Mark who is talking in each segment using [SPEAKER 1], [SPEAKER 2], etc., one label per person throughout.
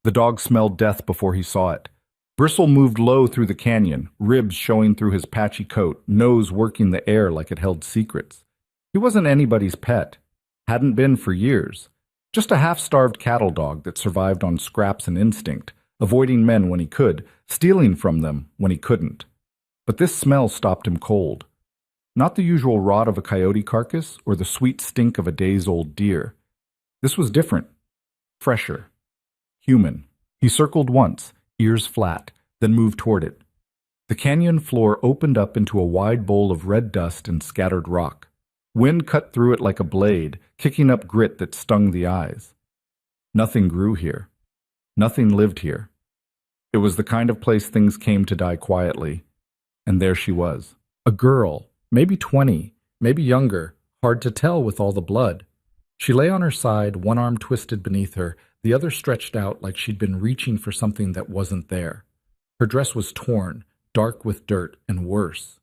[SPEAKER 1] The dog smelled death before he saw it. Bristle moved low through the canyon, ribs showing through his patchy coat, nose working the air like it held secrets. He wasn't anybody's pet. Hadn't been for years. Just a half-starved cattle dog that survived on scraps and instinct, avoiding men when he could, stealing from them when he couldn't. But this smell stopped him cold. Not the usual rot of a coyote carcass or the sweet stink of a days-old deer. This was different. Fresher. Human. He circled once, ears flat, then moved toward it. The canyon floor opened up into a wide bowl of red dust and scattered rock. Wind cut through it like a blade, kicking up grit that stung the eyes. Nothing grew here. Nothing lived here. It was the kind of place things came to die quietly. And there she was. A girl, maybe 20, maybe younger, hard to tell with all the blood. She lay on her side, one arm twisted beneath her, the other stretched out like she'd been reaching for something that wasn't there. Her dress was torn, dark with dirt, and worse.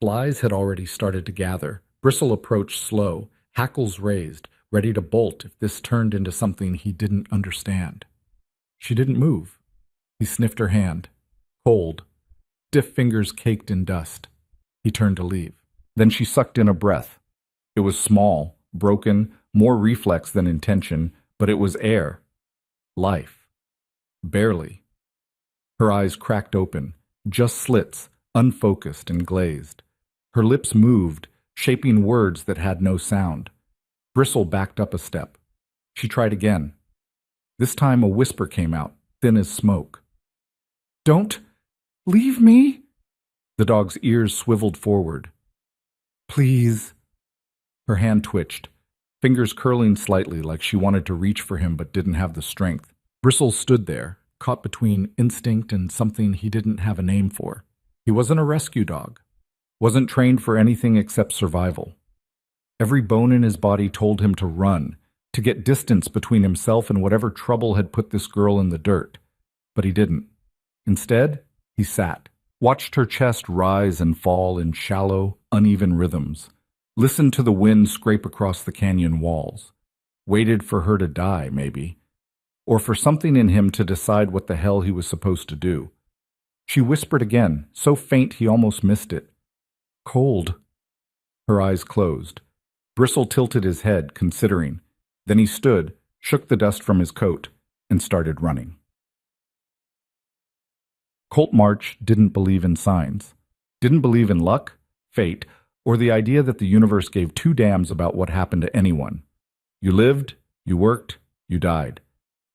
[SPEAKER 1] Flies had already started to gather. Bristle approached slow, hackles raised, ready to bolt if this turned into something he didn't understand. She didn't move. He sniffed her hand. Cold. Stiff fingers caked in dust. He turned to leave. Then she sucked in a breath. It was small, broken, more reflex than intention, but it was air. Life. Barely. Her eyes cracked open, just slits, unfocused and glazed. Her lips moved, shaping words that had no sound. Bristle backed up a step. She tried again. This time a whisper came out, thin as smoke. "Don't leave me?" The dog's ears swiveled forward. "Please." Her hand twitched, fingers curling slightly like she wanted to reach for him but didn't have the strength. Bristle stood there, caught between instinct and something he didn't have a name for. He wasn't a rescue dog. Wasn't trained for anything except survival. Every bone in his body told him to run, to get distance between himself and whatever trouble had put this girl in the dirt. But he didn't. Instead, he sat, watched her chest rise and fall in shallow, uneven rhythms, listened to the wind scrape across the canyon walls, waited for her to die, maybe, or for something in him to decide what the hell he was supposed to do. She whispered again, so faint he almost missed it. "Cold." Her eyes closed. Bristle tilted his head, considering. Then he stood, shook the dust from his coat, and started running. Colt March didn't believe in signs. Didn't believe in luck, fate, or the idea that the universe gave two damns about what happened to anyone. You lived, you worked, you died.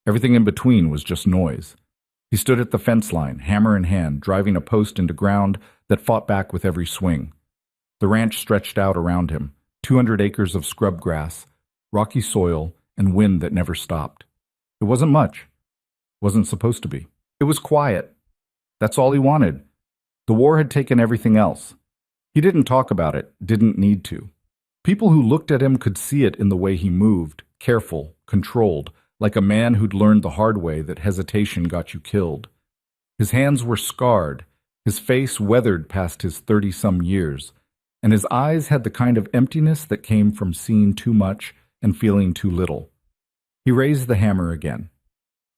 [SPEAKER 1] Everything in between was just noise. He stood at the fence line, hammer in hand, driving a post into ground that fought back with every swing. The ranch stretched out around him, 200 acres of scrub grass, rocky soil, and wind that never stopped. It wasn't much. Wasn't supposed to be. It was quiet. That's all he wanted. The war had taken everything else. He didn't talk about it, didn't need to. People who looked at him could see it in the way he moved, careful, controlled, like a man who'd learned the hard way that hesitation got you killed. His hands were scarred, his face weathered past his 30-some years, and his eyes had the kind of emptiness that came from seeing too much and feeling too little. He raised the hammer again.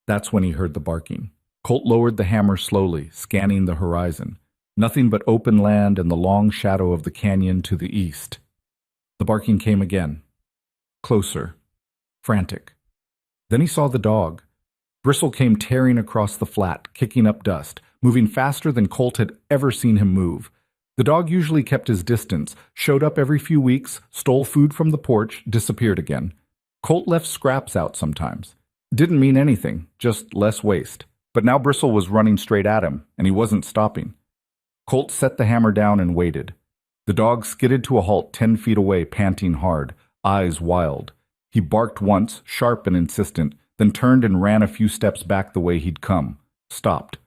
[SPEAKER 1] That's when he heard the barking. Colt lowered the hammer slowly, scanning the horizon. Nothing but open land and the long shadow of the canyon to the east. The barking came again. Closer. Frantic. Then he saw the dog. Bristle came tearing across the flat, kicking up dust, moving faster than Colt had ever seen him move. The dog usually kept his distance, showed up every few weeks, stole food from the porch, disappeared again. Colt left scraps out sometimes. Didn't mean anything, just less waste. But now Bristle was running straight at him, and he wasn't stopping. Colt set the hammer down and waited. The dog skidded to a halt 10 feet away, panting hard, eyes wild. He barked once, sharp and insistent, then turned and ran a few steps back the way he'd come. Stopped.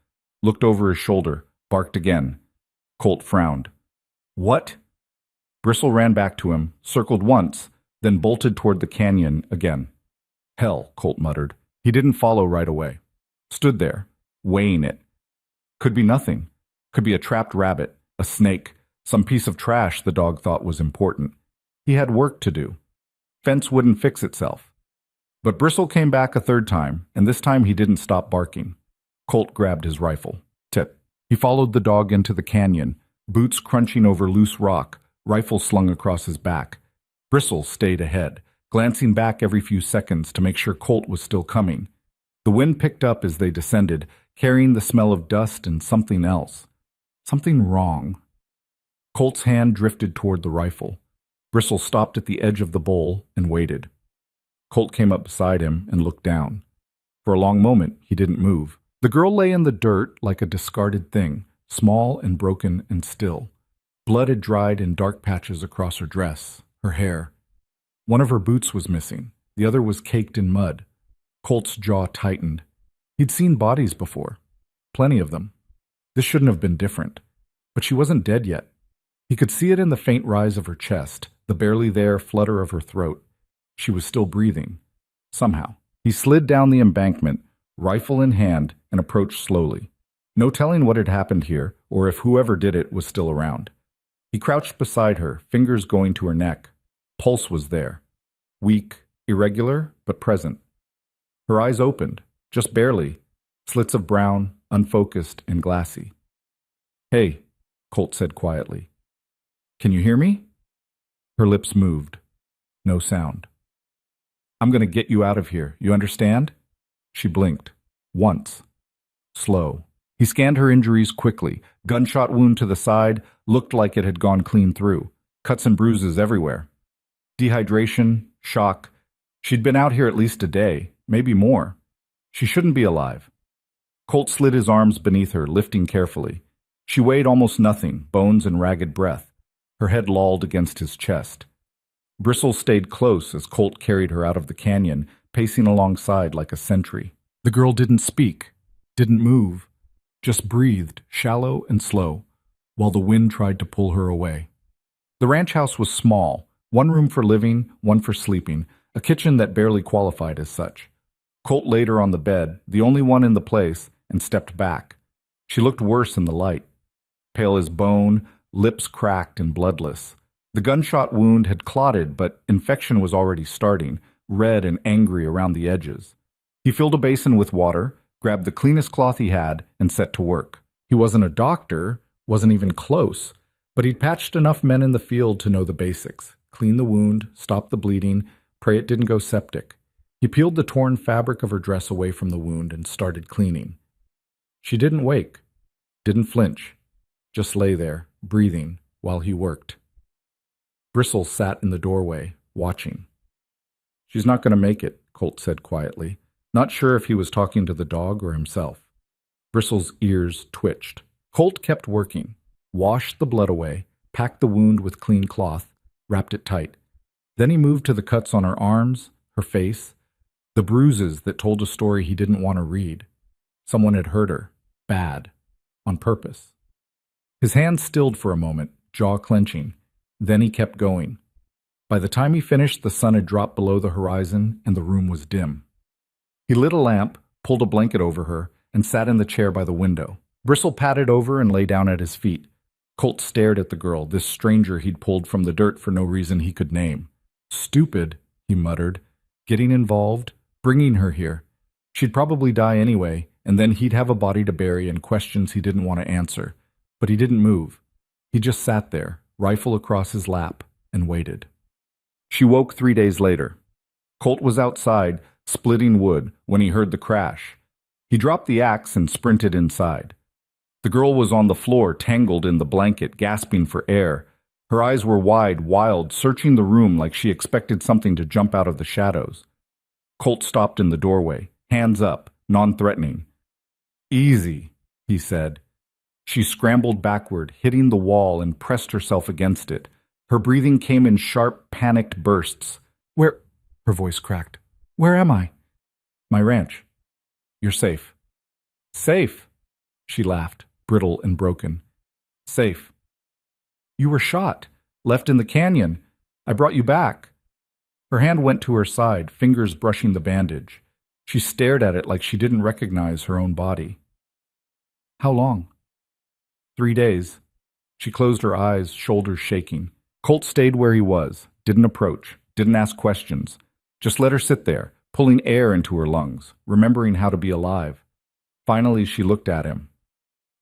[SPEAKER 1] Looked over his shoulder. Barked again. Colt frowned. "What?" Bristle ran back to him, circled once, then bolted toward the canyon again. "Hell," Colt muttered. He didn't follow right away. Stood there, weighing it. Could be nothing. Could be a trapped rabbit, a snake, some piece of trash the dog thought was important. He had work to do. Fence wouldn't fix itself. But Bristle came back a third time, and this time he didn't stop barking. Colt grabbed his rifle. Tip. He followed the dog into the canyon, boots crunching over loose rock, rifle slung across his back. Bristle stayed ahead, glancing back every few seconds to make sure Colt was still coming. The wind picked up as they descended, carrying the smell of dust and something else. Something wrong. Colt's hand drifted toward the rifle. Bristle stopped at the edge of the bowl and waited. Colt came up beside him and looked down. For a long moment, he didn't move. The girl lay in the dirt like a discarded thing, small and broken and still. Blood had dried in dark patches across her dress, her hair. One of her boots was missing. The other was caked in mud. Colt's jaw tightened. He'd seen bodies before. Plenty of them. This shouldn't have been different. But she wasn't dead yet. He could see it in the faint rise of her chest, the barely there flutter of her throat. She was still breathing. Somehow. He slid down the embankment, rifle in hand, and approached slowly. No telling what had happened here, or if whoever did it was still around. He crouched beside her, fingers going to her neck. Pulse was there. Weak, irregular, but present. Her eyes opened, just barely, slits of brown, unfocused and glassy. "Hey," Colt said quietly. "Can you hear me?" Her lips moved. No sound. "I'm going to get you out of here, you understand?" She blinked. Once. Slow. He scanned her injuries quickly. Gunshot wound to the side, looked like it had gone clean through. Cuts and bruises everywhere. Dehydration, shock. She'd been out here at least a day, maybe more. She shouldn't be alive. Colt slid his arms beneath her, lifting carefully. She weighed almost nothing, bones and ragged breath. Her head lolled against his chest. Bristle stayed close as Colt carried her out of the canyon, pacing alongside like a sentry. The girl didn't speak, didn't move, just breathed, shallow and slow, while the wind tried to pull her away. The ranch house was small, one room for living, one for sleeping, a kitchen that barely qualified as such. Colt laid her on the bed, the only one in the place, and stepped back. She looked worse in the light. Pale as bone, lips cracked and bloodless. The gunshot wound had clotted, but infection was already starting, red and angry around the edges. He filled a basin with water, grabbed the cleanest cloth he had, and set to work. He wasn't a doctor, wasn't even close, but he'd patched enough men in the field to know the basics. Clean the wound, stop the bleeding, pray it didn't go septic. He peeled the torn fabric of her dress away from the wound and started cleaning. She didn't wake, didn't flinch, just lay there, breathing, while he worked. Bristle sat in the doorway, watching. "She's not going to make it," Colt said quietly, not sure if he was talking to the dog or himself. Bristle's ears twitched. Colt kept working, washed the blood away, packed the wound with clean cloth, wrapped it tight. Then he moved to the cuts on her arms, her face, the bruises that told a story he didn't want to read. Someone had hurt her, bad, on purpose. His hands stilled for a moment, jaw clenching. Then he kept going. By the time he finished, the sun had dropped below the horizon and the room was dim. He lit a lamp, pulled a blanket over her, and sat in the chair by the window. Bristle patted over and lay down at his feet. Colt stared at the girl, this stranger he'd pulled from the dirt for no reason he could name. "Stupid," he muttered. "Getting involved, bringing her here. She'd probably die anyway, and then he'd have a body to bury and questions he didn't want to answer. But he didn't move. He just sat there, rifle across his lap, and waited. She woke 3 days later. Colt was outside, splitting wood, when he heard the crash. He dropped the axe and sprinted inside. The girl was on the floor, tangled in the blanket, gasping for air. Her eyes were wide, wild, searching the room like she expected something to jump out of the shadows. Colt stopped in the doorway, hands up, non-threatening. "Easy," he said. She scrambled backward, hitting the wall, and pressed herself against it. Her breathing came in sharp, panicked bursts. "Where?" Her voice cracked. "Where am I?" "My ranch. You're safe." "Safe?" She laughed, brittle and broken. "Safe. You were shot, left in the canyon. I brought you back." Her hand went to her side, fingers brushing the bandage. She stared at it like she didn't recognize her own body. "How long?" 3 days. She closed her eyes, shoulders shaking. Colt stayed where he was, didn't approach, didn't ask questions. Just let her sit there, pulling air into her lungs, remembering how to be alive. Finally, she looked at him.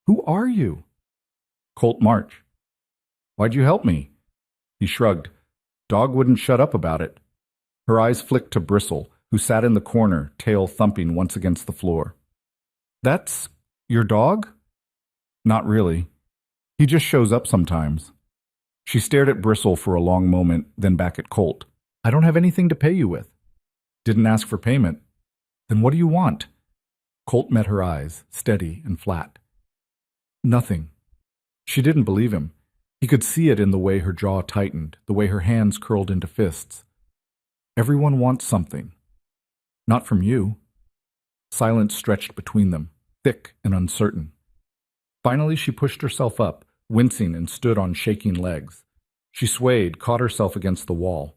[SPEAKER 1] "Who are you?" "Colt March." "Why'd you help me?" He shrugged. Dog wouldn't shut up about it. Her eyes flicked to Bristle, who sat in the corner, tail thumping once against the floor. "That's your dog?" "Not really. He just shows up sometimes." She stared at Bristle for a long moment, then back at Colt. "I don't have anything to pay you with." "Didn't ask for payment." "Then what do you want?" Colt met her eyes, steady and flat. "Nothing." She didn't believe him. He could see it in the way her jaw tightened, the way her hands curled into fists. "Everyone wants something." "Not from you." Silence stretched between them, thick and uncertain. Finally, she pushed herself up, wincing, and stood on shaking legs. She swayed, caught herself against the wall.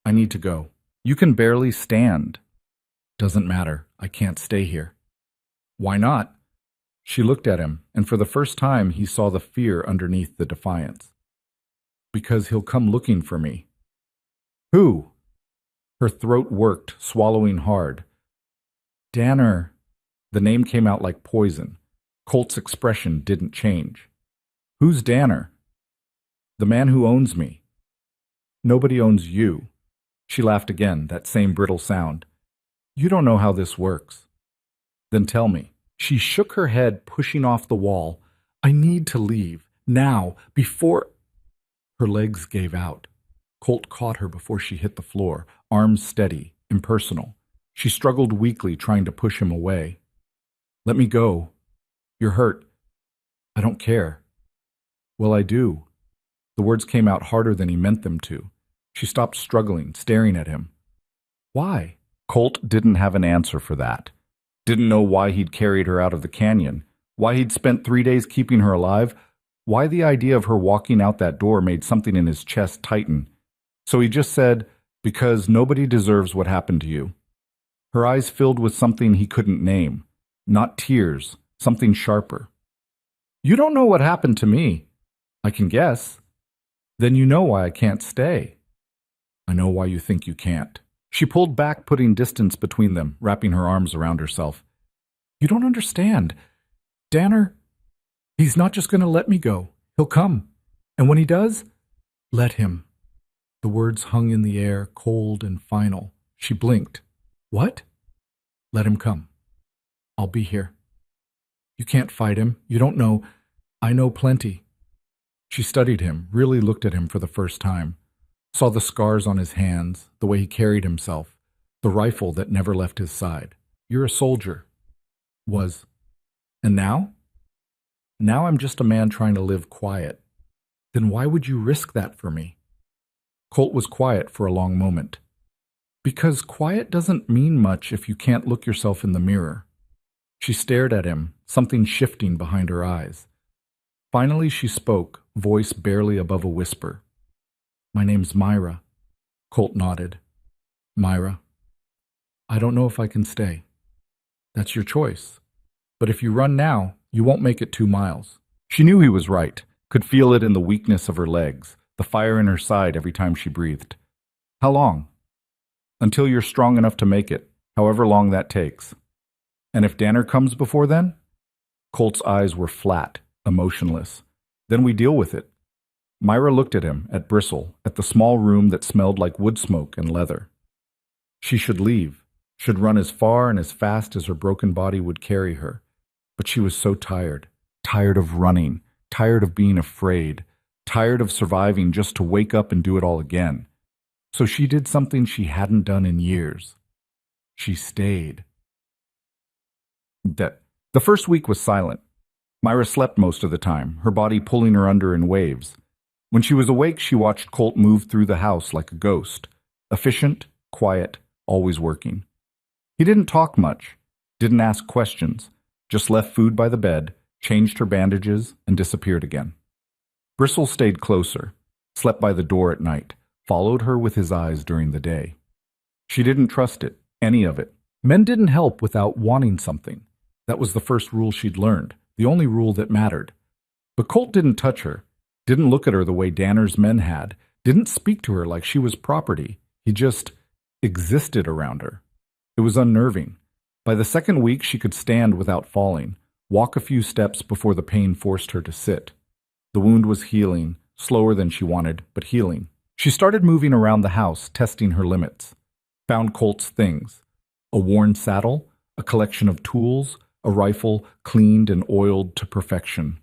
[SPEAKER 1] "I need to go." "You can barely stand." "Doesn't matter. I can't stay here." "Why not?" She looked at him, and for the first time he saw the fear underneath the defiance. "Because he'll come looking for me." "Who?" Her throat worked, swallowing hard. "Danner." The name came out like poison. Colt's expression didn't change. "Who's Danner?" "The man who owns me." "Nobody owns you." She laughed again, that same brittle sound. "You don't know how this works." "Then tell me." She shook her head, pushing off the wall. "I need to leave. Now. Before—" Her legs gave out. Colt caught her before she hit the floor, arms steady, impersonal. She struggled weakly, trying to push him away. "Let me go. You're hurt." "I don't care." "Well, I do." The words came out harder than he meant them to. She stopped struggling, staring at him. "Why?" Colt didn't have an answer for that. Didn't know why he'd carried her out of the canyon, why he'd spent 3 days keeping her alive, why the idea of her walking out that door made something in his chest tighten. So he just said, "Because nobody deserves what happened to you." Her eyes filled with something he couldn't name. Not tears, something sharper. "You don't know what happened to me." "I can guess." "Then you know why I can't stay." "I know why you think you can't." She pulled back, putting distance between them, wrapping her arms around herself. "You don't understand. Danner, he's not just going to let me go. He'll come. And when he does, let him." The words hung in the air, cold and final. She blinked. "What?" "Let him come. I'll be here." "You can't fight him. You don't know." "I know plenty." She studied him, really looked at him for the first time. Saw the scars on his hands, the way he carried himself, the rifle that never left his side. "You're a soldier." "Was." "And now?" "Now I'm just a man trying to live quiet." "Then why would you risk that for me?" Colt was quiet for a long moment. "Because quiet doesn't mean much if you can't look yourself in the mirror." She stared at him, something shifting behind her eyes. Finally she spoke, voice barely above a whisper. "My name's Myra." Colt nodded. "Myra, I don't know if I can stay." "That's your choice. But if you run now, you won't make it 2 miles." She knew he was right, could feel it in the weakness of her legs, the fire in her side every time she breathed. "How long?" "Until you're strong enough to make it, however long that takes." "And if Danner comes before then?" Colt's eyes were flat, emotionless. "Then we deal with it." Myra looked at him, at Bristle, at the small room that smelled like wood smoke and leather. She should leave, should run as far and as fast as her broken body would carry her. But she was so tired, tired of running, tired of being afraid, tired of surviving just to wake up and do it all again. So she did something she hadn't done in years. She stayed. The first week was silent. Myra slept most of the time, her body pulling her under in waves. When she was awake, she watched Colt move through the house like a ghost. Efficient, quiet, always working. He didn't talk much, didn't ask questions, just left food by the bed, changed her bandages, and disappeared again. Bristle stayed closer, slept by the door at night, followed her with his eyes during the day. She didn't trust it, any of it. Men didn't help without wanting something. That was the first rule she'd learned, the only rule that mattered. But Colt didn't touch her. Didn't look at her the way Danner's men had, didn't speak to her like she was property. He just existed around her. It was unnerving. By the second week, she could stand without falling, walk a few steps before the pain forced her to sit. The wound was healing, slower than she wanted, but healing. She started moving around the house, testing her limits. Found Colt's things: a worn saddle, a collection of tools, a rifle cleaned and oiled to perfection.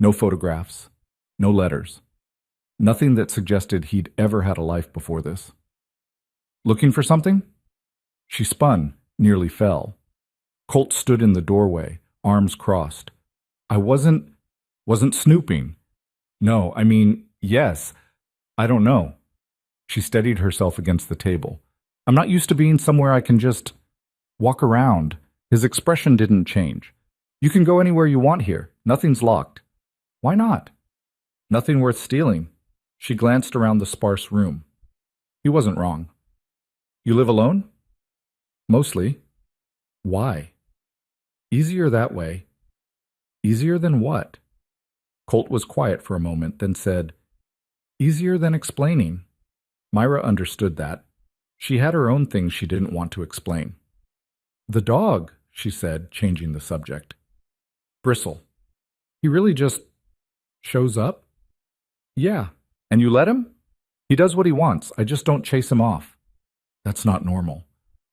[SPEAKER 1] No photographs, no letters. Nothing that suggested he'd ever had a life before this. Looking for something? She spun, nearly fell. Colt stood in the doorway, arms crossed. I wasn't snooping. No, I mean, yes. I don't know. She steadied herself against the table. I'm not used to being somewhere I can just walk around. His expression didn't change. You can go anywhere you want here. Nothing's locked. Why not? Nothing worth stealing. She glanced around the sparse room. He wasn't wrong. You live alone? Mostly. Why? Easier that way. Easier than what? Colt was quiet for a moment, then said, easier than explaining. Myra understood that. She had her own things she didn't want to explain. The dog, she said, changing the subject. Bristle. He really just shows up? Yeah. And you let him? He does what he wants. I just don't chase him off. That's not normal.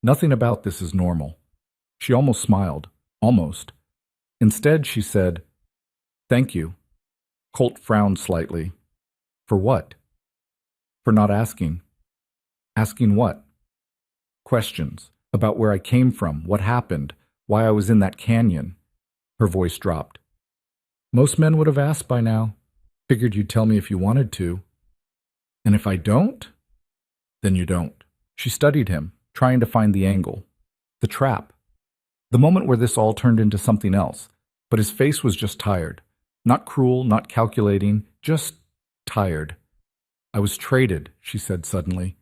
[SPEAKER 1] Nothing about this is normal. She almost smiled. Almost. Instead, she said, thank you. Colt frowned slightly. For what? For not asking. Asking what? Questions about where I came from, what happened, why I was in that canyon. Her voice dropped. Most men would have asked by now. Figured you'd tell me if you wanted to. And if I don't? Then you don't. She studied him, trying to find the angle. The trap. The moment where this all turned into something else. But his face was just tired. Not cruel, not calculating, just tired. I was traded, she said suddenly.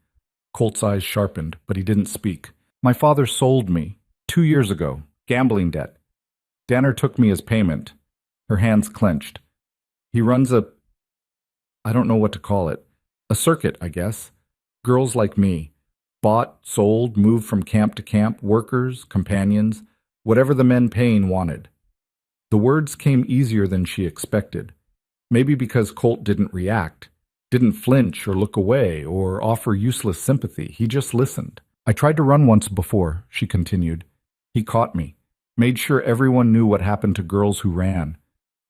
[SPEAKER 1] Colt's eyes sharpened, but he didn't speak. My father sold me 2 years ago. Gambling debt. Danner took me as payment. Her hands clenched. He runs I don't know what to call it. A circuit, I guess. Girls like me. Bought, sold, moved from camp to camp, workers, companions, whatever the men paying wanted. The words came easier than she expected. Maybe because Colt didn't react, didn't flinch or look away or offer useless sympathy. He just listened. I tried to run once before, she continued. He caught me, made sure everyone knew what happened to girls who ran.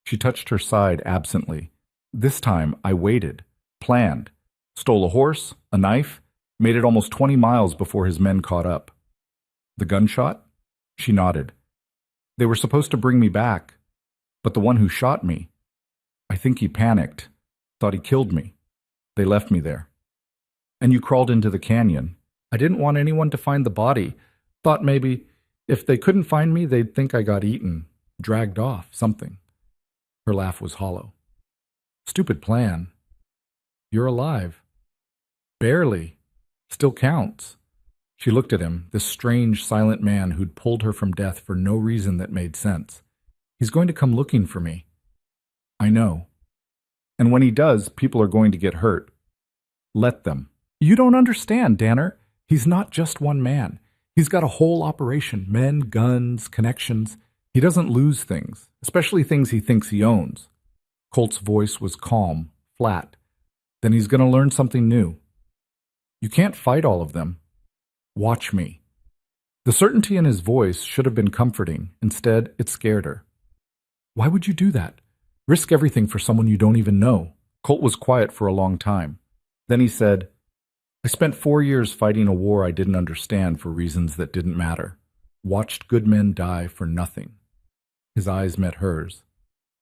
[SPEAKER 1] She touched her side absently. This time I waited, planned, stole a horse, a knife, made it almost 20 miles before his men caught up. The gunshot? She nodded. They were supposed to bring me back, but the one who shot me, I think he panicked, thought he killed me. They left me there. And you crawled into the canyon. I didn't want anyone to find the body. Thought maybe if they couldn't find me, they'd think I got eaten, dragged off, something. Her laugh was hollow. Stupid plan. You're alive. Barely. Still counts. She looked at him, this strange, silent man who'd pulled her from death for no reason that made sense. He's going to come looking for me. I know. And when he does, people are going to get hurt. Let them. You don't understand, Danner. He's not just one man. He's got a whole operation, men, guns, connections. He doesn't lose things, especially things he thinks he owns. Colt's voice was calm, flat. Then he's going to learn something new. You can't fight all of them. Watch me. The certainty in his voice should have been comforting. Instead, it scared her. Why would you do that? Risk everything for someone you don't even know. Colt was quiet for a long time. Then he said, I spent 4 years fighting a war I didn't understand for reasons that didn't matter. Watched good men die for nothing. His eyes met hers.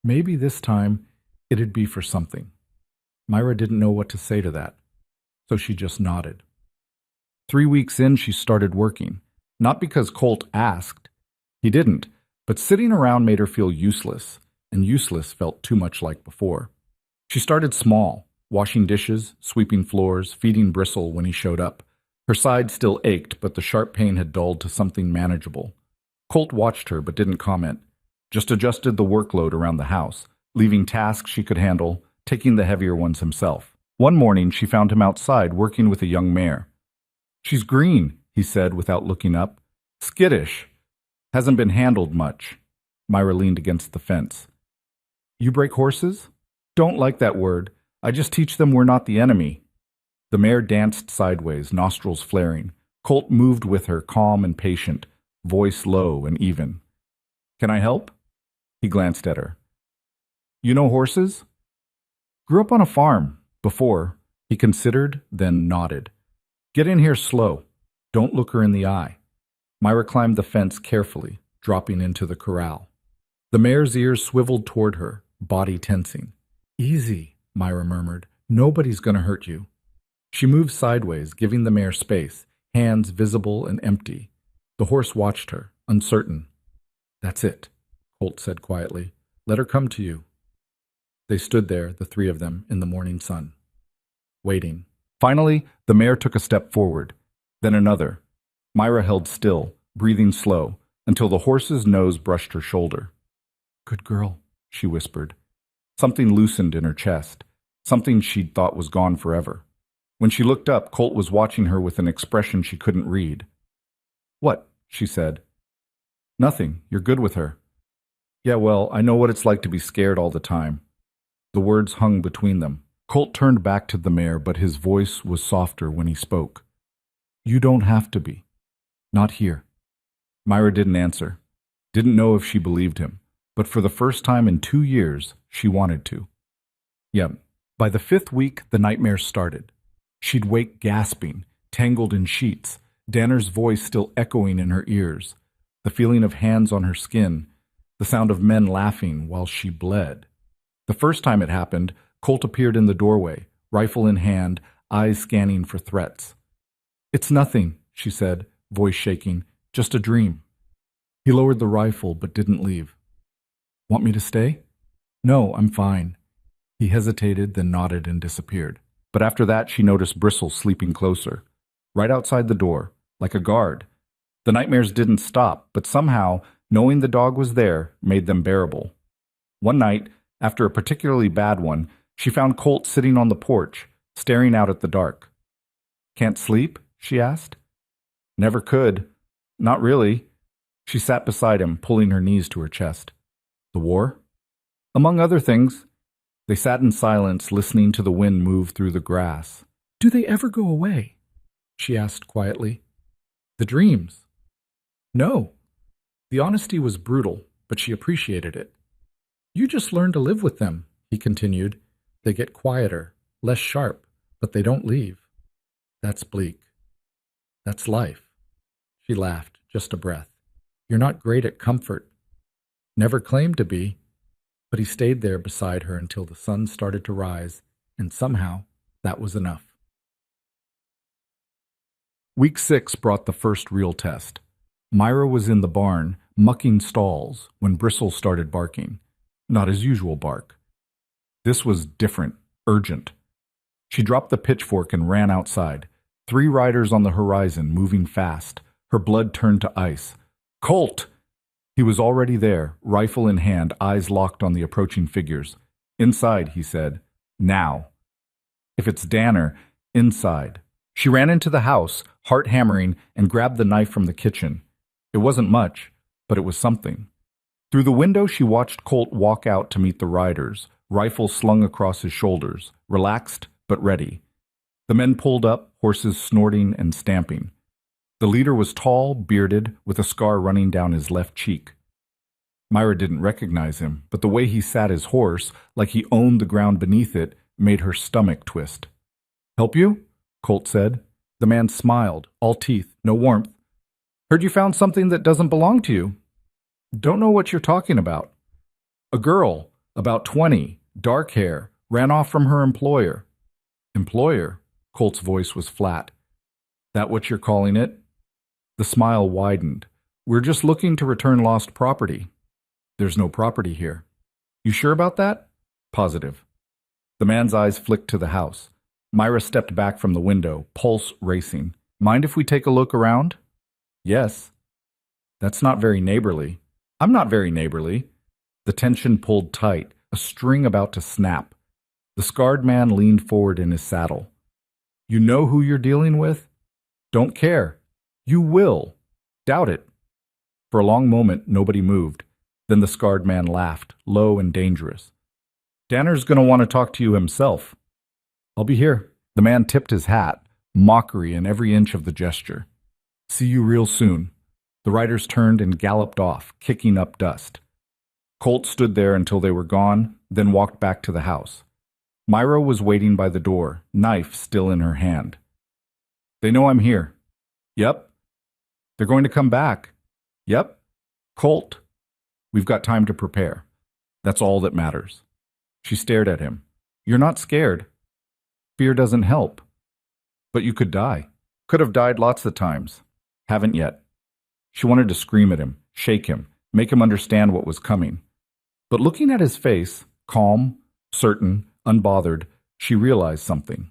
[SPEAKER 1] Maybe this time it'd be for something. Myra didn't know what to say to that, so she just nodded. 3 weeks in, she started working. Not because Colt asked. He didn't, but sitting around made her feel useless, and useless felt too much like before. She started small, washing dishes, sweeping floors, feeding Bristle when he showed up. Her side still ached, but the sharp pain had dulled to something manageable. Colt watched her but didn't comment, just adjusted the workload around the house, leaving tasks she could handle, taking the heavier ones himself. One morning, she found him outside working with a young mare. She's green, he said without looking up. Skittish. Hasn't been handled much. Myra leaned against the fence. You break horses? Don't like that word. I just teach them we're not the enemy. The mare danced sideways, nostrils flaring. Colt moved with her, calm and patient, voice low and even. Can I help? He glanced at her. You know horses? Grew up on a farm. Before. He considered, then nodded. Get in here slow. Don't look her in the eye. Myra climbed the fence carefully, dropping into the corral. The mare's ears swiveled toward her, body tensing. Easy, Myra murmured. Nobody's going to hurt you. She moved sideways, giving the mare space, hands visible and empty. The horse watched her, uncertain. That's it, Colt said quietly. Let her come to you. They stood there, the three of them, in the morning sun, waiting. Finally, the mare took a step forward, then another. Myra held still, breathing slow, until the horse's nose brushed her shoulder. Good girl, she whispered. Something loosened in her chest, something she'd thought was gone forever. When she looked up, Colt was watching her with an expression she couldn't read. What? She said. Nothing. You're good with her. Yeah, well, I know what it's like to be scared all the time. The words hung between them. Colt turned back to the mare, but his voice was softer when he spoke. You don't have to be. Not here. Myra didn't answer. Didn't know if she believed him. But for the first time in 2 years, she wanted to. Yeah, by the 5th week, the nightmares started. She'd wake gasping, tangled in sheets, Danner's voice still echoing in her ears, the feeling of hands on her skin, the sound of men laughing while she bled. The first time it happened, Colt appeared in the doorway, rifle in hand, eyes scanning for threats. It's nothing, she said, voice shaking, just a dream. He lowered the rifle but didn't leave. Want me to stay? No, I'm fine. He hesitated, then nodded and disappeared. But after that, she noticed Bristle sleeping closer, right outside the door, like a guard. The nightmares didn't stop, but somehow, knowing the dog was there, made them bearable. One night, after a particularly bad one, she found Colt sitting on the porch, staring out at the dark. Can't sleep? She asked. Never could. Not really. She sat beside him, pulling her knees to her chest. The war? Among other things. They sat in silence, listening to the wind move through the grass. Do they ever go away? She asked quietly. The dreams? No. The honesty was brutal, but she appreciated it. You just learn to live with them, he continued. They get quieter, less sharp, but they don't leave. That's bleak. That's life. She laughed, just a breath. You're not great at comfort. Never claimed to be, but he stayed there beside her until the sun started to rise, and somehow that was enough. Week 6 brought the first real test. Myra was in the barn, mucking stalls, when Bristle started barking. Not his usual bark. This was different, urgent. She dropped the pitchfork and ran outside. 3 riders on the horizon, moving fast. Her blood turned to ice. Colt! He was already there, rifle in hand, eyes locked on the approaching figures. Inside, he said. Now. If it's Danner, inside. She ran into the house, heart hammering, and grabbed the knife from the kitchen. It wasn't much, but it was something. Through the window, she watched Colt walk out to meet the riders, rifle slung across his shoulders, relaxed but ready. The men pulled up, horses snorting and stamping. The leader was tall, bearded, with a scar running down his left cheek. Myra didn't recognize him, but the way he sat his horse, like he owned the ground beneath it, made her stomach twist. Help you? Colt said. The man smiled, all teeth, no warmth. Heard you found something that doesn't belong to you. Don't know what you're talking about. A girl, about 20, dark hair, ran off from her employer. Employer? Colt's voice was flat. That what you're calling it? The smile widened. We're just looking to return lost property. There's no property here. You sure about that? Positive. The man's eyes flicked to the house. Myra stepped back from the window, pulse racing. Mind if we take a look around? Yes. That's not very neighborly. I'm not very neighborly. The tension pulled tight, a string about to snap. The scarred man leaned forward in his saddle. You know who you're dealing with? Don't care. You will. Doubt it. For a long moment, nobody moved. Then the scarred man laughed, low and dangerous. Danner's going to want to talk to you himself. I'll be here. The man tipped his hat, mockery in every inch of the gesture. See you real soon. The riders turned and galloped off, kicking up dust. Colt stood there until they were gone, then walked back to the house. Myra was waiting by the door, knife still in her hand. They know I'm here. Yep. They're going to come back. Yep. Colt. We've got time to prepare. That's all that matters. She stared at him. You're not scared. Fear doesn't help. But you could die. Could have died lots of times. Haven't yet. She wanted to scream at him, shake him, make him understand what was coming. But looking at his face, calm, certain, unbothered, she realized something.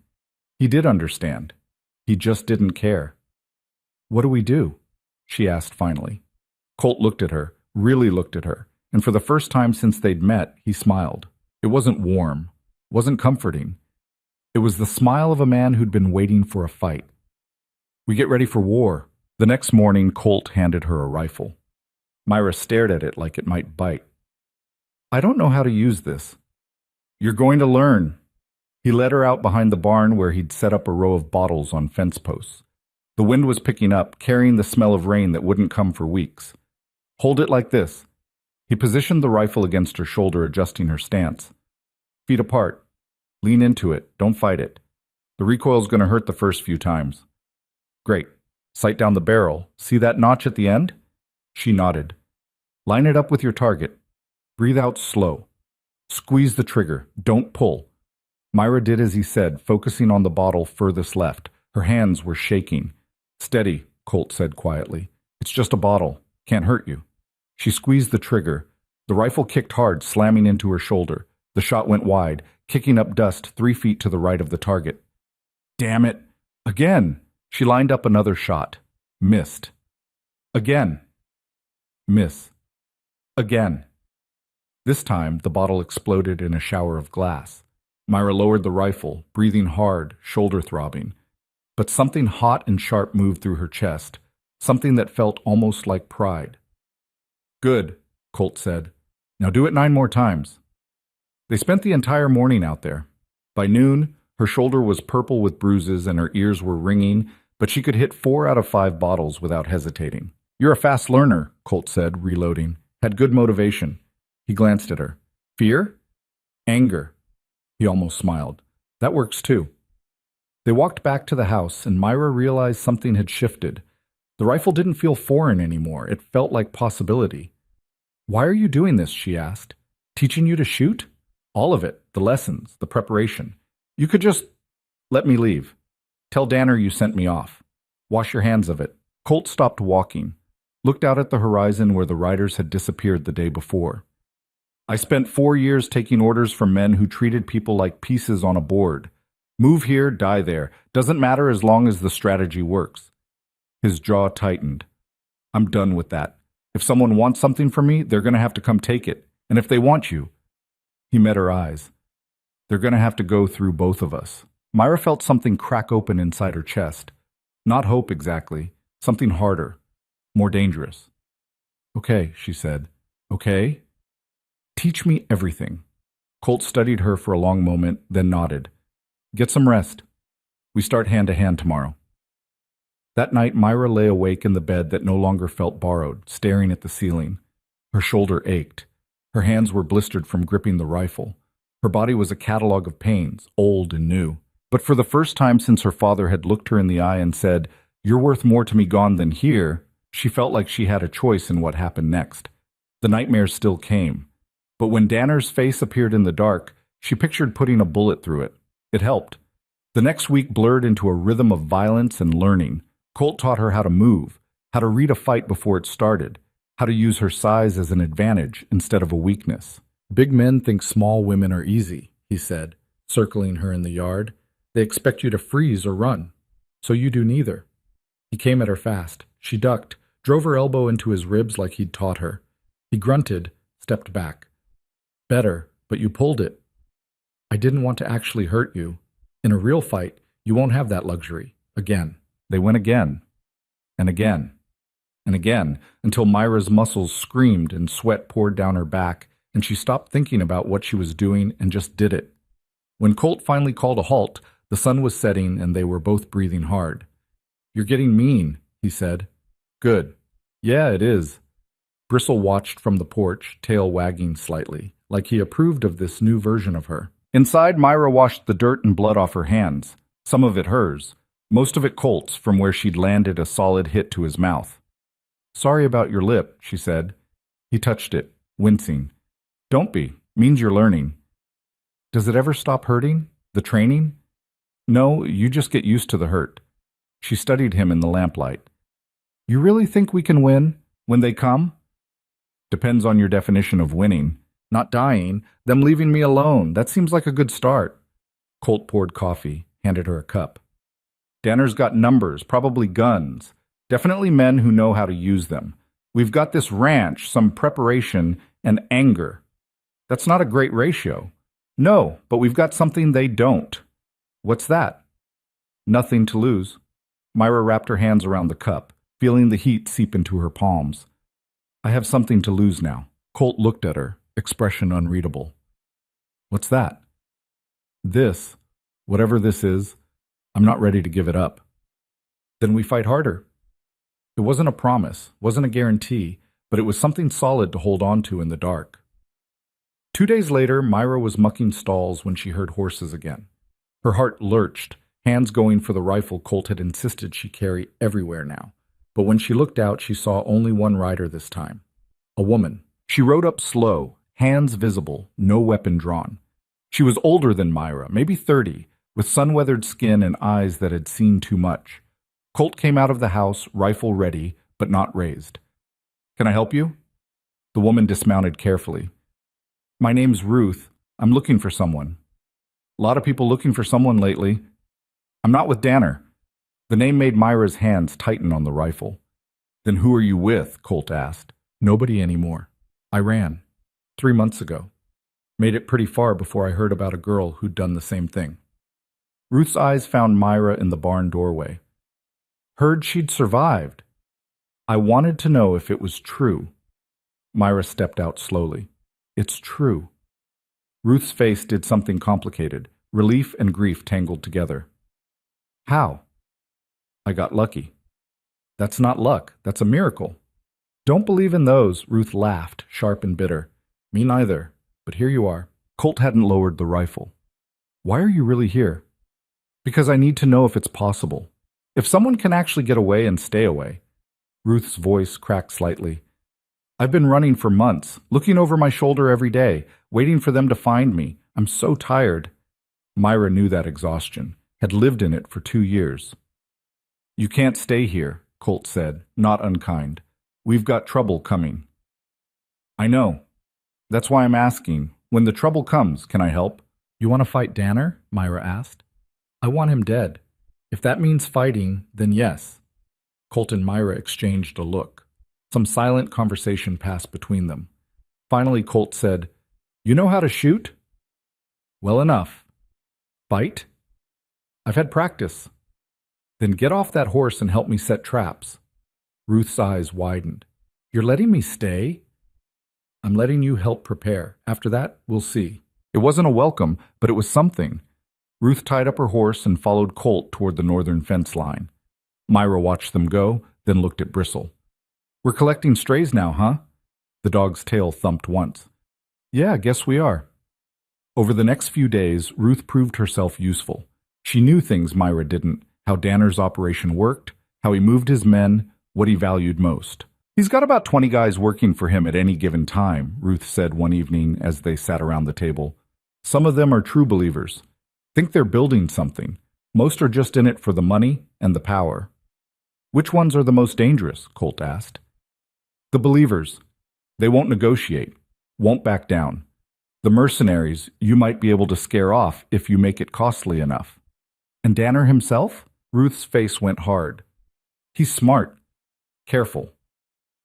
[SPEAKER 1] He did understand. He just didn't care. What do we do? She asked finally. Colt looked at her, really looked at her, and for the first time since they'd met, he smiled. It wasn't warm, wasn't comforting. It was the smile of a man who'd been waiting for a fight. We get ready for war. The next morning, Colt handed her a rifle. Myra stared at it like it might bite. I don't know how to use this. You're going to learn. He led her out behind the barn where he'd set up a row of bottles on fence posts. The wind was picking up, carrying the smell of rain that wouldn't come for weeks. Hold it like this. He positioned the rifle against her shoulder, adjusting her stance. Feet apart. Lean into it. Don't fight it. The recoil's going to hurt the first few times. Great. Sight down the barrel. See that notch at the end? She nodded. Line it up with your target. Breathe out slow. Squeeze the trigger. Don't pull. Myra did as he said, focusing on the bottle furthest left. Her hands were shaking. Steady, Colt said quietly. It's just a bottle. Can't hurt you. She squeezed the trigger. The rifle kicked hard, slamming into her shoulder. The shot went wide, kicking up dust 3 feet to the right of the target. Damn it! Again! She lined up another shot. Missed. Again. Miss. Again. This time, the bottle exploded in a shower of glass. Myra lowered the rifle, breathing hard, shoulder throbbing. But something hot and sharp moved through her chest, something that felt almost like pride. Good, Colt said. Now do it 9 more times. They spent the entire morning out there. By noon, her shoulder was purple with bruises and her ears were ringing, but she could hit 4 out of 5 bottles without hesitating. You're a fast learner, Colt said, reloading. Had good motivation. He glanced at her. Fear? Anger. He almost smiled. That works too. They walked back to the house, and Myra realized something had shifted. The rifle didn't feel foreign anymore. It felt like possibility. Why are you doing this? She asked. Teaching you to shoot? All of it. The lessons, the preparation. You could just let me leave. Tell Danner you sent me off. Wash your hands of it. Colt stopped walking, looked out at the horizon where the riders had disappeared the day before. I spent 4 years taking orders from men who treated people like pieces on a board. Move here, die there. Doesn't matter as long as the strategy works. His jaw tightened. I'm done with that. If someone wants something from me, they're going to have to come take it. And if they want you... He met her eyes. They're going to have to go through both of us. Myra felt something crack open inside her chest. Not hope exactly. Something harder. More dangerous. Okay, she said. Okay? Teach me everything. Colt studied her for a long moment, then nodded. Get some rest. We start hand-to-hand tomorrow. That night, Myra lay awake in the bed that no longer felt borrowed, staring at the ceiling. Her shoulder ached. Her hands were blistered from gripping the rifle. Her body was a catalog of pains, old and new. But for the first time since her father had looked her in the eye and said, "You're worth more to me gone than here," she felt like she had a choice in what happened next. The nightmares still came. But when Danner's face appeared in the dark, she pictured putting a bullet through it. It helped. The next week blurred into a rhythm of violence and learning. Colt taught her how to move, how to read a fight before it started, how to use her size as an advantage instead of a weakness. Big men think small women are easy, he said, circling her in the yard. They expect you to freeze or run. So you do neither. He came at her fast. She ducked, drove her elbow into his ribs like he'd taught her. He grunted, stepped back. Better, but you pulled it. I didn't want to actually hurt you. In a real fight, you won't have that luxury. Again. They went again. And again. and again, until Myra's muscles screamed and sweat poured down her back, and she stopped thinking about what she was doing and just did it. When Colt finally called a halt, the sun was setting and they were both breathing hard. "You're getting mean," he said. "Good. Yeah, it is." Bristle watched from the porch, tail wagging slightly, like he approved of this new version of her. Inside, Myra washed the dirt and blood off her hands, some of it hers, most of it Colt's from where she'd landed a solid hit to his mouth. "Sorry about your lip," she said. He touched it, wincing. "Don't be. Means you're learning." "Does it ever stop hurting? The training?" "No, you just get used to the hurt." She studied him in the lamplight. "You really think we can win? When they come?" "Depends on your definition of winning. Not dying, them leaving me alone. That seems like a good start." Colt poured coffee, handed her a cup. "Danner's got numbers, probably guns. Definitely men who know how to use them. We've got this ranch, some preparation, and anger. That's not a great ratio." "No, but we've got something they don't." "What's that?" "Nothing to lose." Myra wrapped her hands around the cup, feeling the heat seep into her palms. "I have something to lose now." Colt looked at her, expression unreadable. "What's that?" "This. Whatever this is, I'm not ready to give it up." "Then we fight harder." It wasn't a promise, wasn't a guarantee, but it was something solid to hold on to in the dark. 2 days later, Myra was mucking stalls when she heard horses again. Her heart lurched, hands going for the rifle Colt had insisted she carry everywhere now. But when she looked out, she saw only one rider this time. A woman. She rode up slow, hands visible, no weapon drawn. She was older than Myra, maybe 30, with sun-weathered skin and eyes that had seen too much. Colt came out of the house, rifle ready, but not raised. "Can I help you?" The woman dismounted carefully. "My name's Ruth. I'm looking for someone." "A lot of people looking for someone lately." "I'm not with Danner." The name made Myra's hands tighten on the rifle. "Then who are you with?" Colt asked. "Nobody anymore. I ran. 3 months ago. Made it pretty far before I heard about a girl who'd done the same thing." Ruth's eyes found Myra in the barn doorway. "Heard she'd survived. I wanted to know if it was true." Myra stepped out slowly. "It's true." Ruth's face did something complicated, relief and grief tangled together. "How?" "I got lucky." "That's not luck. That's a miracle." "Don't believe in those," Ruth laughed, sharp and bitter. "Me neither. But here you are." Colt hadn't lowered the rifle. "Why are you really here?" "Because I need to know if it's possible. If someone can actually get away and stay away." Ruth's voice cracked slightly. "I've been running for months, looking over my shoulder every day, waiting for them to find me. I'm so tired." Myra knew that exhaustion, had lived in it for 2 years. "You can't stay here," Colt said, not unkind. "We've got trouble coming." "I know. That's why I'm asking. When the trouble comes, can I help?" "You want to fight Danner?" Myra asked. "I want him dead. If that means fighting, then yes." Colt and Myra exchanged a look. Some silent conversation passed between them. Finally, Colt said, "You know how to shoot?" "Well enough." "Fight?" "I've had practice." "Then get off that horse and help me set traps." Ruth's eyes widened. "You're letting me stay?" "I'm letting you help prepare. After that, we'll see." It wasn't a welcome, but it was something. Ruth tied up her horse and followed Colt toward the northern fence line. Myra watched them go, then looked at Bristle. "We're collecting strays now, huh?" The dog's tail thumped once. "Yeah, guess we are." Over the next few days, Ruth proved herself useful. She knew things Myra didn't, how Danner's operation worked, how he moved his men, what he valued most. "He's got about 20 guys working for him at any given time," Ruth said one evening as they sat around the table. "Some of them are true believers. Think they're building something. Most are just in it for the money and the power." "Which ones are the most dangerous?" Colt asked. "The believers. They won't negotiate, won't back down. The mercenaries you might be able to scare off if you make it costly enough." "And Danner himself?" Ruth's face went hard. "He's smart. Careful.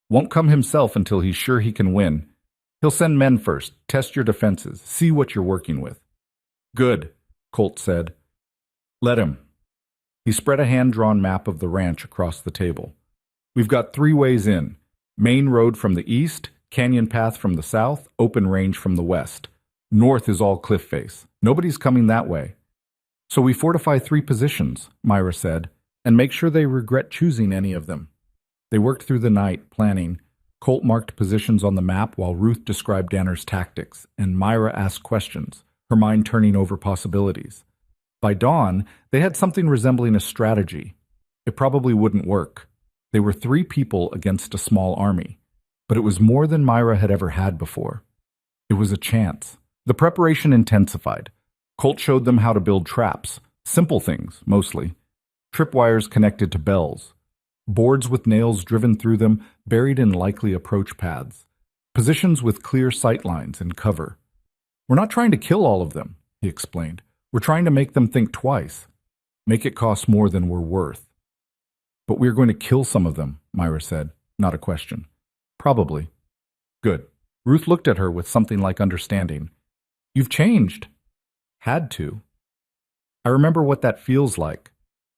[SPEAKER 1] Won't come himself until he's sure he can win. He'll send men first, test your defenses, see what you're working with." "Good," Colt said. "Let him." He spread a hand-drawn map of the ranch across the table. We've got 3 ways in. Main road from the east, canyon path from the south, open range from the west. North is all cliff face. Nobody's coming that way. So we fortify 3 positions, Myra said, and make sure they regret choosing any of them. They worked through the night, planning. Colt marked positions on the map while Ruth described Danner's tactics, and Myra asked questions, her mind turning over possibilities. By dawn, they had something resembling a strategy. It probably wouldn't work. They were 3 people against a small army, but it was more than Myra had ever had before. It was a chance. The preparation intensified. Colt showed them how to build traps, simple things, mostly. Tripwires connected to bells. Boards with nails driven through them, buried in likely approach paths. Positions with clear sight lines and cover. We're not trying to kill all of them, he explained. We're trying to make them think twice. Make it cost more than we're worth. But we're going to kill some of them, Myra said, not a question. Probably. Good. Ruth looked at her with something like understanding. You've changed. Had to. I remember what that feels like.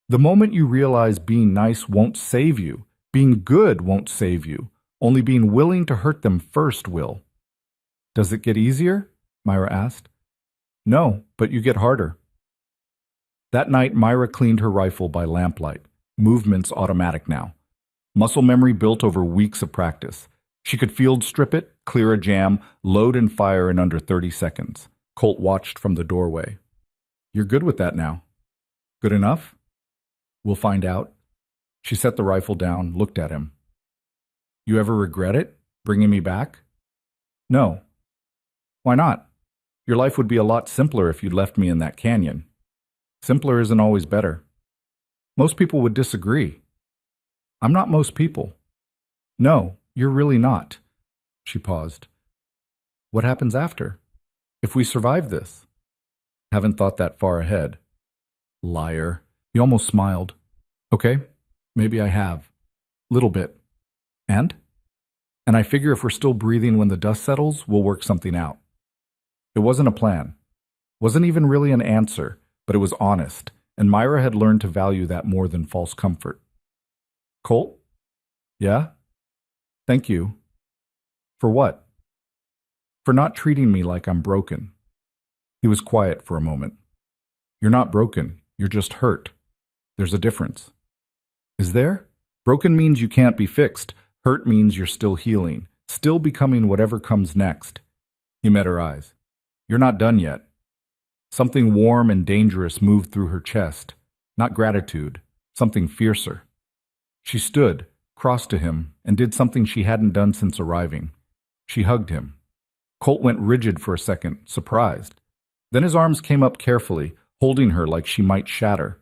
[SPEAKER 1] The moment you realize being nice won't save you, being good won't save you, only being willing to hurt them first will. Does it get easier? Myra asked. No, but you get harder. That night, Myra cleaned her rifle by lamplight. Movements automatic now. Muscle memory built over weeks of practice. She could field strip it, clear a jam, load and fire in under 30 seconds. Colt watched from the doorway. You're good with that now. Good enough? We'll find out. She set the rifle down, looked at him. You ever regret it, bringing me back? No. Why not? Your life would be a lot simpler if you'd left me in that canyon. Simpler isn't always better. Most people would disagree. I'm not most people. No, you're really not. She paused. What happens after? If we survive this? Haven't thought that far ahead. Liar. He almost smiled. Okay, maybe I have. Little bit. And? And I figure if we're still breathing when the dust settles, we'll work something out. It wasn't a plan. Wasn't even really an answer, but it was honest, and Myra had learned to value that more than false comfort. Colt? Yeah? Thank you. For what? For not treating me like I'm broken. He was quiet for a moment. You're not broken. You're just hurt. There's a difference. Is there? Broken means you can't be fixed. Hurt means you're still healing, still becoming whatever comes next. He met her eyes. You're not done yet. Something warm and dangerous moved through her chest. Not gratitude, something fiercer. She stood, crossed to him, and did something she hadn't done since arriving. She hugged him. Colt went rigid for a second, surprised. Then his arms came up carefully, holding her like she might shatter.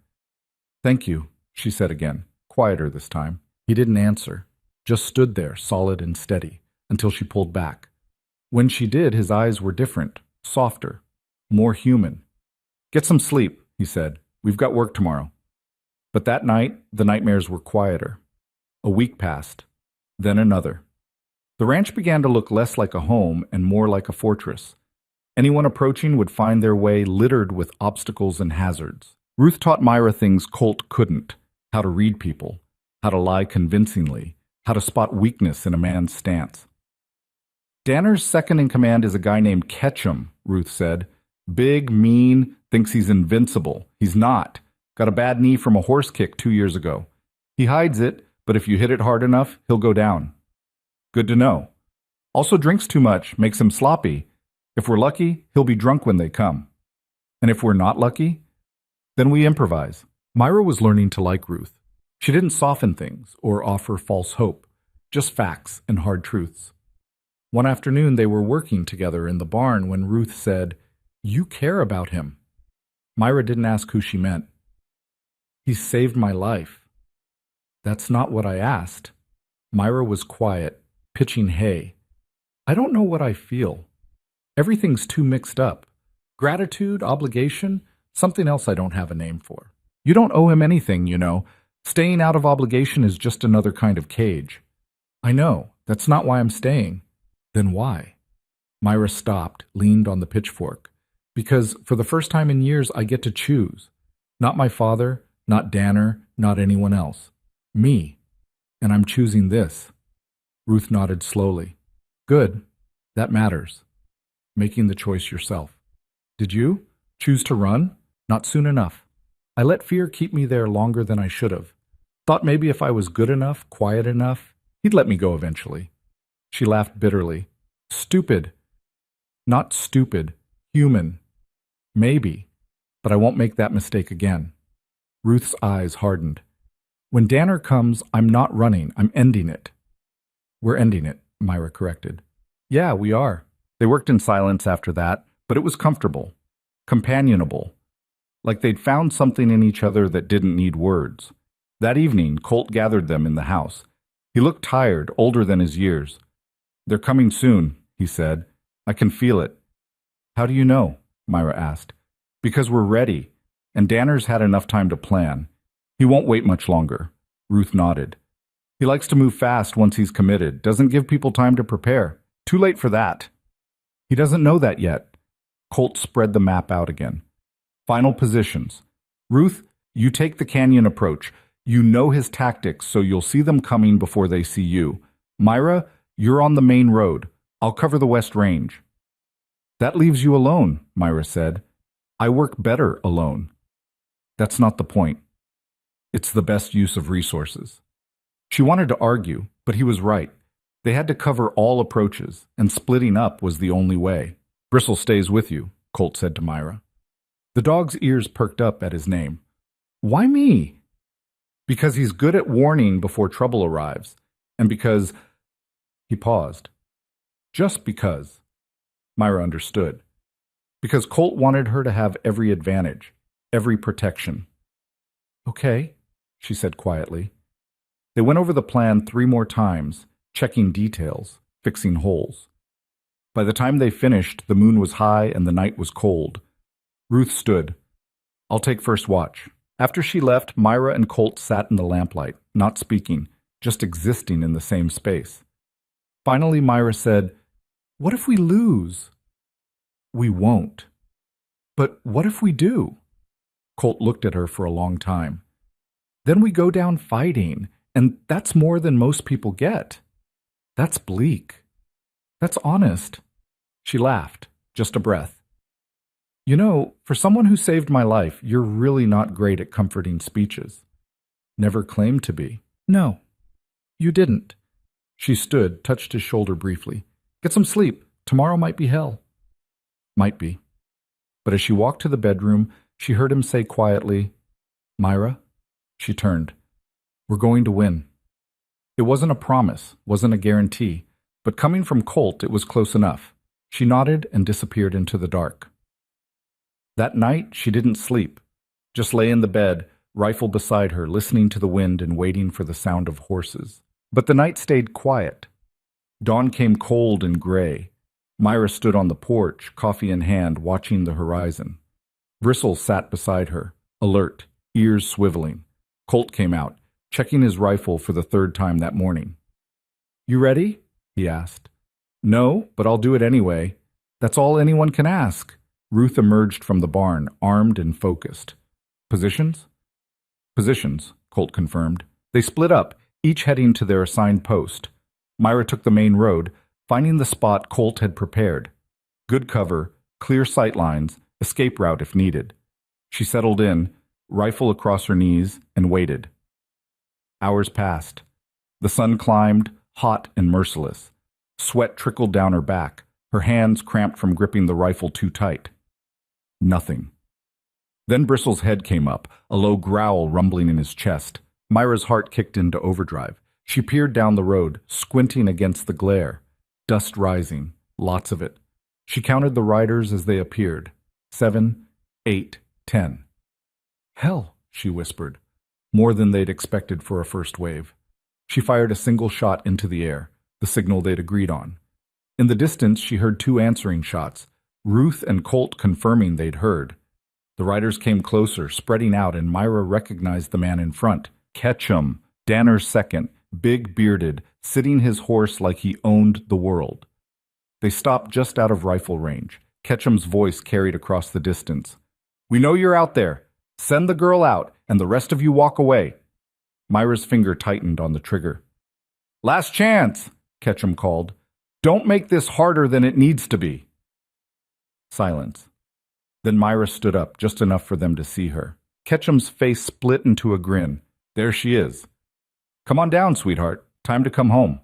[SPEAKER 1] Thank you, she said again, quieter this time. He didn't answer, just stood there, solid and steady, until she pulled back. When she did, his eyes were different, softer, more human. Get some sleep, he said. We've got work tomorrow. But that night, the nightmares were quieter. A week passed, then another. The ranch began to look less like a home and more like a fortress. Anyone approaching would find their way littered with obstacles and hazards. Ruth taught Myra things Colt couldn't: how to read people, how to lie convincingly, how to spot weakness in a man's stance. Danner's second in command is a guy named Ketchum, Ruth said. Big, mean, thinks he's invincible. He's not. Got a bad knee from a horse kick 2 years ago. He hides it, but if you hit it hard enough, he'll go down. Good to know. Also drinks too much, makes him sloppy. If we're lucky, he'll be drunk when they come. And if we're not lucky, then we improvise. Myra was learning to like Ruth. She didn't soften things or offer false hope, just facts and hard truths. One afternoon they were working together in the barn when Ruth said, "You care about him." Myra didn't ask who she meant. "He saved my life." "That's not what I asked." Myra was quiet, pitching hay. "I don't know what I feel. Everything's too mixed up. Gratitude, obligation, something else I don't have a name for. You don't owe him anything, you know. Staying out of obligation is just another kind of cage." "I know. That's not why I'm staying." "Then why?" Myra stopped, leaned on the pitchfork. "Because for the first time in years I get to choose. Not my father, not Danner, not anyone else. Me. And I'm choosing this. Ruth nodded slowly. Good. That matters. Making the choice yourself. Did you choose to run? Not soon enough. I let fear keep me there longer than I should have. Thought maybe if I was good enough, quiet enough, he'd let me go eventually. She laughed bitterly. Stupid. Not stupid. Human. Maybe. But I won't make that mistake again. Ruth's eyes hardened. When Danner comes, I'm not running. I'm ending it. We're ending it, Myra corrected. Yeah, we are. They worked in silence after that, but it was comfortable. Companionable. Like they'd found something in each other that didn't need words. That evening, Colt gathered them in the house. He looked tired, older than his years. They're coming soon, he said. I can feel it. How do you know? Myra asked. Because we're ready, and Danner's had enough time to plan. He won't wait much longer. Ruth nodded. He likes to move fast once he's committed, doesn't give people time to prepare. Too late for that. He doesn't know that yet. Colt spread the map out again. Final positions. Ruth, you take the canyon approach. You know his tactics, so you'll see them coming before they see you. Myra, you're on the main road. I'll cover the West Range. That leaves you alone, Myra said. I work better alone. That's not the point. It's the best use of resources. She wanted to argue, but he was right. They had to cover all approaches, and splitting up was the only way. Bristle stays with you, Colt said to Myra. The dog's ears perked up at his name. Why me? Because he's good at warning before trouble arrives, and because... He paused. Just because. Myra understood. Because Colt wanted her to have every advantage, every protection. Okay, she said quietly. They went over the plan 3 more times, checking details, fixing holes. By the time they finished, the moon was high and the night was cold. Ruth stood. I'll take first watch. After she left, Myra and Colt sat in the lamplight, not speaking, just existing in the same space. Finally, Myra said, What if we lose? We won't. But what if we do? Colt looked at her for a long time. Then we go down fighting, and that's more than most people get. That's bleak. That's honest. She laughed, just a breath. You know, for someone who saved my life, you're really not great at comforting speeches. Never claimed to be. No, you didn't. She stood, touched his shoulder briefly. Get some sleep. Tomorrow might be hell. Might be. But as she walked to the bedroom, she heard him say quietly, Myra? She turned. We're going to win. It wasn't a promise, wasn't a guarantee, but coming from Colt, it was close enough. She nodded and disappeared into the dark. That night, she didn't sleep, just lay in the bed, rifle beside her, listening to the wind and waiting for the sound of horses. But the night stayed quiet. Dawn came cold and gray. Myra stood on the porch, coffee in hand, watching the horizon. Bristle sat beside her, alert, ears swiveling. Colt came out, checking his rifle for the 3rd time that morning. You ready? He asked. No, but I'll do it anyway. That's all anyone can ask. Ruth emerged from the barn, armed and focused. Positions? Positions, Colt confirmed. They split up, each heading to their assigned post. Myra took the main road, finding the spot Colt had prepared. Good cover, clear sight lines, escape route if needed. She settled in, rifle across her knees, and waited. Hours passed. The sun climbed, hot and merciless. Sweat trickled down her back, her hands cramped from gripping the rifle too tight. Nothing. Then Bristle's head came up, a low growl rumbling in his chest. Myra's heart kicked into overdrive. She peered down the road, squinting against the glare. Dust rising, lots of it. She counted the riders as they appeared. 7, 8, 10. Hell, she whispered. More than they'd expected for a first wave. She fired a single shot into the air, the signal they'd agreed on. In the distance, she heard 2 answering shots, Ruth and Colt confirming they'd heard. The riders came closer, spreading out, and Myra recognized the man in front. Ketchum, Danner's second, big bearded, sitting his horse like he owned the world. They stopped just out of rifle range. Ketchum's voice carried across the distance. We know you're out there. Send the girl out, and the rest of you walk away. Myra's finger tightened on the trigger. Last chance, Ketchum called. Don't make this harder than it needs to be. Silence. Then Myra stood up, just enough for them to see her. Ketchum's face split into a grin. There she is. Come on down, sweetheart. Time to come home.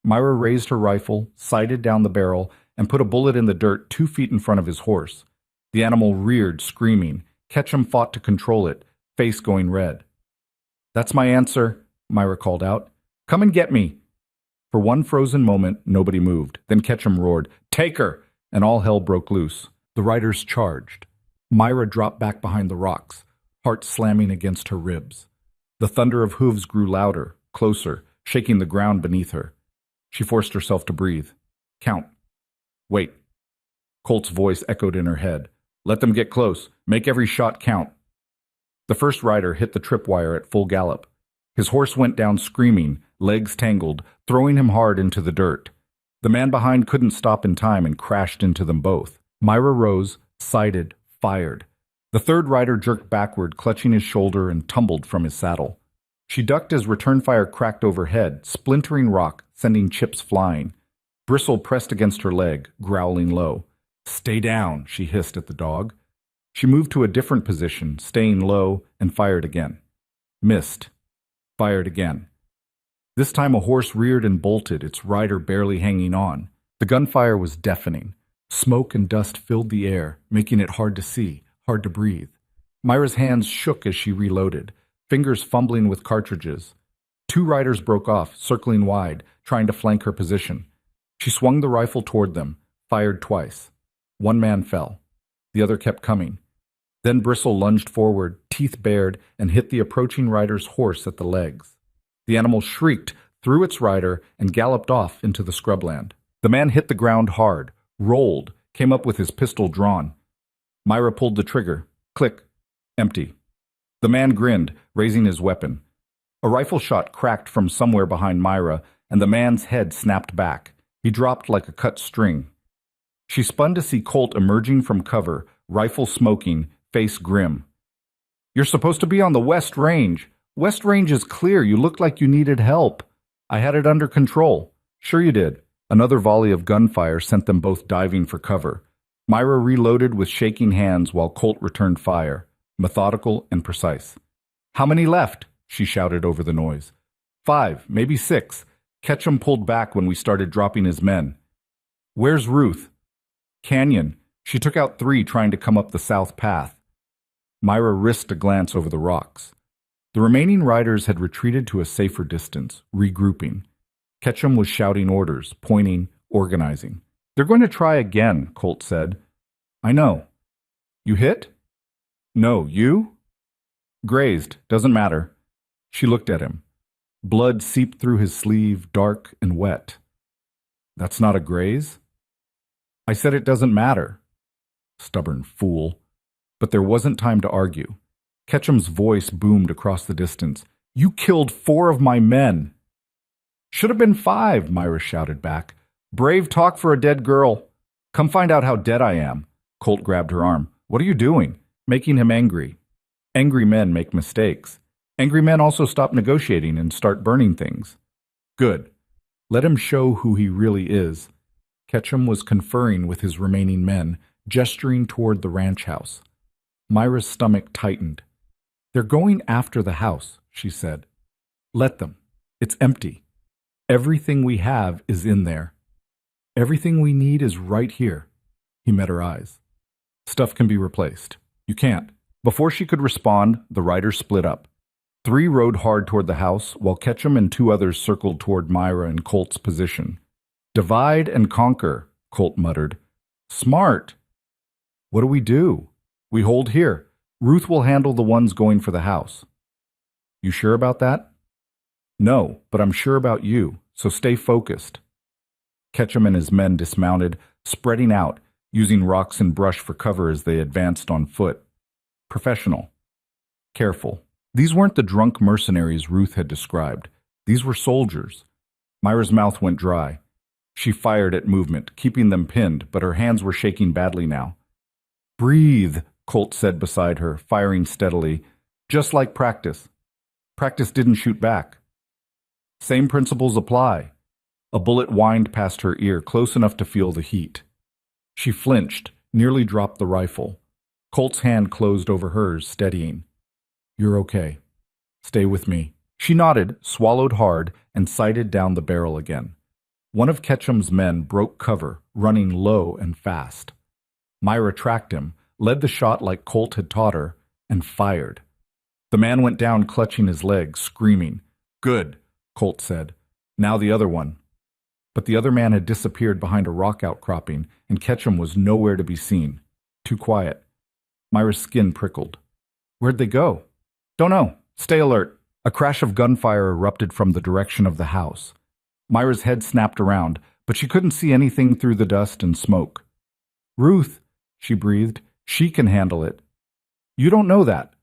[SPEAKER 1] Myra raised her rifle, sighted down the barrel, and put a bullet in the dirt 2 feet in front of his horse. The animal reared, screaming. Ketchum fought to control it, face going red. That's my answer, Myra called out. Come and get me. For one frozen moment, nobody moved. Then Ketchum roared, Take her! And all hell broke loose. The riders charged. Myra dropped back behind the rocks, heart slamming against her ribs. The thunder of hooves grew louder, closer, shaking the ground beneath her. She forced herself to breathe. Count. Wait. Colt's voice echoed in her head. Let them get close. Make every shot count. The first rider hit the tripwire at full gallop. His horse went down screaming, legs tangled, throwing him hard into the dirt. The man behind couldn't stop in time and crashed into them both. Myra rose, sighted, fired. The third rider jerked backward, clutching his shoulder, and tumbled from his saddle. She ducked as return fire cracked overhead, splintering rock, sending chips flying. Bristle pressed against her leg, growling low. Stay down, she hissed at the dog. She moved to a different position, staying low, and fired again. Missed. Fired again. This time a horse reared and bolted, its rider barely hanging on. The gunfire was deafening. Smoke and dust filled the air, making it hard to see, hard to breathe. Myra's hands shook as she reloaded, fingers fumbling with cartridges. 2 riders broke off, circling wide, trying to flank her position. She swung the rifle toward them, fired twice. 1 man fell. The other kept coming. Then Bristle lunged forward, teeth bared, and hit the approaching rider's horse at the legs. The animal shrieked, threw its rider, and galloped off into the scrubland. The man hit the ground hard, rolled, came up with his pistol drawn. Myra pulled the trigger. Click. Empty. The man grinned, raising his weapon. A rifle shot cracked from somewhere behind Myra, and the man's head snapped back. He dropped like a cut string. She spun to see Colt emerging from cover, rifle smoking, face grim. You're supposed to be on the West Range. West Range is clear. You looked like you needed help. I had it under control. Sure you did. Another volley of gunfire sent them both diving for cover. Myra reloaded with shaking hands while Colt returned fire, methodical and precise. How many left? She shouted over the noise. 5, maybe 6. Ketchum pulled back when we started dropping his men. Where's Ruth? Canyon. She took out 3 trying to come up the south path. Myra risked a glance over the rocks. The remaining riders had retreated to a safer distance, regrouping. Ketchum was shouting orders, pointing, organizing. They're going to try again, Colt said. I know. You hit? No, you? Grazed, doesn't matter. She looked at him. Blood seeped through his sleeve, dark and wet. That's not a graze? I said it doesn't matter. Stubborn fool. But there wasn't time to argue. Ketchum's voice boomed across the distance. You killed 4 of my men. Should have been 5, Myra shouted back. Brave talk for a dead girl. Come find out how dead I am. Colt grabbed her arm. What are you doing? Making him angry. Angry men make mistakes. Angry men also stop negotiating and start burning things. Good. Let him show who he really is. Ketchum was conferring with his remaining men, gesturing toward the ranch house. Myra's stomach tightened. They're going after the house, she said. Let them. It's empty. Everything we have is in there. Everything we need is right here. He met her eyes. Stuff can be replaced. You can't. Before she could respond, the riders split up. 3 rode hard toward the house, while Ketchum and 2 others circled toward Myra and Colt's position. Divide and conquer, Colt muttered. Smart. What do we do? We hold here. Ruth will handle the ones going for the house. You sure about that? No, but I'm sure about you, so stay focused. Ketchum and his men dismounted, spreading out, using rocks and brush for cover as they advanced on foot. Professional. Careful. These weren't the drunk mercenaries Ruth had described. These were soldiers. Myra's mouth went dry. She fired at movement, keeping them pinned, but her hands were shaking badly now. Breathe, Colt said beside her, firing steadily. Just like practice. Practice didn't shoot back. Same principles apply. A bullet whined past her ear, close enough to feel the heat. She flinched, nearly dropped the rifle. Colt's hand closed over hers, steadying. You're okay. Stay with me. She nodded, swallowed hard, and sighted down the barrel again. One of Ketchum's men broke cover, running low and fast. Myra tracked him, led the shot like Colt had taught her, and fired. The man went down clutching his leg, screaming. Good, Colt said. Now the other one. But the other man had disappeared behind a rock outcropping, and Ketchum was nowhere to be seen. Too quiet. Myra's skin prickled. Where'd they go? Don't know. Stay alert. A crash of gunfire erupted from the direction of the house. Myra's head snapped around, but she couldn't see anything through the dust and smoke. Ruth, she breathed, she can handle it. You don't know that.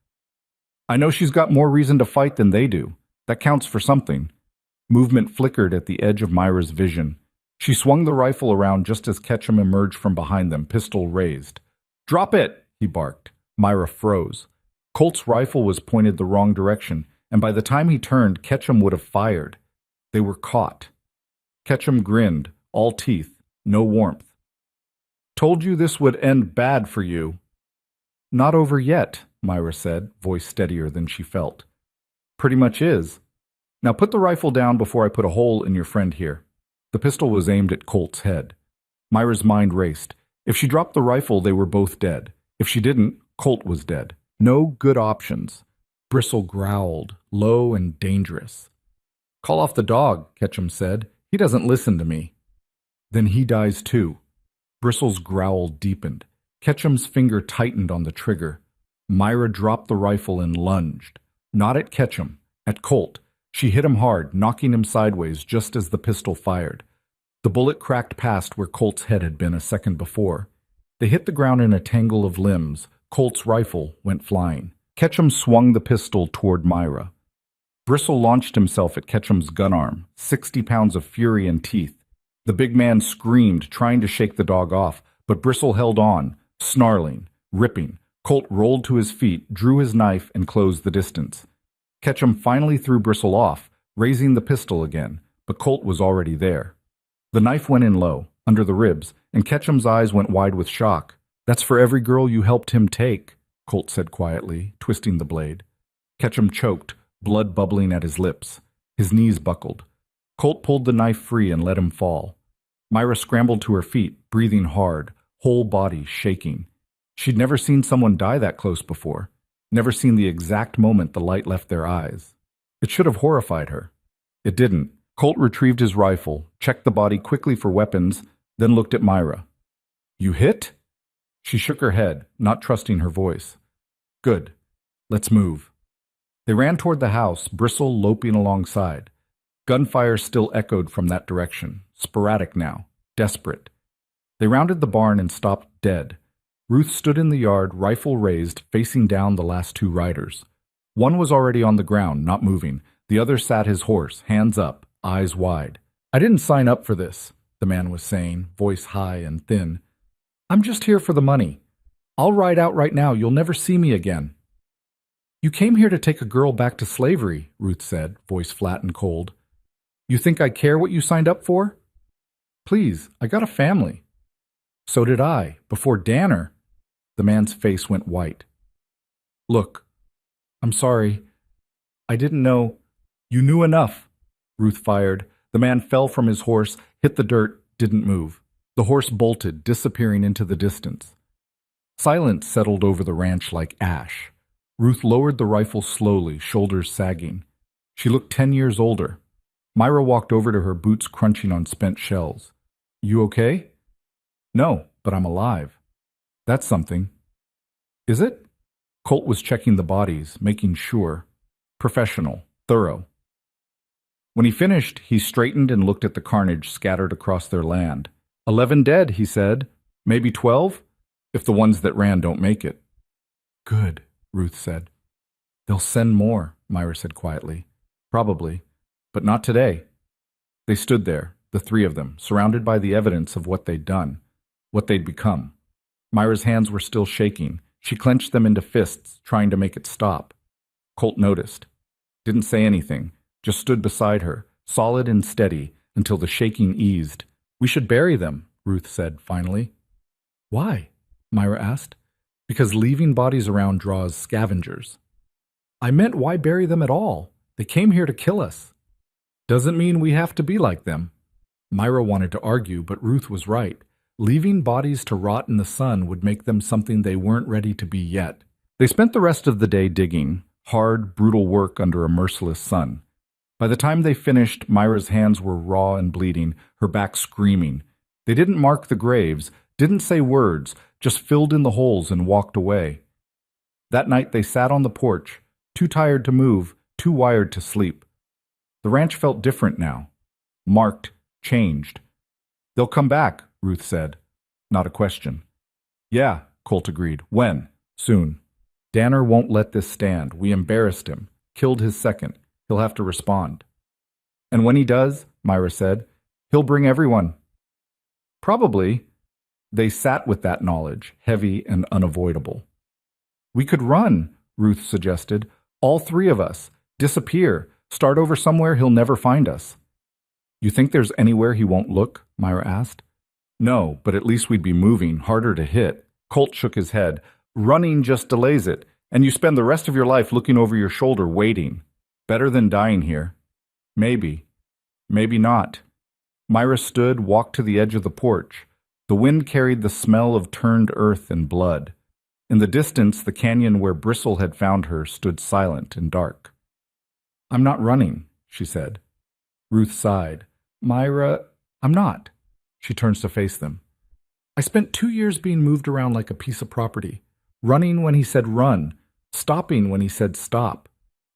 [SPEAKER 1] I know she's got more reason to fight than they do. That counts for something. Movement flickered at the edge of Myra's vision. She swung the rifle around just as Ketchum emerged from behind them, pistol raised. Drop it, he barked. Myra froze. Colt's rifle was pointed the wrong direction, and by the time he turned, Ketchum would have fired. They were caught. Ketchum grinned, all teeth, no warmth. Told you this would end bad for you. Not over yet, Myra said, voice steadier than she felt. Pretty much is. Now put the rifle down before I put a hole in your friend here. The pistol was aimed at Colt's head. Myra's mind raced. If she dropped the rifle, they were both dead. If she didn't, Colt was dead. No good options. Bristle growled, low and dangerous. Call off the dog, Ketchum said. He doesn't listen to me. Then he dies too. Bristle's growl deepened. Ketchum's finger tightened on the trigger. Myra dropped the rifle and lunged. Not at Ketchum, at Colt. She hit him hard, knocking him sideways just as the pistol fired. The bullet cracked past where Colt's head had been a second before. They hit the ground in a tangle of limbs. Colt's rifle went flying. Ketchum swung the pistol toward Myra. Bristle launched himself at Ketchum's gun arm, 60 pounds of fury and teeth. The big man screamed, trying to shake the dog off, but Bristle held on, snarling, ripping. Colt rolled to his feet, drew his knife, and closed the distance. Ketchum finally threw Bristle off, raising the pistol again, but Colt was already there. The knife went in low, under the ribs, and Ketchum's eyes went wide with shock. That's for every girl you helped him take, Colt said quietly, twisting the blade. Ketchum choked, blood bubbling at his lips. His knees buckled. Colt pulled the knife free and let him fall. Myra scrambled to her feet, breathing hard, whole body shaking. She'd never seen someone die that close before, never seen the exact moment the light left their eyes. It should have horrified her. It didn't. Colt retrieved his rifle, checked the body quickly for weapons, then looked at Myra. You hit? She shook her head, not trusting her voice. Good. Let's move. They ran toward the house, Bristle loping alongside. Gunfire still echoed from that direction, sporadic now, desperate. They rounded the barn and stopped dead. Ruth stood in the yard, rifle raised, facing down the last two riders. One was already on the ground, not moving. The other sat his horse, hands up, eyes wide. I didn't sign up for this, the man was saying, voice high and thin. I'm just here for the money. I'll ride out right now. You'll never see me again. You came here to take a girl back to slavery, Ruth said, voice flat and cold. You think I care what you signed up for? Please, I got a family. So did I, before Danner. The man's face went white. Look, I'm sorry. I didn't know. You knew enough. Ruth fired. The man fell from his horse, hit the dirt, didn't move. The horse bolted, disappearing into the distance. Silence settled over the ranch like ash. Ruth lowered the rifle slowly, shoulders sagging. She looked 10 years older. Myra walked over to her, boots crunching on spent shells. You okay? No, but I'm alive. That's something. Is it? Colt was checking the bodies, making sure. Professional, thorough. When he finished, he straightened and looked at the carnage scattered across their land. 11 dead, he said. Maybe 12, if the ones that ran don't make it. Good, Ruth said. They'll send more, Myra said quietly. Probably, but not today. They stood there, the three of them, surrounded by the evidence of what they'd done, what they'd become. Myra's hands were still shaking. She clenched them into fists, trying to make it stop. Colt noticed. Didn't say anything, just stood beside her, solid and steady, until the shaking eased. "We should bury them," Ruth said finally. "Why?" Myra asked. "Because leaving bodies around draws scavengers." "I meant why bury them at all? They came here to kill us." "Doesn't mean we have to be like them." Myra wanted to argue, but Ruth was right. Leaving bodies to rot in the sun would make them something they weren't ready to be yet. They spent the rest of the day digging, hard, brutal work under a merciless sun. By the time they finished, Myra's hands were raw and bleeding, her back screaming. They didn't mark the graves, didn't say words, just filled in the holes and walked away. That night they sat on the porch, too tired to move, too wired to sleep. The ranch felt different now. Marked, changed. "They'll come back," Ruth said. Not a question. "Yeah," Colt agreed. "When?" "Soon. Danner won't let this stand. We embarrassed him. Killed his second. He'll have to respond." "And when he does," Myra said, "he'll bring everyone." "Probably." They sat with that knowledge, heavy and unavoidable. "We could run," Ruth suggested. "All three of us. Disappear. Start over somewhere he'll never find us." "You think there's anywhere he won't look?" Myra asked. "No, but at least we'd be moving, harder to hit." Colt shook his head. "Running just delays it, and you spend the rest of your life looking over your shoulder waiting. Better than dying here." "Maybe. Maybe not." Myra stood, walked to the edge of the porch. The wind carried the smell of turned earth and blood. In the distance, the canyon where Bristle had found her stood silent and dark. "I'm not running," she said. Ruth sighed. "Myra, I'm not." She turns to face them. "I spent 2 years being moved around like a piece of property, running when he said run, stopping when he said stop,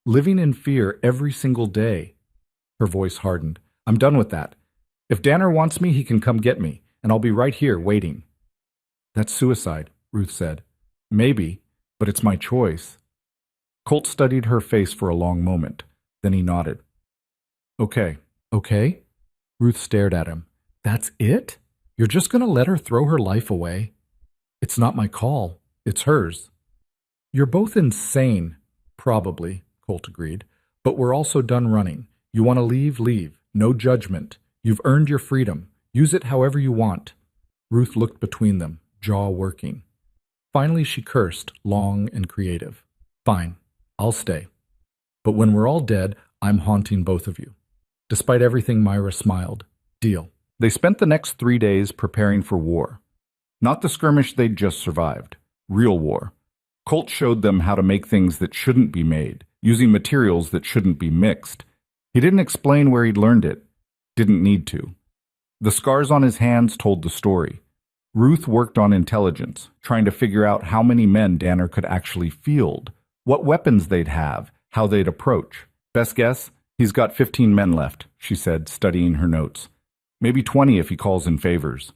[SPEAKER 1] living in fear every single day." Her voice hardened. "I'm done with that. If Danner wants me, he can come get me, and I'll be right here waiting." "That's suicide," Ruth said. "Maybe, but it's my choice." Colt studied her face for a long moment. Then he nodded. "Okay." "Okay?" Ruth stared at him. "That's it? You're just going to let her throw her life away?" "It's not my call. It's hers." "You're both insane." "Probably," Colt agreed. "But we're also done running. You want to leave, leave. No judgment. You've earned your freedom. Use it however you want." Ruth looked between them, jaw working. Finally she cursed, long and creative. "Fine. I'll stay. But when we're all dead, I'm haunting both of you." Despite everything, Myra smiled. "Deal." They spent the next 3 days preparing for war. Not the skirmish they'd just survived. Real war. Colt showed them how to make things that shouldn't be made, using materials that shouldn't be mixed. He didn't explain where he'd learned it. Didn't need to. The scars on his hands told the story. Ruth worked on intelligence, trying to figure out how many men Danner could actually field, what weapons they'd have, how they'd approach. "Best guess? He's got 15 men left," she said, studying her notes. "Maybe 20 if he calls in favors.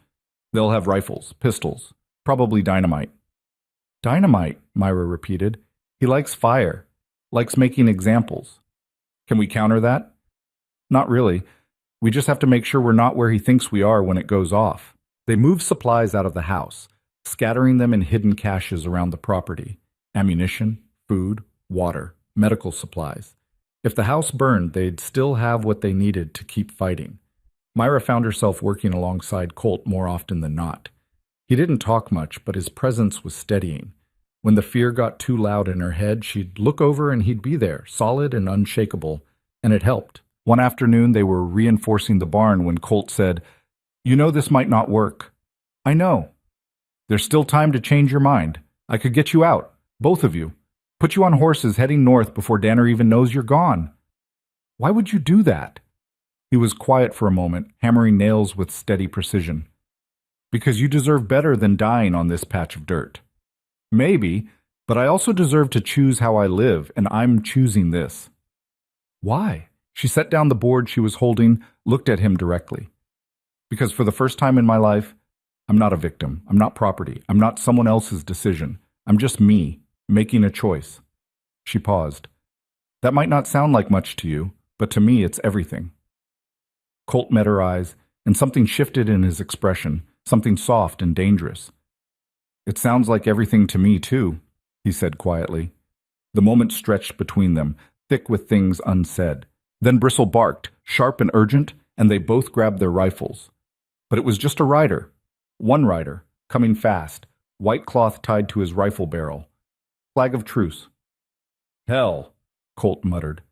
[SPEAKER 1] They'll have rifles, pistols, probably dynamite." "Dynamite," Myra repeated. "He likes fire, likes making examples." "Can we counter that?" "Not really. We just have to make sure we're not where he thinks we are when it goes off." They moved supplies out of the house, scattering them in hidden caches around the property. Ammunition, food, water, medical supplies. If the house burned, they'd still have what they needed to keep fighting. Myra found herself working alongside Colt more often than not. He didn't talk much, but his presence was steadying. When the fear got too loud in her head, she'd look over and he'd be there, solid and unshakable, and it helped. One afternoon, they were reinforcing the barn when Colt said, "You know this might not work." "I know." "There's still time to change your mind. I could get you out, both of you. Put you on horses heading north before Danner even knows you're gone." "Why would you do that?" He was quiet for a moment, hammering nails with steady precision. "Because you deserve better than dying on this patch of dirt." "Maybe, but I also deserve to choose how I live, and I'm choosing this." "Why?" She set down the board she was holding, looked at him directly. "Because for the first time in my life, I'm not a victim. I'm not property. I'm not someone else's decision. I'm just me, making a choice." She paused. "That might not sound like much to you, but to me it's everything." Colt met her eyes, and something shifted in his expression, something soft and dangerous. "It sounds like everything to me, too," he said quietly. The moment stretched between them, thick with things unsaid. Then Bristle barked, sharp and urgent, and they both grabbed their rifles. But it was just a rider. One rider, coming fast, white cloth tied to his rifle barrel. Flag of truce. Hell, Colt muttered.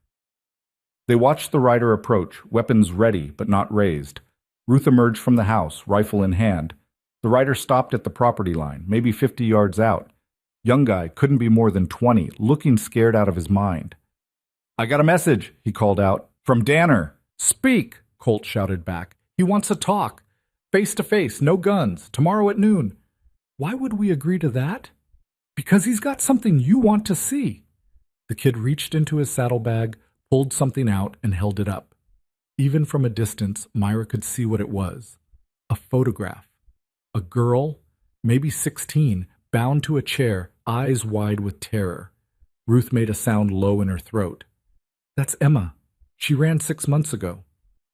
[SPEAKER 1] They watched the rider approach, weapons ready but not raised. Ruth emerged from the house, rifle in hand. The rider stopped at the property line, maybe 50 yards out. Young guy, couldn't be more than 20, looking scared out of his mind. "I got a message," he called out. "From Danner." "Speak," Colt shouted back. "He wants to talk. Face to face, no guns, tomorrow at noon." "Why would we agree to that?" "Because he's got something you want to see." The kid reached into his saddlebag, pulled something out, and held it up. Even from a distance, Myra could see what it was. A photograph. A girl, maybe 16, bound to a chair, eyes wide with terror. Ruth made a sound low in her throat. "That's Emma. She ran 6 months ago.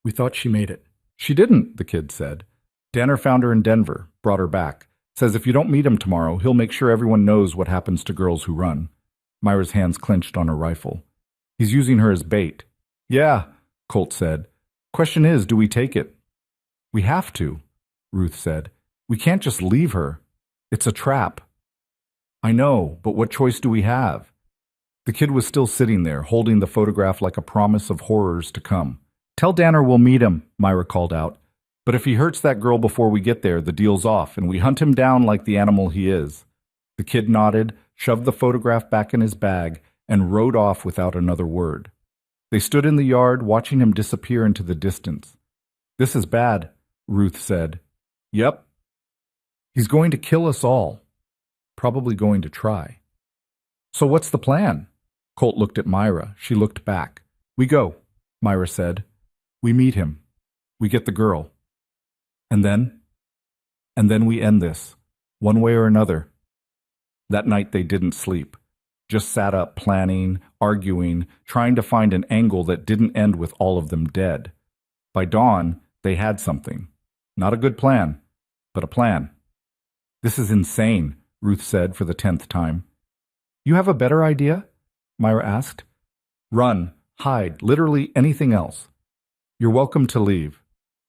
[SPEAKER 1] We thought she made it." "She didn't," the kid said. "Danner found her in Denver, brought her back. Says if you don't meet him tomorrow, he'll make sure everyone knows what happens to girls who run." Myra's hands clenched on her rifle. "He's using her as bait." "Yeah," Colt said. "Question is, do we take it?" "We have to," Ruth said. "We can't just leave her. It's a trap." "I know, but what choice do we have?" The kid was still sitting there, holding the photograph like a promise of horrors to come. "Tell Danner we'll meet him," Myra called out. "But if he hurts that girl before we get there, the deal's off, and we hunt him down like the animal he is." The kid nodded, shoved the photograph back in his bag, and rode off without another word. They stood in the yard, watching him disappear into the distance. "This is bad," Ruth said. "Yep. He's going to kill us all. Probably going to try." "So what's the plan?" Colt looked at Myra. She looked back. "We go," Myra said. "We meet him. We get the girl. And then? And then we end this, one way or another." That night they didn't sleep. Just sat up planning, arguing, trying to find an angle that didn't end with all of them dead. By dawn, they had something. Not a good plan, but a plan. "This is insane," Ruth said for the 10th time. "You have a better idea?" Myra asked. "Run, hide, literally anything else. You're welcome to leave.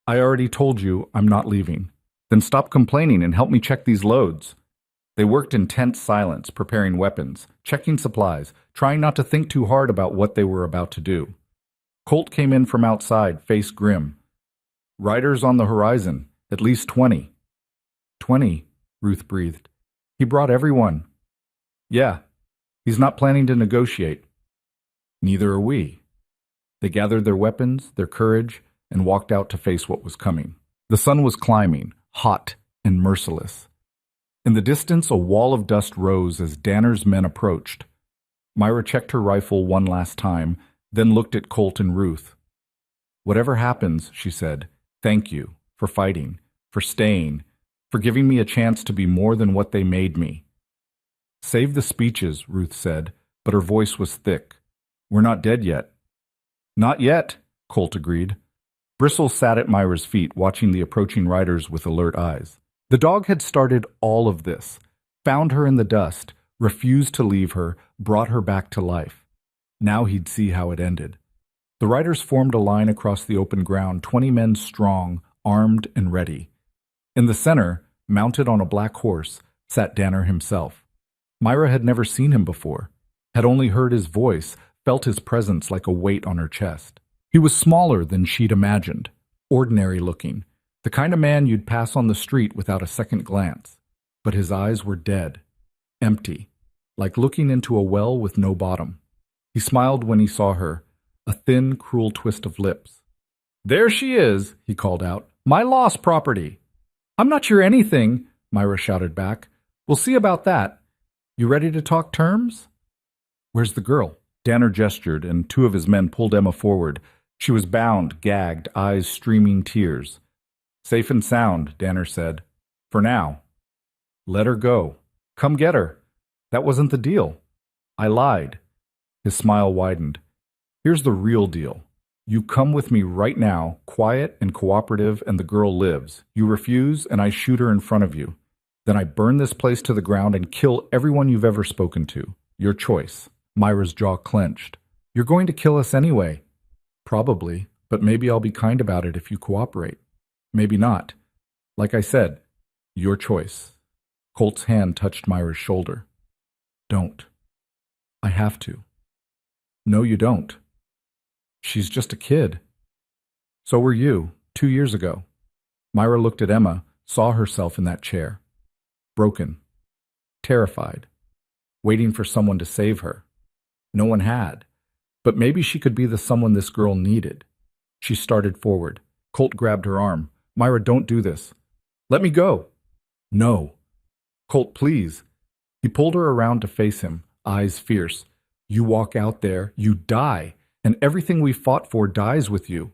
[SPEAKER 1] I already told you I'm not leaving. Then stop complaining and help me check these loads." They worked in tense silence, preparing weapons, checking supplies, trying not to think too hard about what they were about to do. Colt came in from outside, face grim. "Riders on the horizon, at least 20. 20, Ruth breathed. "He brought everyone." "Yeah, he's not planning to negotiate." "Neither are we." They gathered their weapons, their courage, and walked out to face what was coming. The sun was climbing, hot and merciless. In the distance, a wall of dust rose as Danner's men approached. Myra checked her rifle one last time, then looked at Colt and Ruth. "Whatever happens," she said, "thank you for fighting, for staying, for giving me a chance to be more than what they made me." "Save the speeches," Ruth said, but her voice was thick. "We're not dead yet." "Not yet," Colt agreed. Bristle sat at Myra's feet, watching the approaching riders with alert eyes. The dog had started all of this, found her in the dust, refused to leave her, brought her back to life. Now he'd see how it ended. The riders formed a line across the open ground, 20 men strong, armed and ready. In the center, mounted on a black horse, sat Danner himself. Myra had never seen him before, had only heard his voice, felt his presence like a weight on her chest. He was smaller than she'd imagined, ordinary looking, the kind of man you'd pass on the street without a second glance. But his eyes were dead, empty, like looking into a well with no bottom. He smiled when he saw her, a thin, cruel twist of lips. "There she is," he called out. "My lost property." "I'm not your anything," Myra shouted back. "We'll see about that. You ready to talk terms?" "Where's the girl?" Danner gestured, and 2 of his men pulled Emma forward. She was bound, gagged, eyes streaming tears. "Safe and sound," Danner said. "For now." "Let her go. Come get her. That wasn't the deal. I lied." His smile widened. "Here's the real deal. You come with me right now, quiet and cooperative, and the girl lives. You refuse, and I shoot her in front of you. Then I burn this place to the ground and kill everyone you've ever spoken to. Your choice." Myra's jaw clenched. "You're going to kill us anyway." Probably, but maybe I'll be kind about it if you cooperate. Maybe not. Like I said, your choice. Colt's hand touched Myra's shoulder. Don't. I have to. No, you don't. She's just a kid. So were you, 2 years ago. Myra looked at Emma, saw herself in that chair. Broken. Terrified. Waiting for someone to save her. No one had. But maybe she could be the someone this girl needed. She started forward. Colt grabbed her arm. Myra, don't do this. Let me go. No. Colt, please. He pulled her around to face him, eyes fierce. You walk out there, you die, and everything we fought for dies with you.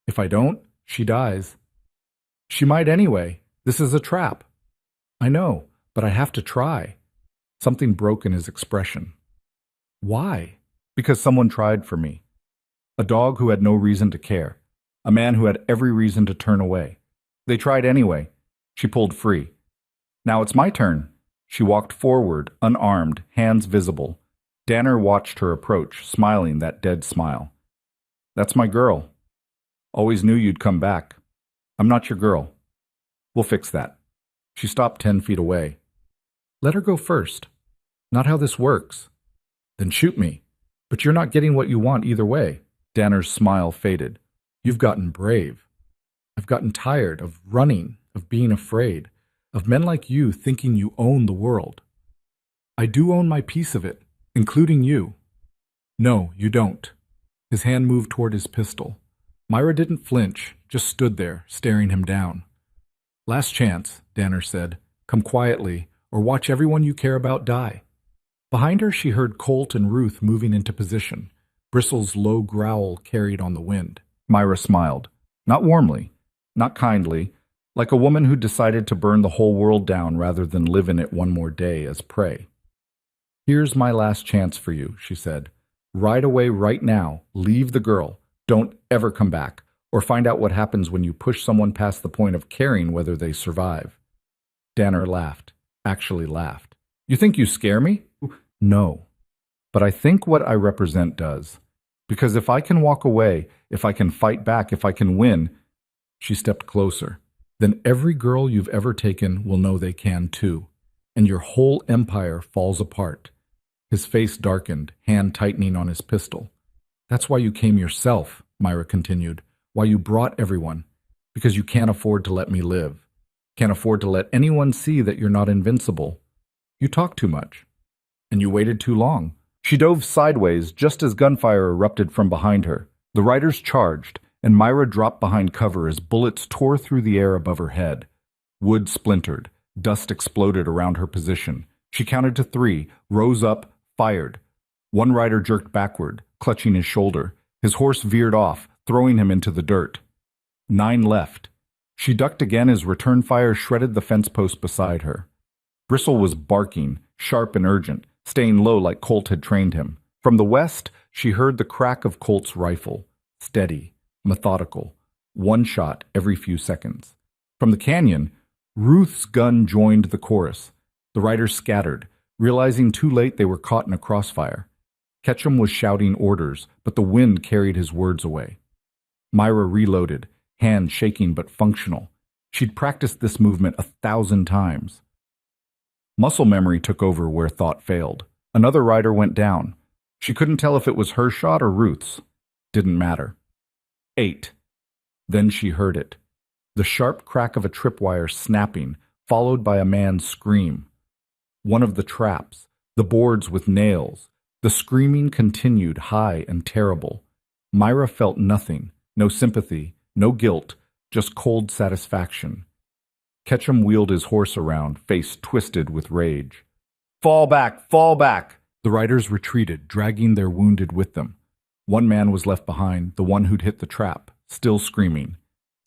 [SPEAKER 1] If I don't, she dies. She might anyway. This is a trap. I know, but I have to try. Something broke in his expression. Why? Because someone tried for me. A dog who had no reason to care. A man who had every reason to turn away. They tried anyway. She pulled free. Now it's my turn. She walked forward, unarmed, hands visible. Danner watched her approach, smiling that dead smile. That's my girl. Always knew you'd come back. I'm not your girl. We'll fix that. She stopped 10 feet away. Let her go first. Not how this works. Then shoot me. But you're not getting what you want either way. Danner's smile faded. You've gotten brave. I've gotten tired of running, of being afraid, of men like you thinking you own the world. I do own my piece of it, including you. No, you don't. His hand moved toward his pistol. Myra didn't flinch, just stood there, staring him down. Last chance, Danner said. Come quietly, or watch everyone you care about die. Behind her, she heard Colt and Ruth moving into position. Bristle's low growl carried on the wind. Myra smiled. Not warmly, not kindly, like a woman who decided to burn the whole world down rather than live in it one more day as prey. Here's my last chance for you, she said. Right away, right now, leave the girl. Don't ever come back, or find out what happens when you push someone past the point of caring whether they survive. Danner laughed, actually laughed. You think you scare me? No. But I think what I represent does. Because if I can walk away, if I can fight back, if I can win, she stepped closer, then every girl you've ever taken will know they can too, and your whole empire falls apart. His face darkened, hand tightening on his pistol. That's why you came yourself, Myra continued, why you brought everyone, because you can't afford to let me live, can't afford to let anyone see that you're not invincible. You talk too much, and you waited too long. She dove sideways just as gunfire erupted from behind her. The riders charged, and Myra dropped behind cover as bullets tore through the air above her head. Wood splintered. Dust exploded around her position. She counted to 3, rose up, fired. One rider jerked backward, clutching his shoulder. His horse veered off, throwing him into the dirt. 9 left. She ducked again as return fire shredded the fence post beside her. Bristle was barking, sharp and urgent, staying low like Colt had trained him. From the west, she heard the crack of Colt's rifle. Steady, methodical, one shot every few seconds. From the canyon, Ruth's gun joined the chorus. The riders scattered, realizing too late they were caught in a crossfire. Ketchum was shouting orders, but the wind carried his words away. Myra reloaded, hand shaking but functional. She'd practiced this movement 1,000 times. Muscle memory took over where thought failed. Another rider went down. She couldn't tell if it was her shot or Ruth's. Didn't matter. 8. Then she heard it. The sharp crack of a tripwire snapping, followed by a man's scream. One of the traps, the boards with nails. The screaming continued, high and terrible. Myra felt nothing, no sympathy, no guilt, just cold satisfaction. Ketchum wheeled his horse around, face twisted with rage. Fall back! Fall back! The riders retreated, dragging their wounded with them. One man was left behind, the one who'd hit the trap, still screaming.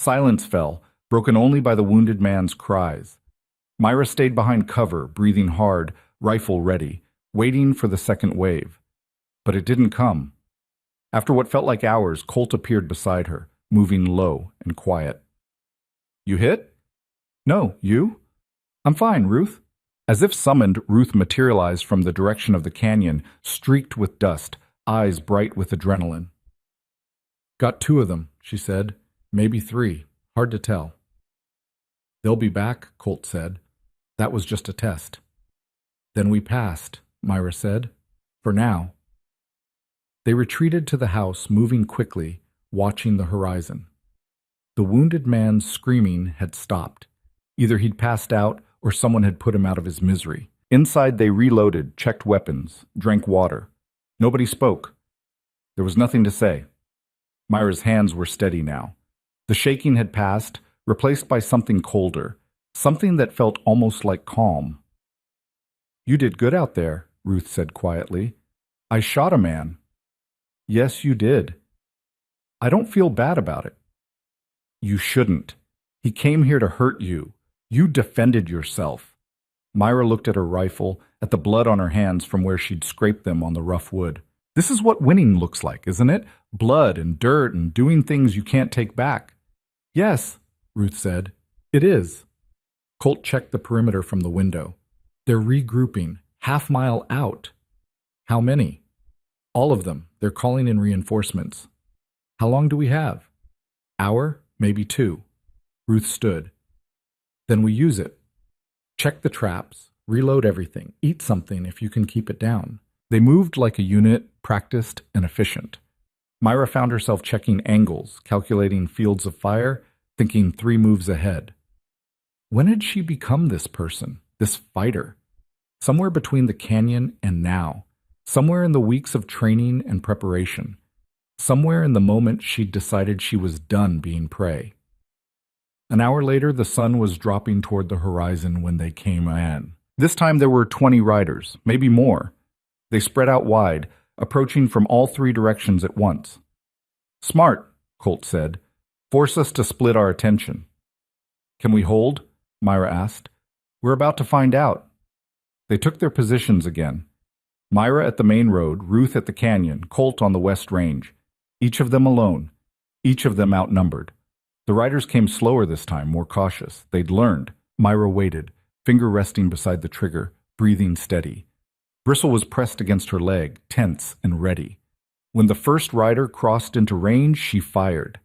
[SPEAKER 1] Silence fell, broken only by the wounded man's cries. Myra stayed behind cover, breathing hard, rifle ready, waiting for the second wave. But it didn't come. After what felt like hours, Colt appeared beside her, moving low and quiet. You hit? No, you? I'm fine, Ruth. As if summoned, Ruth materialized from the direction of the canyon, streaked with dust, eyes bright with adrenaline. Got 2 of them, she said. Maybe 3. Hard to tell. They'll be back, Colt said. That was just a test. Then we passed, Myra said. For now. They retreated to the house, moving quickly, watching the horizon. The wounded man's screaming had stopped. Either he'd passed out or someone had put him out of his misery. Inside they reloaded, checked weapons, drank water. Nobody spoke. There was nothing to say. Myra's hands were steady now. The shaking had passed, replaced by something colder, something that felt almost like calm. You did good out there, Ruth said quietly. I shot a man. Yes, you did. I don't feel bad about it. You shouldn't. He came here to hurt you. You defended yourself. Myra looked at her rifle, at the blood on her hands from where she'd scraped them on the rough wood. This is what winning looks like, isn't it? Blood and dirt and doing things you can't take back. Yes, Ruth said. It is. Colt checked the perimeter from the window. They're regrouping, half-mile out. How many? All of them. They're calling in reinforcements. How long do we have? Hour, maybe 2. Ruth stood. Then we use it. Check the traps, reload everything, eat something if you can keep it down. They moved like a unit, practiced and efficient. Myra found herself checking angles, calculating fields of fire, thinking 3 moves ahead. When had she become this person, this fighter? Somewhere between the canyon and now. Somewhere in the weeks of training and preparation. Somewhere in the moment she'd decided she was done being prey. An hour later, the sun was dropping toward the horizon when they came in. This time there were 20 riders, maybe more. They spread out wide, approaching from all 3 directions at once. Smart, Colt said. Force us to split our attention. Can we hold? Myra asked. We're about to find out. They took their positions again. Myra at the main road, Ruth at the canyon, Colt on the west range. Each of them alone. Each of them outnumbered. The riders came slower this time, more cautious. They'd learned. Myra waited, finger resting beside the trigger, breathing steady. Bristle was pressed against her leg, tense and ready. When the first rider crossed into range, she fired.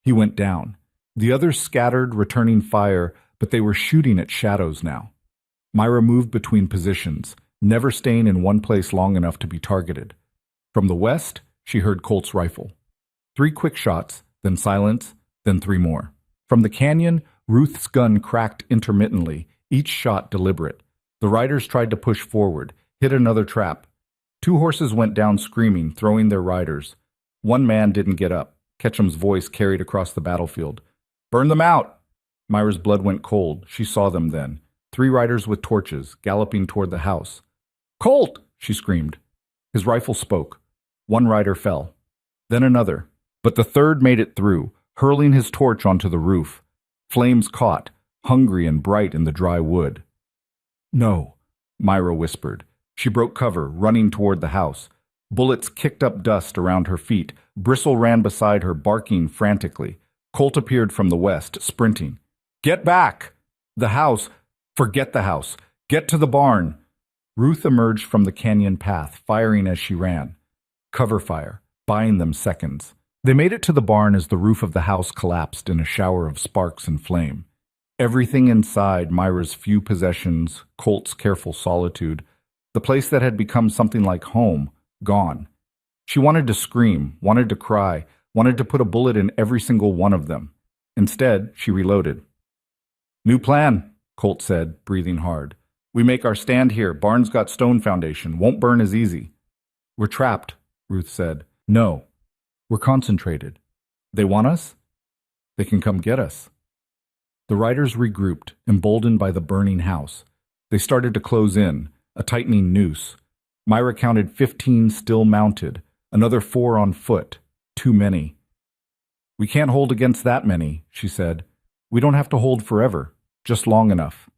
[SPEAKER 1] He went down. The others scattered, returning fire, but they were shooting at shadows now. Myra moved between positions, never staying in one place long enough to be targeted. From the west, she heard Colt's rifle. 3 quick shots, then silence, then 3 more. From the canyon, Ruth's gun cracked intermittently, each shot deliberate. The riders tried to push forward, hit another trap. 2 horses went down screaming, throwing their riders. 1 man didn't get up. Ketchum's voice carried across the battlefield. Burn them out! Myra's blood went cold. She saw them then. 3 riders with torches, galloping toward the house. Colt! She screamed. His rifle spoke. 1 rider fell. Then another. But the 3rd made it through, hurling his torch onto the roof. Flames caught, hungry and bright in the dry wood. No, Myra whispered. She broke cover, running toward the house. Bullets kicked up dust around her feet. Bristle ran beside her, barking frantically. Colt appeared from the west, sprinting. Get back! The house! Forget the house! Get to the barn! Ruth emerged from the canyon path, firing as she ran. Cover fire, buying them seconds. They made it to the barn as the roof of the house collapsed in a shower of sparks and flame. Everything inside, Myra's few possessions, Colt's careful solitude, the place that had become something like home, gone. She wanted to scream, wanted to cry, wanted to put a bullet in every single one of them. Instead, she reloaded. New plan, Colt said, breathing hard. We make our stand here. Barn's got stone foundation. Won't burn as easy. We're trapped, Ruth said. No. We're concentrated. They want us? They can come get us. The riders regrouped, emboldened by the burning house. They started to close in, a tightening noose. Myra counted 15 still mounted, another 4 on foot. Too many. We can't hold against that many, she said. We don't have to hold forever, just long enough.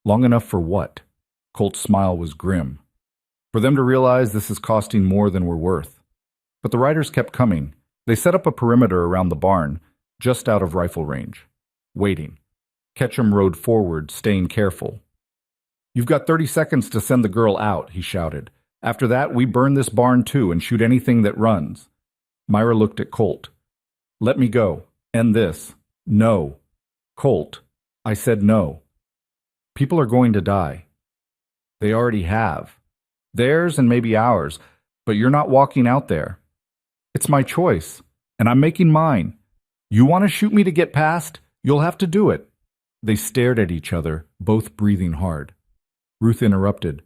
[SPEAKER 1] Long enough for what? Colt's smile was grim. For them to realize this is costing more than we're worth. But the riders kept coming. They set up a perimeter around the barn, just out of rifle range. Waiting. Ketchum rode forward, staying careful. You've got 30 seconds to send the girl out, he shouted. After that, we burn this barn too and shoot anything that runs. Myra looked at Colt. Let me go. End this. No. Colt. I said no. People are going to die. They already have. Theirs and maybe ours, but you're not walking out there. It's my choice, and I'm making mine. You want to shoot me to get past? You'll have to do it. They stared at each other, both breathing hard. Ruth interrupted.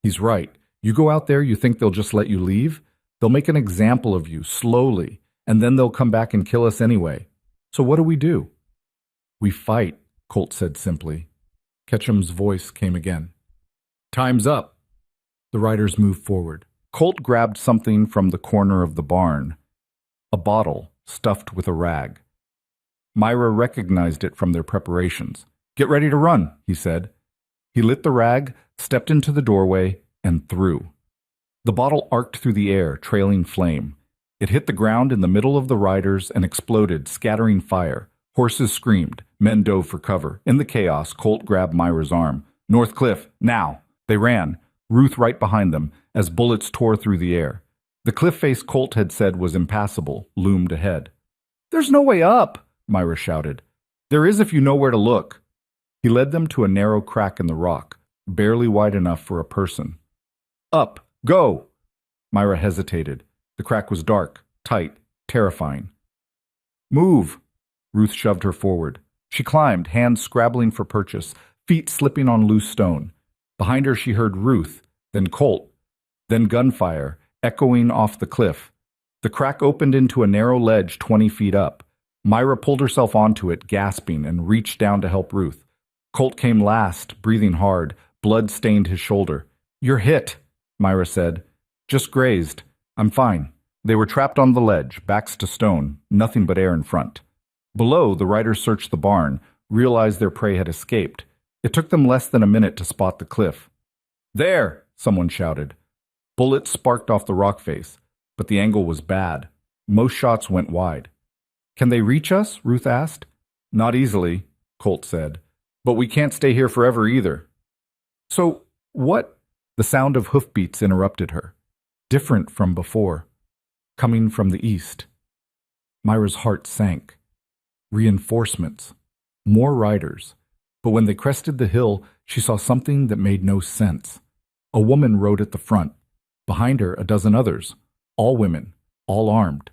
[SPEAKER 1] He's right. You go out there, you think they'll just let you leave? They'll make an example of you, slowly, and then they'll come back and kill us anyway. So what do? We fight, Colt said simply. Ketchum's voice came again. Time's up. The riders moved forward. Colt grabbed something from the corner of the barn. A bottle stuffed with a rag. Myra recognized it from their preparations. Get ready to run, he said. He lit the rag, stepped into the doorway, and threw. The bottle arced through the air, trailing flame. It hit the ground in the middle of the riders and exploded, scattering fire. Horses screamed. Men dove for cover. In the chaos, Colt grabbed Myra's arm. North Cliff, now! They ran, Ruth right behind them, as bullets tore through the air. The cliff face Colt had said was impassable loomed ahead. There's no way up, Myra shouted. There is if you know where to look. He led them to a narrow crack in the rock, barely wide enough for a person. Up! Go! Myra hesitated. The crack was dark, tight, terrifying. Move! Ruth shoved her forward. She climbed, hands scrabbling for purchase, feet slipping on loose stone. Behind her she heard Ruth, then Colt, then gunfire, echoing off the cliff. The crack opened into a narrow ledge 20 feet up. Myra pulled herself onto it, gasping, and reached down to help Ruth. Colt came last, breathing hard. Blood stained his shoulder. You're hit, Myra said. Just grazed. I'm fine. They were trapped on the ledge, backs to stone, nothing but air in front. Below, the riders searched the barn, realized their prey had escaped. It took them less than a minute to spot the cliff. There! Someone shouted. Bullets sparked off the rock face, but the angle was bad. Most shots went wide. Can they reach us? Ruth asked. Not easily, Colt said. But we can't stay here forever either. So, what? The sound of hoofbeats interrupted her. Different from before. Coming from the east. Myra's heart sank. Reinforcements. More riders. But when they crested the hill, she saw something that made no sense. A woman rode at the front. Behind her, a dozen others. All women. All armed.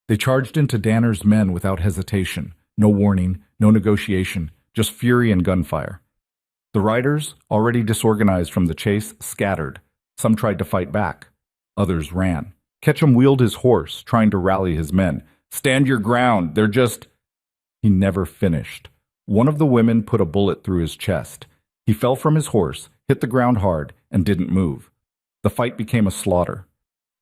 [SPEAKER 1] They charged into Danner's men without hesitation. No warning, no negotiation, just fury and gunfire. The riders, already disorganized from the chase, scattered. Some tried to fight back. Others ran. Ketchum wheeled his horse, trying to rally his men. Stand your ground, they're just... He never finished. One of the women put a bullet through his chest. He fell from his horse, hit the ground hard, and didn't move. The fight became a slaughter.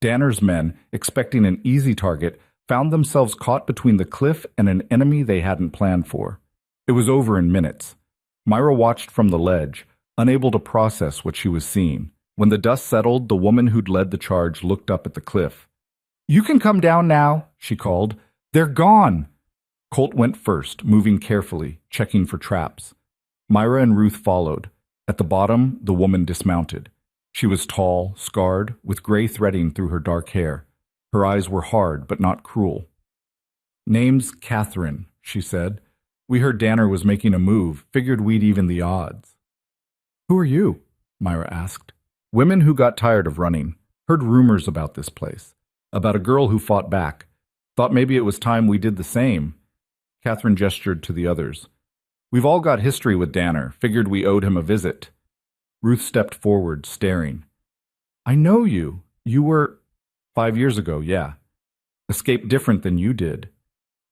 [SPEAKER 1] Danner's men, expecting an easy target, found themselves caught between the cliff and an enemy they hadn't planned for. It was over in minutes. Myra watched from the ledge, unable to process what she was seeing. When the dust settled, the woman who'd led the charge looked up at the cliff. You can come down now, she called. They're gone. Colt went first, moving carefully, checking for traps. Myra and Ruth followed. At the bottom, the woman dismounted. She was tall, scarred, with gray threading through her dark hair. Her eyes were hard, but not cruel. Name's Catherine, she said. We heard Danner was making a move, figured we'd even the odds. Who are you? Myra asked. Women who got tired of running, heard rumors about this place, about a girl who fought back, thought maybe it was time we did the same. Catherine gestured to the others. We've all got history with Danner, figured we owed him a visit. Ruth stepped forward, staring. I know you. You were... 5 years ago, yeah. Escaped different than you did.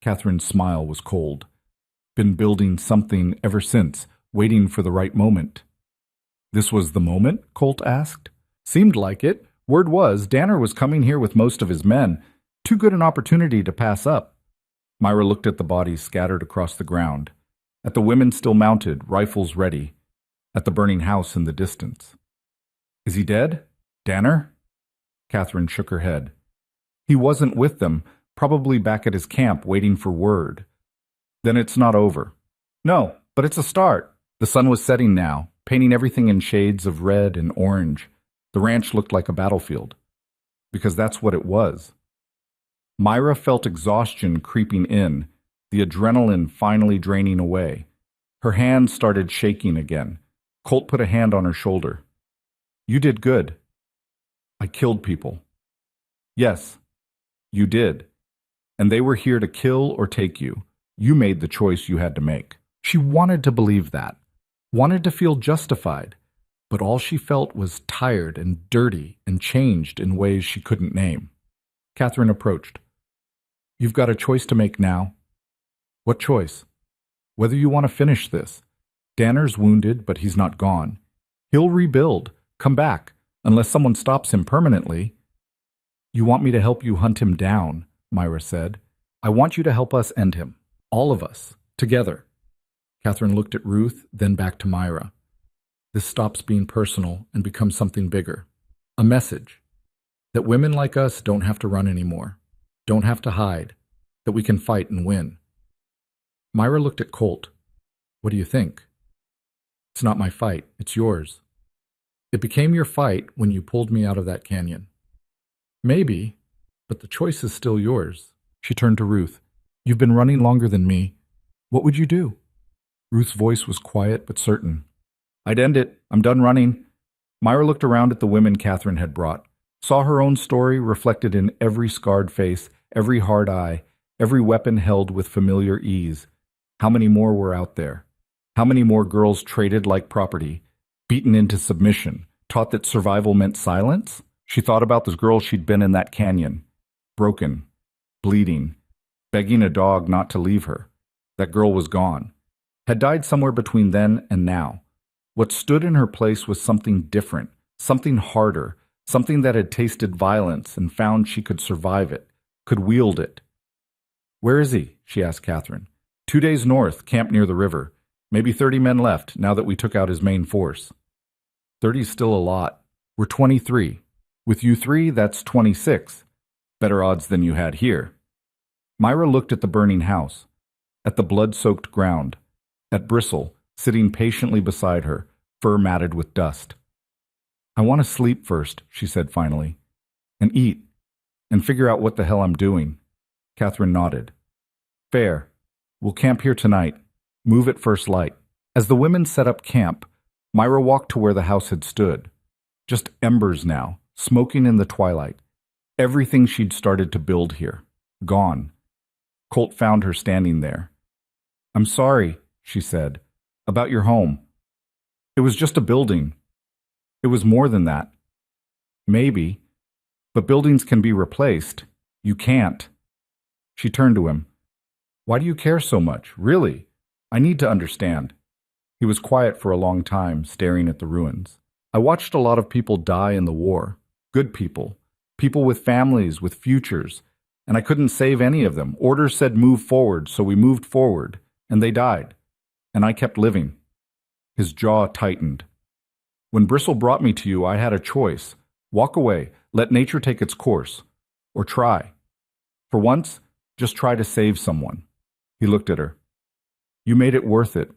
[SPEAKER 1] Catherine's smile was cold. Been building something ever since, waiting for the right moment. This was the moment? Colt asked. Seemed like it. Word was, Danner was coming here with most of his men. Too good an opportunity to pass up. Myra looked at the bodies scattered across the ground. At the women still mounted, rifles ready. At the burning house in the distance. Is he dead? Danner? Catherine shook her head. He wasn't with them, probably back at his camp waiting for word. Then it's not over. No, but it's a start. The sun was setting now, painting everything in shades of red and orange. The ranch looked like a battlefield. Because that's what it was. Myra felt exhaustion creeping in, the adrenaline finally draining away. Her hands started shaking again. Colt put a hand on her shoulder. You did good. I killed people. Yes, you did. And they were here to kill or take you. You made the choice you had to make. She wanted to believe that, wanted to feel justified, but all she felt was tired and dirty and changed in ways she couldn't name. Catherine approached. You've got a choice to make now. What choice? Whether you want to finish this. Danner's wounded, but he's not gone. He'll rebuild, come back, unless someone stops him permanently. You want me to help you hunt him down, Myra said. I want you to help us end him. All of us. Together. Catherine looked at Ruth, then back to Myra. This stops being personal and becomes something bigger. A message. That women like us don't have to run anymore. Don't have to hide. That we can fight and win. Myra looked at Colt. What do you think? It's not my fight. It's yours. It became your fight when you pulled me out of that canyon. Maybe, but the choice is still yours. She turned to Ruth. You've been running longer than me. What would you do? Ruth's voice was quiet but certain. I'd end it. I'm done running. Myra looked around at the women Catherine had brought, saw her own story reflected in every scarred face, every hard eye, every weapon held with familiar ease. How many more were out there? How many more girls traded like property, beaten into submission, taught that survival meant silence? She thought about the girl she'd been in that canyon, broken, bleeding, begging a dog not to leave her. That girl was gone, had died somewhere between then and now. What stood in her place was something different, something harder, something that had tasted violence and found she could survive it, could wield it. Where is he? She asked Catherine. 2 days north, camped near the river. Maybe 30 men left now that we took out his main force. 30's still a lot. We're 23. With you three, that's 26. Better odds than you had here. Myra looked at the burning house, at the blood-soaked ground, at Bristle, sitting patiently beside her, fur matted with dust. I want to sleep first, she said finally, and eat, and figure out what the hell I'm doing. Catherine nodded. Fair. We'll camp here tonight. Move at first light. As the women set up camp, Myra walked to where the house had stood. Just embers now, smoking in the twilight. Everything she'd started to build here. Gone. Colt found her standing there. I'm sorry, she said, about your home. It was just a building. It was more than that. Maybe. But buildings can be replaced. You can't. She turned to him. Why do you care so much? Really? I need to understand. He was quiet for a long time, staring at the ruins. I watched a lot of people die in the war. Good people. People with families, with futures. And I couldn't save any of them. Orders said move forward, so we moved forward. And they died. And I kept living. His jaw tightened. When Bristle brought me to you, I had a choice. Walk away, let nature take its course. Or try. For once, just try to save someone. He looked at her. You made it worth it.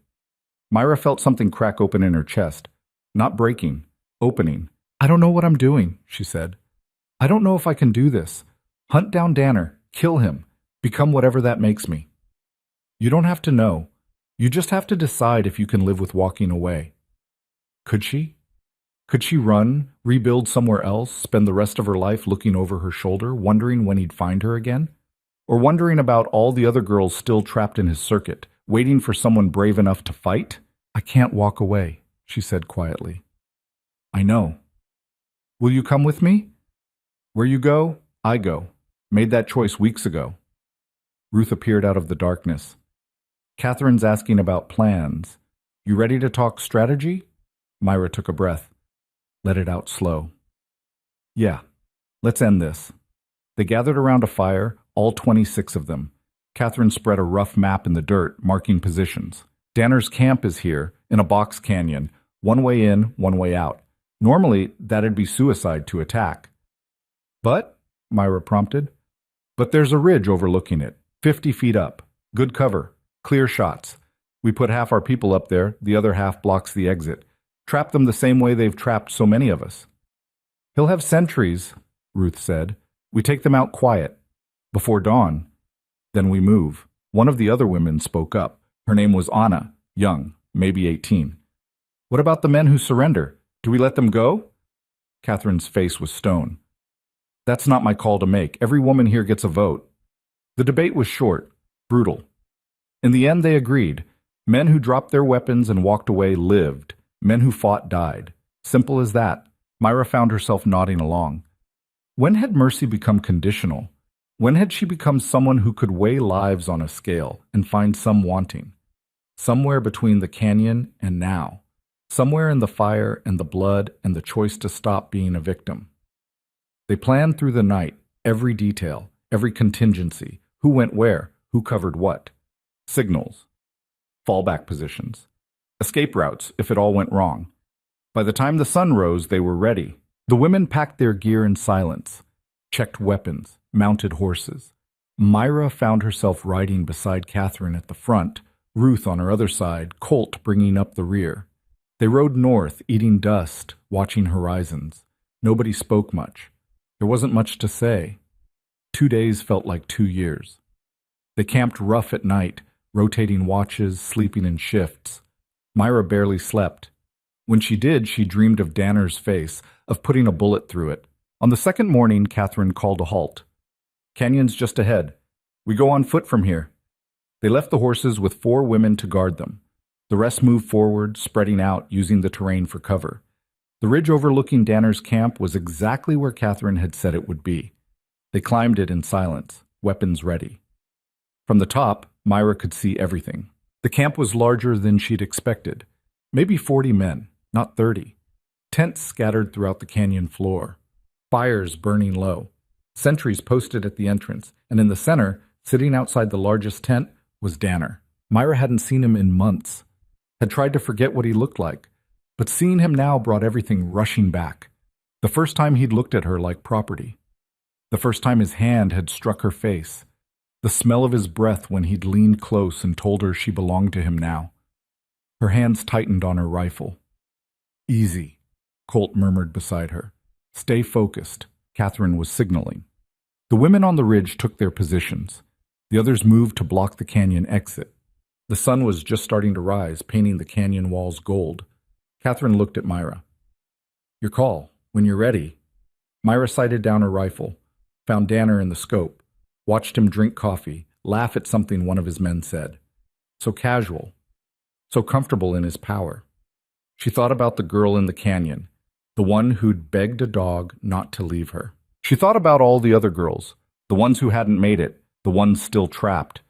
[SPEAKER 1] Myra felt something crack open in her chest. Not breaking, opening. I don't know what I'm doing, she said. I don't know if I can do this. Hunt down Danner, kill him, become whatever that makes me. You don't have to know. You just have to decide if you can live with walking away. Could she? Could she run, rebuild somewhere else, spend the rest of her life looking over her shoulder, wondering when he'd find her again? Or wondering about all the other girls still trapped in his circuit, waiting for someone brave enough to fight? I can't walk away, she said quietly. I know. Will you come with me? Where you go, I go. Made that choice weeks ago. Ruth appeared out of the darkness. Catherine's asking about plans. You ready to talk strategy? Myra took a breath. Let it out slow. Yeah, let's end this. They gathered around a fire, all 26 of them. Catherine spread a rough map in the dirt, marking positions. Danner's camp is here, in a box canyon, one way in, one way out. Normally, that'd be suicide to attack. But, Myra prompted, but there's a ridge overlooking it, 50 feet up. Good cover, clear shots. We put half our people up there, the other half blocks the exit. Trap them the same way they've trapped so many of us. He'll have sentries, Ruth said. We take them out quiet. Before dawn. Then we move. One of the other women spoke up. Her name was Anna, young, maybe 18. What about the men who surrender? Do we let them go? Catherine's face was stone. That's not my call to make. Every woman here gets a vote. The debate was short, brutal. In the end, they agreed. Men who dropped their weapons and walked away lived. Men who fought died. Simple as that. Myra found herself nodding along. When had mercy become conditional? When had she become someone who could weigh lives on a scale and find some wanting? Somewhere between the canyon and now. Somewhere in the fire and the blood and the choice to stop being a victim. They planned through the night, every detail, every contingency, who went where, who covered what. Signals. Fallback positions. Escape routes if it all went wrong. By the time the sun rose, they were ready. The women packed their gear in silence, checked weapons, mounted horses. Myra found herself riding beside Catherine at the front, Ruth on her other side, Colt bringing up the rear. They rode north, eating dust, watching horizons. Nobody spoke much. There wasn't much to say. 2 days felt like 2 years. They camped rough at night, rotating watches, sleeping in shifts. Myra barely slept. When she did, she dreamed of Danner's face, of putting a bullet through it. On the second morning, Catherine called a halt. Canyon's just ahead. We go on foot from here. They left the horses with 4 women to guard them. The rest moved forward, spreading out, using the terrain for cover. The ridge overlooking Danner's camp was exactly where Catherine had said it would be. They climbed it in silence, weapons ready. From the top, Myra could see everything. The camp was larger than she'd expected. Maybe 40 men, not 30. Tents scattered throughout the canyon floor. Fires burning low. Sentries posted at the entrance, and in the center, sitting outside the largest tent, was Danner. Myra hadn't seen him in months. Had tried to forget what he looked like, but seeing him now brought everything rushing back. The first time he'd looked at her like property. The first time his hand had struck her face. The smell of his breath when he'd leaned close and told her she belonged to him now. Her hands tightened on her rifle. Easy, Colt murmured beside her. Stay focused, Catherine was signaling. The women on the ridge took their positions. The others moved to block the canyon exit. The sun was just starting to rise, painting the canyon walls gold. Catherine looked at Myra. Your call, when you're ready. Myra sighted down her rifle, found Danner in the scope, watched him drink coffee, laugh at something one of his men said. So casual, so comfortable in his power. She thought about the girl in the canyon, the one who'd begged a dog not to leave her. She thought about all the other girls, the ones who hadn't made it, the ones still trapped.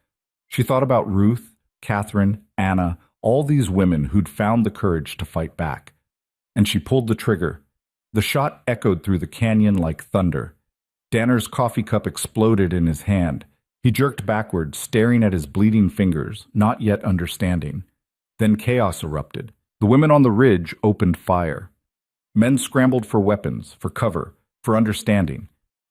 [SPEAKER 1] She thought about Ruth, Catherine, Anna, all these women who'd found the courage to fight back. And she pulled the trigger. The shot echoed through the canyon like thunder. Danner's coffee cup exploded in his hand. He jerked backward, staring at his bleeding fingers, not yet understanding. Then chaos erupted. The women on the ridge opened fire. Men scrambled for weapons, for cover, for understanding.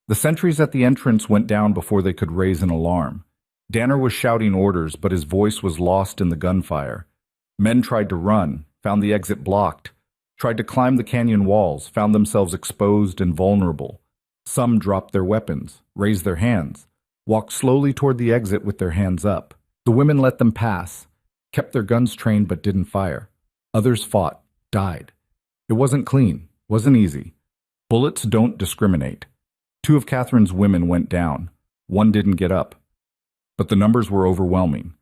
[SPEAKER 1] The sentries at the entrance went down before they could raise an alarm. Danner was shouting orders, but his voice was lost in the gunfire. Men tried to run, found the exit blocked, tried to climb the canyon walls, found themselves exposed and vulnerable. Some dropped their weapons, raised their hands, walked slowly toward the exit with their hands up. The women let them pass, kept their guns trained but didn't fire. Others fought, died. It wasn't clean, wasn't easy. Bullets don't discriminate. 2 of Catherine's women went down. 1 didn't get up. But the numbers were overwhelming.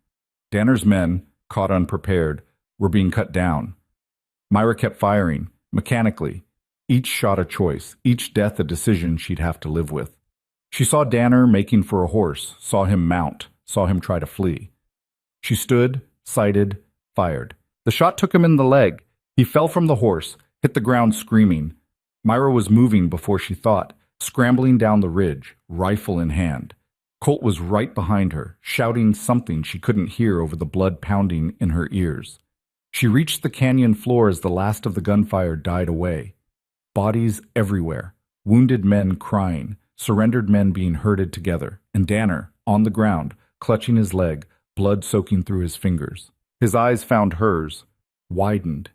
[SPEAKER 1] Danner's men, caught unprepared, were being cut down. Myra kept firing, mechanically. Each shot a choice, each death a decision she'd have to live with. She saw Danner making for a horse, saw him mount, saw him try to flee. She stood, sighted, fired. The shot took him in the leg. He fell from the horse, hit the ground screaming. Myra was moving before she thought, scrambling down the ridge, rifle in hand. Colt was right behind her, shouting something she couldn't hear over the blood pounding in her ears. She reached the canyon floor as the last of the gunfire died away. Bodies everywhere, wounded men crying, surrendered men being herded together, and Danner, on the ground, clutching his leg, blood soaking through his fingers. His eyes found hers, widened.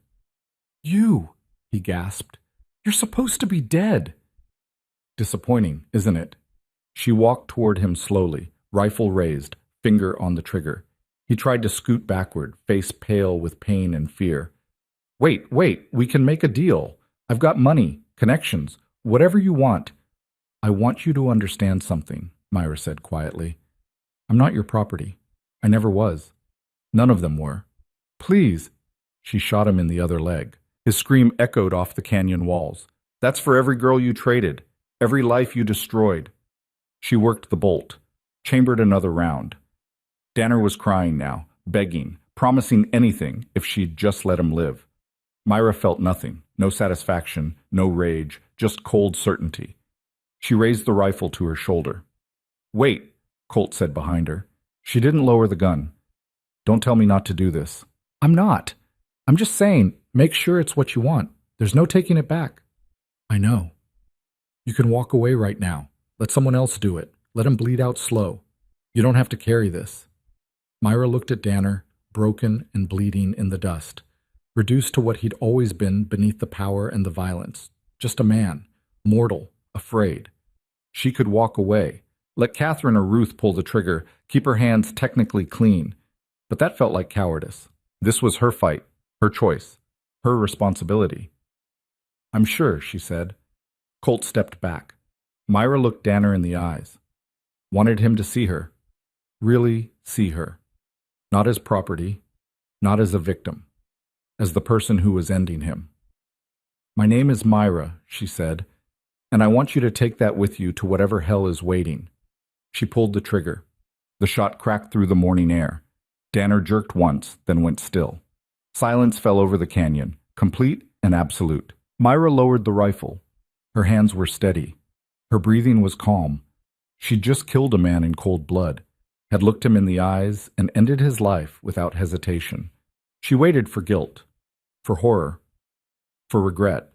[SPEAKER 1] "You," he gasped. "You're supposed to be dead." Disappointing, isn't it? She walked toward him slowly, rifle raised, finger on the trigger. He tried to scoot backward, face pale with pain and fear. Wait, we can make a deal. I've got money, connections, whatever you want. I want you to understand something, Myra said quietly. I'm not your property. I never was. None of them were. Please. She shot him in the other leg. His scream echoed off the canyon walls. That's for every girl you traded, every life you destroyed. She worked the bolt, chambered another round. Danner was crying now, begging, promising anything if she'd just let him live. Myra felt nothing, no satisfaction, no rage, just cold certainty. She raised the rifle to her shoulder. Wait, Colt said behind her. She didn't lower the gun. Don't tell me not to do this. I'm not. I'm just saying, make sure it's what you want. There's no taking it back. I know. You can walk away right now. Let someone else do it. Let him bleed out slow. You don't have to carry this. Myra looked at Danner, broken and bleeding in the dust, reduced to what he'd always been beneath the power and the violence. Just a man, mortal, afraid. She could walk away, let Catherine or Ruth pull the trigger, keep her hands technically clean. But that felt like cowardice. This was her fight, her choice, her responsibility. I'm sure, she said. Colt stepped back. Myra looked Danner in the eyes. Wanted him to see her. Really see her. Not as property, not as a victim, as the person who was ending him. My name is Myra, she said, and I want you to take that with you to whatever hell is waiting. She pulled the trigger. The shot cracked through the morning air. Danner jerked once, then went still. Silence fell over the canyon, complete and absolute. Myra lowered the rifle. Her hands were steady. Her breathing was calm. She'd just killed a man in cold blood, had looked him in the eyes, and ended his life without hesitation. She waited for guilt, for horror, for regret.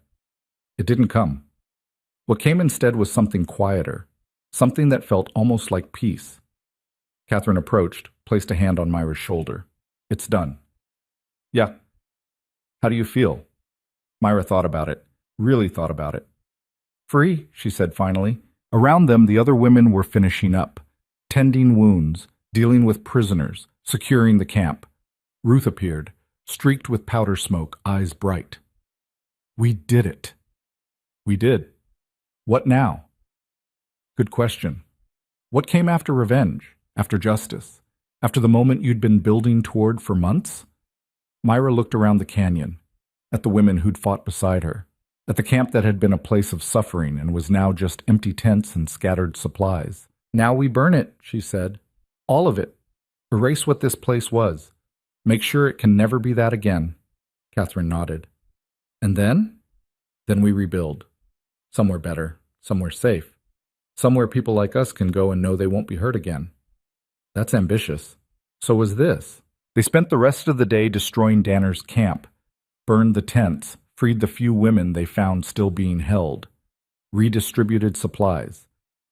[SPEAKER 1] It didn't come. What came instead was something quieter, something that felt almost like peace. Catherine approached, placed a hand on Myra's shoulder. It's done. Yeah. How do you feel? Myra thought about it, really thought about it. Free, she said finally. Around them, the other women were finishing up, tending wounds, dealing with prisoners, securing the camp. Ruth appeared, streaked with powder smoke, eyes bright. We did it. We did. What now? Good question. What came after revenge, after justice, after the moment you'd been building toward for months? Myra looked around the canyon, at the women who'd fought beside her, at the camp that had been a place of suffering and was now just empty tents and scattered supplies. Now we burn it, she said. All of it. Erase what this place was. Make sure it can never be that again. Catherine nodded. And then? Then we rebuild. Somewhere better, somewhere safe. Somewhere people like us can go and know they won't be hurt again. That's ambitious. So was this. They spent the rest of the day destroying Danner's camp, burned the tents, freed the few women they found still being held, redistributed supplies.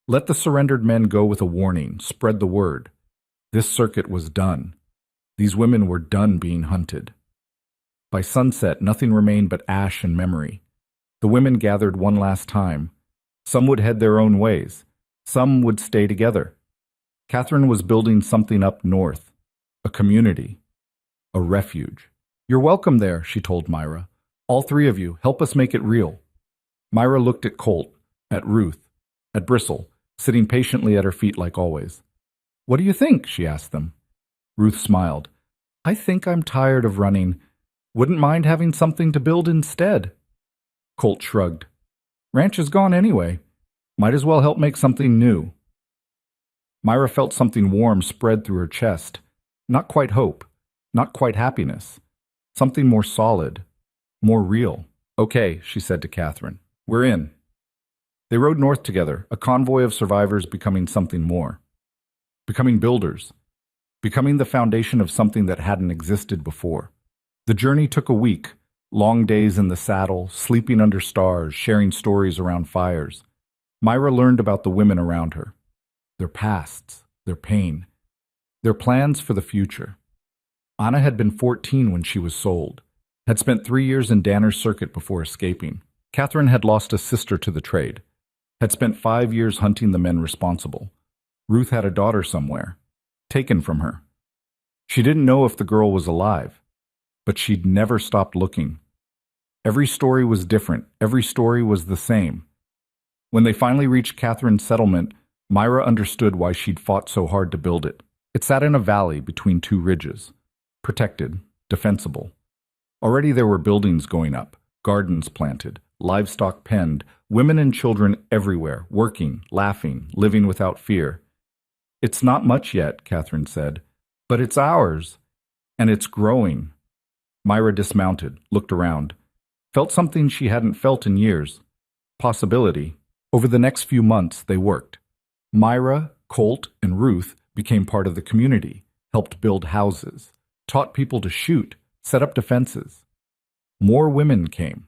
[SPEAKER 1] Let the surrendered men go with a warning, spread the word. This circuit was done. These women were done being hunted. By sunset, nothing remained but ash and memory. The women gathered one last time. Some would head their own ways. Some would stay together. Catherine was building something up north, a community, a refuge. You're welcome there, she told Myra. All three of you, help us make it real. Myra looked at Colt, at Ruth, at Bristle, sitting patiently at her feet like always. What do you think? She asked them. Ruth smiled. I think I'm tired of running. Wouldn't mind having something to build instead. Colt shrugged. Ranch is gone anyway. Might as well help make something new. Myra felt something warm spread through her chest. Not quite hope, not quite happiness. Something more solid, more real. Okay, she said to Catherine. We're in. They rode north together, a convoy of survivors becoming something more. Becoming builders. Becoming the foundation of something that hadn't existed before. The journey took a week. Long days in the saddle, sleeping under stars, sharing stories around fires. Myra learned about the women around her. Their pasts, their pain, their plans for the future. Anna had been 14 when she was sold, had spent 3 years in Danner's circuit before escaping. Catherine had lost a sister to the trade. had spent 5 years hunting the men responsible. Ruth had a daughter somewhere, taken from her. She didn't know if the girl was alive, but she'd never stopped looking. Every story was different. Every story was the same. When they finally reached Catherine's settlement, Myra understood why she'd fought so hard to build it. It sat in a valley between two ridges, protected, defensible. Already there were buildings going up, gardens planted, livestock penned, women and children everywhere, working, laughing, living without fear. "It's not much yet," Catherine said, "but it's ours, and it's growing." Myra dismounted, looked around, felt something she hadn't felt in years. Possibility. Over the next few months, they worked. Myra, Colt, and Ruth became part of the community, helped build houses, taught people to shoot, set up defenses. More women came.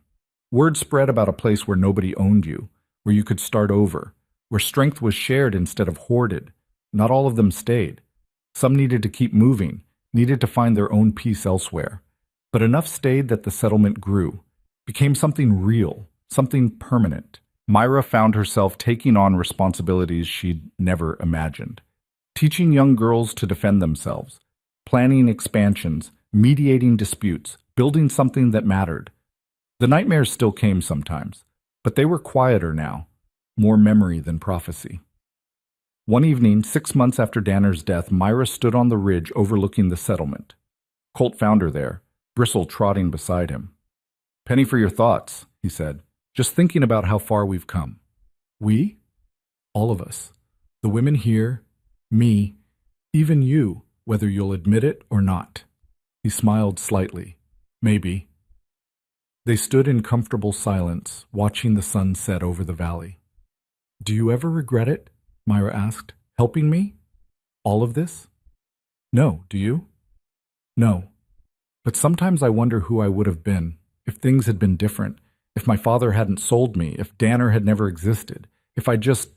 [SPEAKER 1] Word spread about a place where nobody owned you, where you could start over, where strength was shared instead of hoarded. Not all of them stayed. Some needed to keep moving, needed to find their own peace elsewhere. But enough stayed that the settlement grew, became something real, something permanent. Myra found herself taking on responsibilities she'd never imagined. Teaching young girls to defend themselves, planning expansions, mediating disputes, building something that mattered. The nightmares still came sometimes, but they were quieter now, more memory than prophecy. One evening, 6 months after Danner's death, Myra stood on the ridge overlooking the settlement. Colt found her there, Bristle trotting beside him. "Penny for your thoughts," he said. "Just thinking about how far we've come." "We?" "All of us. The women here, me, even you, whether you'll admit it or not." He smiled slightly. "Maybe." They stood in comfortable silence, watching the sun set over the valley. "Do you ever regret it?" Myra asked. "Helping me? All of this?" "No, do you?" "No. But sometimes I wonder who I would have been, if things had been different, if my father hadn't sold me, if Danner had never existed, if I just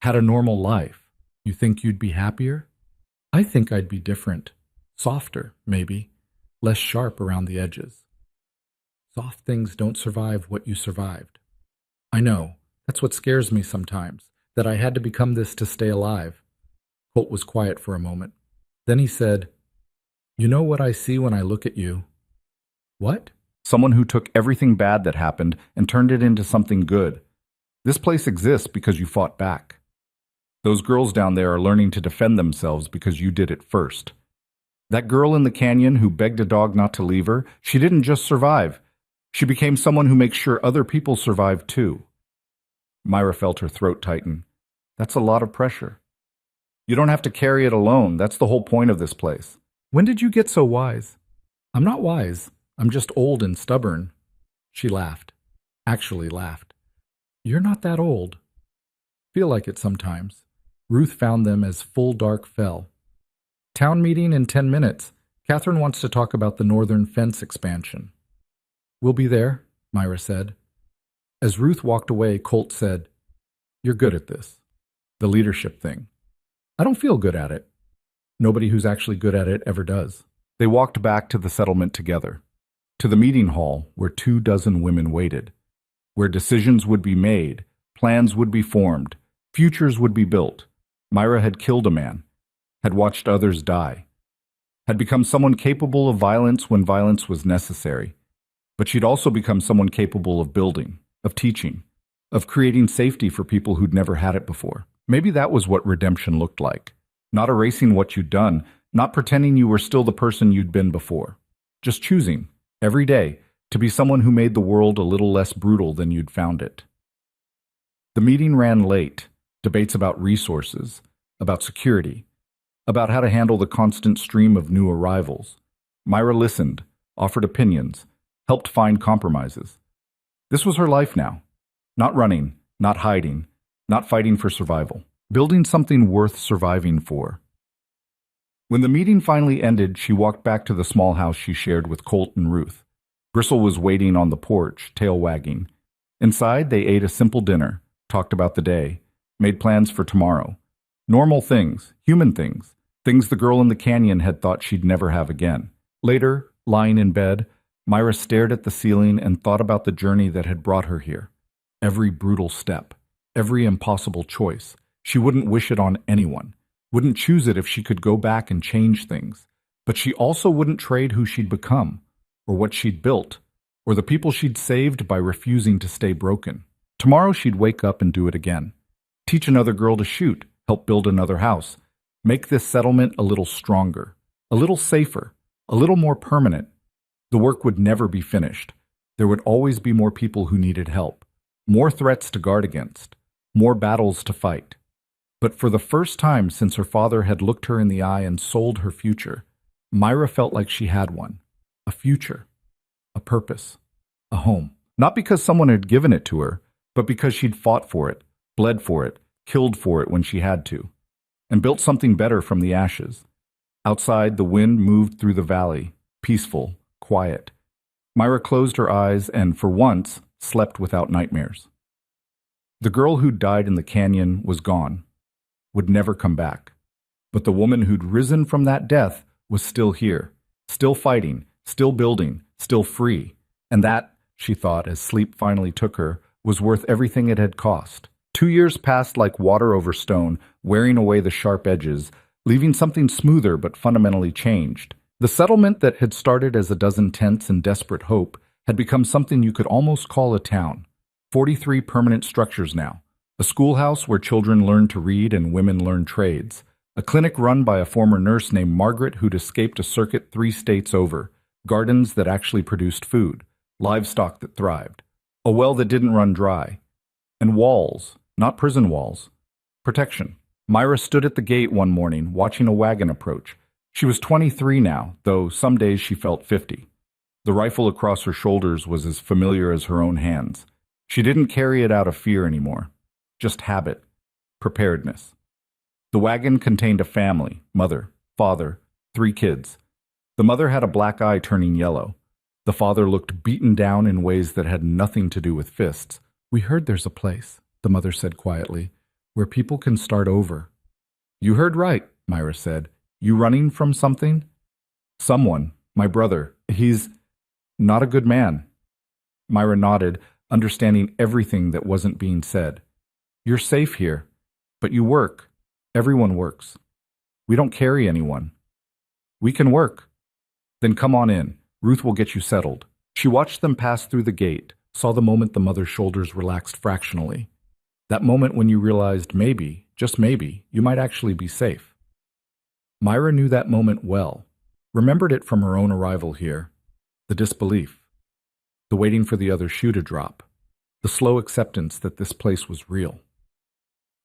[SPEAKER 1] had a normal life. You think you'd be happier?" "I think I'd be different. Softer, maybe. Less sharp around the edges." "Soft things don't survive what you survived." "I know. That's what scares me sometimes, that I had to become this to stay alive." Colt was quiet for a moment. Then he said, "You know what I see when I look at you?" "What?" "Someone who took everything bad that happened and turned it into something good. This place exists because you fought back. Those girls down there are learning to defend themselves because you did it first. That girl in the canyon who begged a dog not to leave her, she didn't just survive. She became someone who makes sure other people survive too." Myra felt her throat tighten. "That's a lot of pressure." "You don't have to carry it alone. That's the whole point of this place." "When did you get so wise?" "I'm not wise. I'm just old and stubborn." She laughed. Actually laughed. "You're not that old." "Feel like it sometimes." Ruth found them as full dark fell. "Town meeting in 10 minutes. Catherine wants to talk about the northern fence expansion." "We'll be there," Myra said. As Ruth walked away, Colt said, "You're good at this. The leadership thing." "I don't feel good at it." Nobody who's actually good at it ever does. They walked back to the settlement together, to the meeting hall where 24 women waited, where decisions would be made, plans would be formed, futures would be built. Myra had killed a man, had watched others die, had become someone capable of violence when violence was necessary. But she'd also become someone capable of building, of teaching, of creating safety for people who'd never had it before. Maybe that was what redemption looked like. Not erasing what you'd done, not pretending you were still the person you'd been before. Just choosing, every day, to be someone who made the world a little less brutal than you'd found it. The meeting ran late. Debates about resources, about security, about how to handle the constant stream of new arrivals. Myra listened, offered opinions, helped find compromises. This was her life now. Not running, not hiding, not fighting for survival. Building something worth surviving for. When the meeting finally ended, she walked back to the small house she shared with Colt and Ruth. Bristle was waiting on the porch, tail wagging. Inside, they ate a simple dinner, talked about the day, made plans for tomorrow. Normal things, human things, things the girl in the canyon had thought she'd never have again. Later, lying in bed, Myra stared at the ceiling and thought about the journey that had brought her here. Every brutal step, every impossible choice. She wouldn't wish it on anyone, wouldn't choose it if she could go back and change things. But she also wouldn't trade who she'd become, or what she'd built, or the people she'd saved by refusing to stay broken. Tomorrow she'd wake up and do it again. Teach another girl to shoot, help build another house, make this settlement a little stronger, a little safer, a little more permanent. The work would never be finished. There would always be more people who needed help, more threats to guard against, more battles to fight. But for the first time since her father had looked her in the eye and sold her future, Myra felt like she had one. A future, a purpose, a home. Not because someone had given it to her, but because she'd fought for it, bled for it, killed for it when she had to, and built something better from the ashes. Outside, the wind moved through the valley, peaceful, quiet. Myra closed her eyes and, for once, slept without nightmares. The girl who'd died in the canyon was gone, would never come back. But the woman who'd risen from that death was still here, still fighting, still building, still free. And that, she thought as sleep finally took her, was worth everything it had cost. 2 years passed like water over stone, wearing away the sharp edges, leaving something smoother but fundamentally changed. The settlement that had started as a dozen tents in desperate hope had become something you could almost call a town. 43 permanent structures now. A schoolhouse where children learned to read and women learned trades. A clinic run by a former nurse named Margaret who'd escaped a circuit 3 states over. Gardens that actually produced food. Livestock that thrived. A well that didn't run dry. And walls, not prison walls. Protection. Myra stood at the gate one morning, watching a wagon approach. She was 23 now, though some days she felt 50. The rifle across her shoulders was as familiar as her own hands. She didn't carry it out of fear anymore. Just habit. Preparedness. The wagon contained a family, mother, father, 3 kids. The mother had a black eye turning yellow. The father looked beaten down in ways that had nothing to do with fists. "We heard there's a place," the mother said quietly, "where people can start over." "You heard right," Myra said. "You running from something?" "Someone. My brother. He's not a good man." Myra nodded, understanding everything that wasn't being said. "You're safe here, but you work. Everyone works. We don't carry anyone. We can work." "Then come on in. Ruth will get you settled." She watched them pass through the gate, saw the moment the mother's shoulders relaxed fractionally. That moment when you realized maybe, just maybe, you might actually be safe. Myra knew that moment well, remembered it from her own arrival here. The disbelief, the waiting for the other shoe to drop, the slow acceptance that this place was real.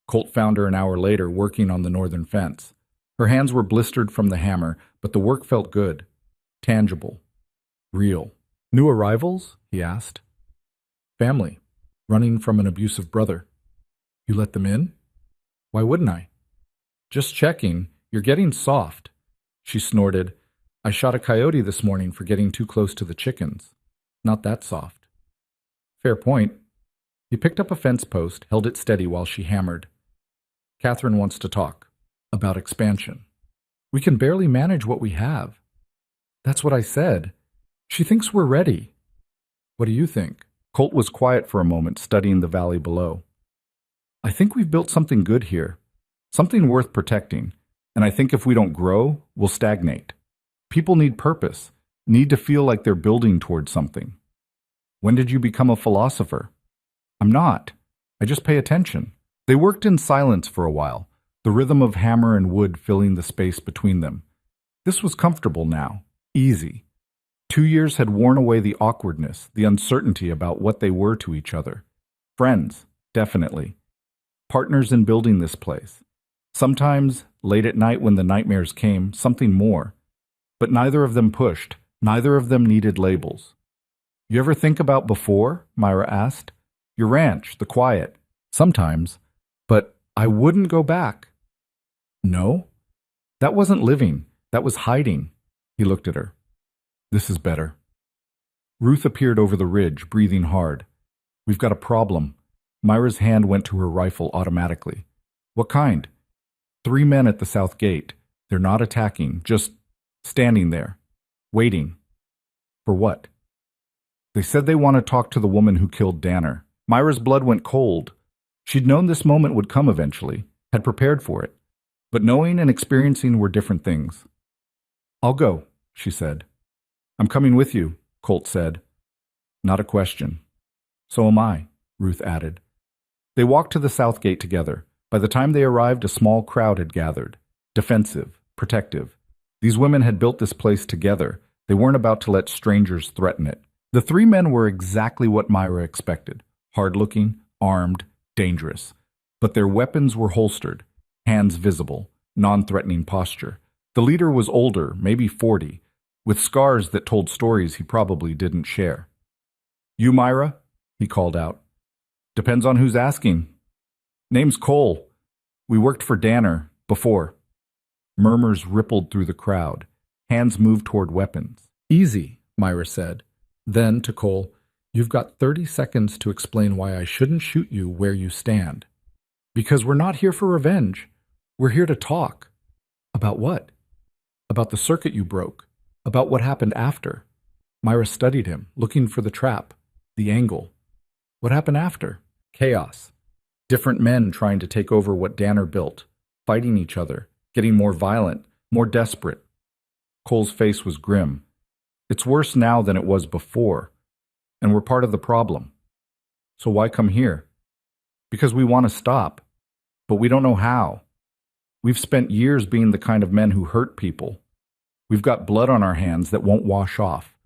[SPEAKER 1] Colt found her an hour later working on the northern fence. Her hands were blistered from the hammer, but the work felt good, tangible, real. "New arrivals?" he asked. "Family, running from an abusive brother." "You let them in?" "Why wouldn't I?" "Just checking. You're getting soft." She snorted. "I shot a coyote this morning for getting too close to the chickens. Not that soft." "Fair point." He picked up a fence post, held it steady while she hammered. "Catherine wants to talk. About expansion. We can barely manage what we have." "That's what I said. She thinks we're ready." "What do you think?" Colt was quiet for a moment, studying the valley below. "I think we've built something good here. Something worth protecting. And I think if we don't grow, we'll stagnate. People need purpose, need to feel like they're building towards something." "When did you become a philosopher?" "I'm not. I just pay attention." They worked in silence for a while, the rhythm of hammer and wood filling the space between them. This was comfortable now, easy. 2 years had worn away the awkwardness, the uncertainty about what they were to each other. Friends, definitely. Partners in building this place. Sometimes, late at night when the nightmares came, something more. But neither of them pushed. Neither of them needed labels. "You ever think about before?" Myra asked. "Your ranch, the quiet." "Sometimes. But I wouldn't go back." "No? That wasn't living. That was hiding." He looked at her. "This is better." Ruth appeared over the ridge, breathing hard. "We've got a problem." Myra's hand went to her rifle automatically. "What kind?" 3 men at the south gate. They're not attacking, just standing there, waiting. "For what?" "They said they want to talk to the woman who killed Danner." Myra's blood went cold. She'd known this moment would come eventually, had prepared for it. But knowing and experiencing were different things. "I'll go," she said. "I'm coming with you," Colt said. Not a question. "So am I," Ruth added. They walked to the south gate together. By the time they arrived, a small crowd had gathered. Defensive, protective. These women had built this place together. They weren't about to let strangers threaten it. The three men were exactly what Myra expected. Hard-looking, armed, dangerous. But their weapons were holstered, hands visible, non-threatening posture. The leader was older, maybe 40, with scars that told stories he probably didn't share. "You, Myra?" he called out. "Depends on who's asking." "Name's Cole. We worked for Danner before." Murmurs rippled through the crowd. Hands moved toward weapons. "Easy," Myra said. Then, to Cole, "You've got 30 seconds to explain why I shouldn't shoot you where you stand." "Because we're not here for revenge. We're here to talk." "About what?" "About the circuit you broke. About what happened after." Myra studied him, looking for the trap, the angle. "What happened after?" "Chaos. Different men trying to take over what Danner built, fighting each other, getting more violent, more desperate." Cole's face was grim. "It's worse now than it was before, and we're part of the problem. So why come here?" "Because we want to stop, but we don't know how. We've spent years being the kind of men who hurt people. We've got blood on our hands that won't wash off.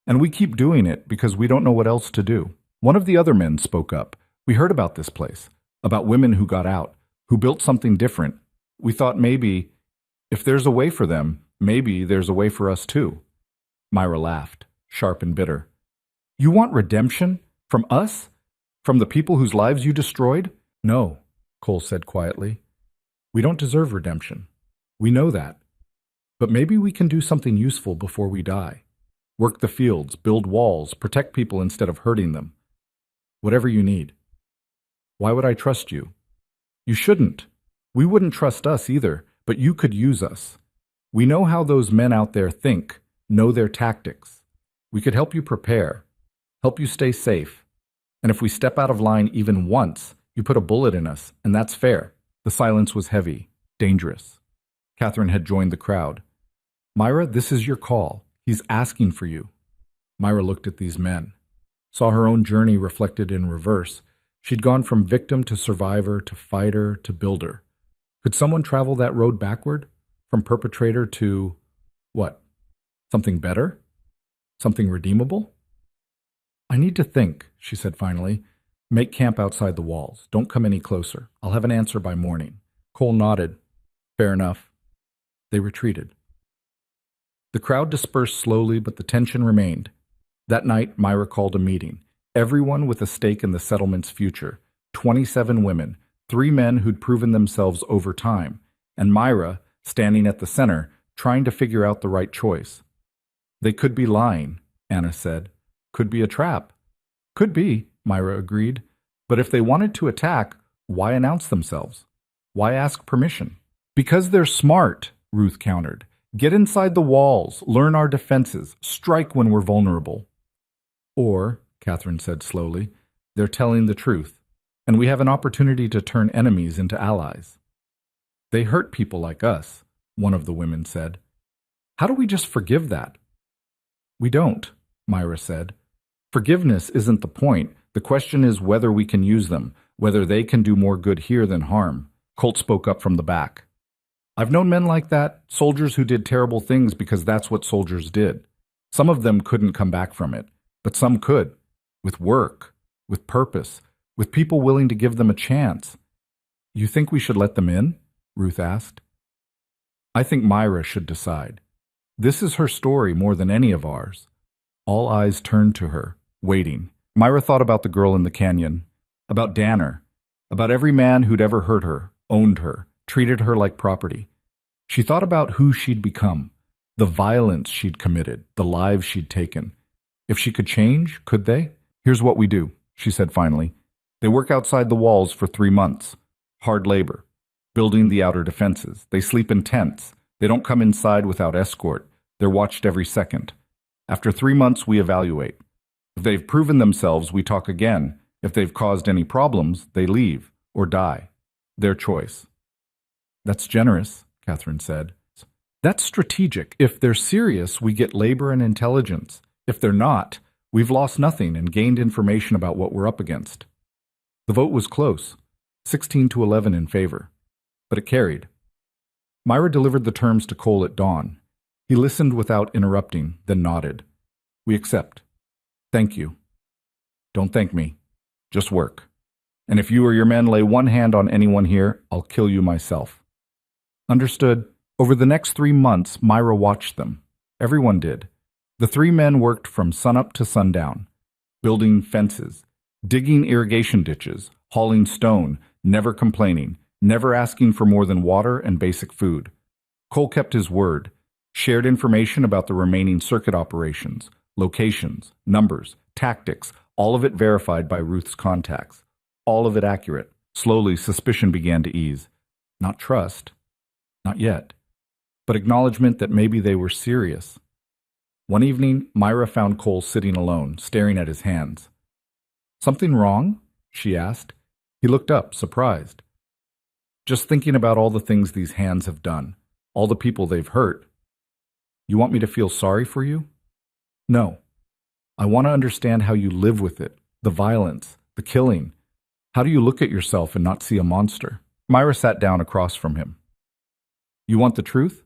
[SPEAKER 1] And we keep doing it because we don't know what else to do." One of the other men spoke up. "We heard about this place, about women who got out, who built something different. We thought maybe, if there's a way for them, maybe there's a way for us too." Myra laughed, sharp and bitter. "You want redemption? From us? From the people whose lives you destroyed?" "No," Cole said quietly. "We don't deserve redemption. We know that. But maybe we can do something useful before we die. Work the fields, build walls, protect people instead of hurting them. Whatever you need." "Why would I trust you?" "You shouldn't. We wouldn't trust us either, but you could use us. We know how those men out there think, know their tactics. We could help you prepare, help you stay safe. And if we step out of line even once, you put a bullet in us, and that's fair." The silence was heavy, dangerous. Catherine had joined the crowd. "Myra, this is your call. He's asking for you." Myra looked at these men, saw her own journey reflected in reverse. She'd gone from victim to survivor to fighter to builder. Could someone travel that road backward? From perpetrator to, what? Something better? Something redeemable? "I need to think," she said finally. "Make camp outside the walls. Don't come any closer. I'll have an answer by morning." Cole nodded. "Fair enough." They retreated. The crowd dispersed slowly, but the tension remained. That night, Myra called a meeting. Everyone with a stake in the settlement's future. 27 women, 3 men who'd proven themselves over time, and Myra, standing at the center, trying to figure out the right choice. "They could be lying," Anna said. "Could be a trap." "Could be," Myra agreed. "But if they wanted to attack, why announce themselves? Why ask permission?" "Because they're smart," Ruth countered. "Get inside the walls, learn our defenses, strike when we're vulnerable." "Or," Catherine said slowly, "they're telling the truth, and we have an opportunity to turn enemies into allies." "They hurt people like us," one of the women said. "How do we just forgive that?" "We don't," Myra said. "Forgiveness isn't the point. The question is whether we can use them, whether they can do more good here than harm." Colt spoke up from the back. "I've known men like that, soldiers who did terrible things because that's what soldiers did. Some of them couldn't come back from it, but some could, with work, with purpose, with people willing to give them a chance." "You think we should let them in?" Ruth asked. "I think Myra should decide. This is her story more than any of ours." All eyes turned to her, waiting. Myra thought about the girl in the canyon, about Danner, about every man who'd ever hurt her, owned her, treated her like property. She thought about who she'd become, the violence she'd committed, the lives she'd taken. If she could change, could they? "Here's what we do," she said finally. "They work outside the walls for 3 months. Hard labor. Building the outer defenses. They sleep in tents. They don't come inside without escort. They're watched every second. After 3 months, we evaluate. If they've proven themselves, we talk again. If they've caused any problems, they leave. or die. Their choice. That's generous, Catherine said. That's strategic. If they're serious, we get labor and intelligence. If they're not, we've lost nothing and gained information about what we're up against. The vote was close, 16-11 in favor, but it carried. Myra delivered the terms to Cole at dawn. He listened without interrupting, then nodded. We accept. Thank you. Don't thank me. Just work. And if you or your men lay one hand on anyone here, I'll kill you myself. Understood. Over the next 3 months, Myra watched them. Everyone did. The 3 men worked from sunup to sundown, building fences, digging irrigation ditches, hauling stone, never complaining, never asking for more than water and basic food. Cole kept his word, shared information about the remaining circuit operations, locations, numbers, tactics, all of it verified by Ruth's contacts. All of it accurate. Slowly, suspicion began to ease. Not trust. Not yet. But acknowledgement that maybe they were serious. One evening, Myra found Cole sitting alone, staring at his hands. Something wrong? She asked. He looked up, surprised. Just thinking about all the things these hands have done, all the people they've hurt. You want me to feel sorry for you? No. I want to understand how you live with it, the violence, the killing. How do you look at yourself and not see a monster? Myra sat down across from him. You want the truth?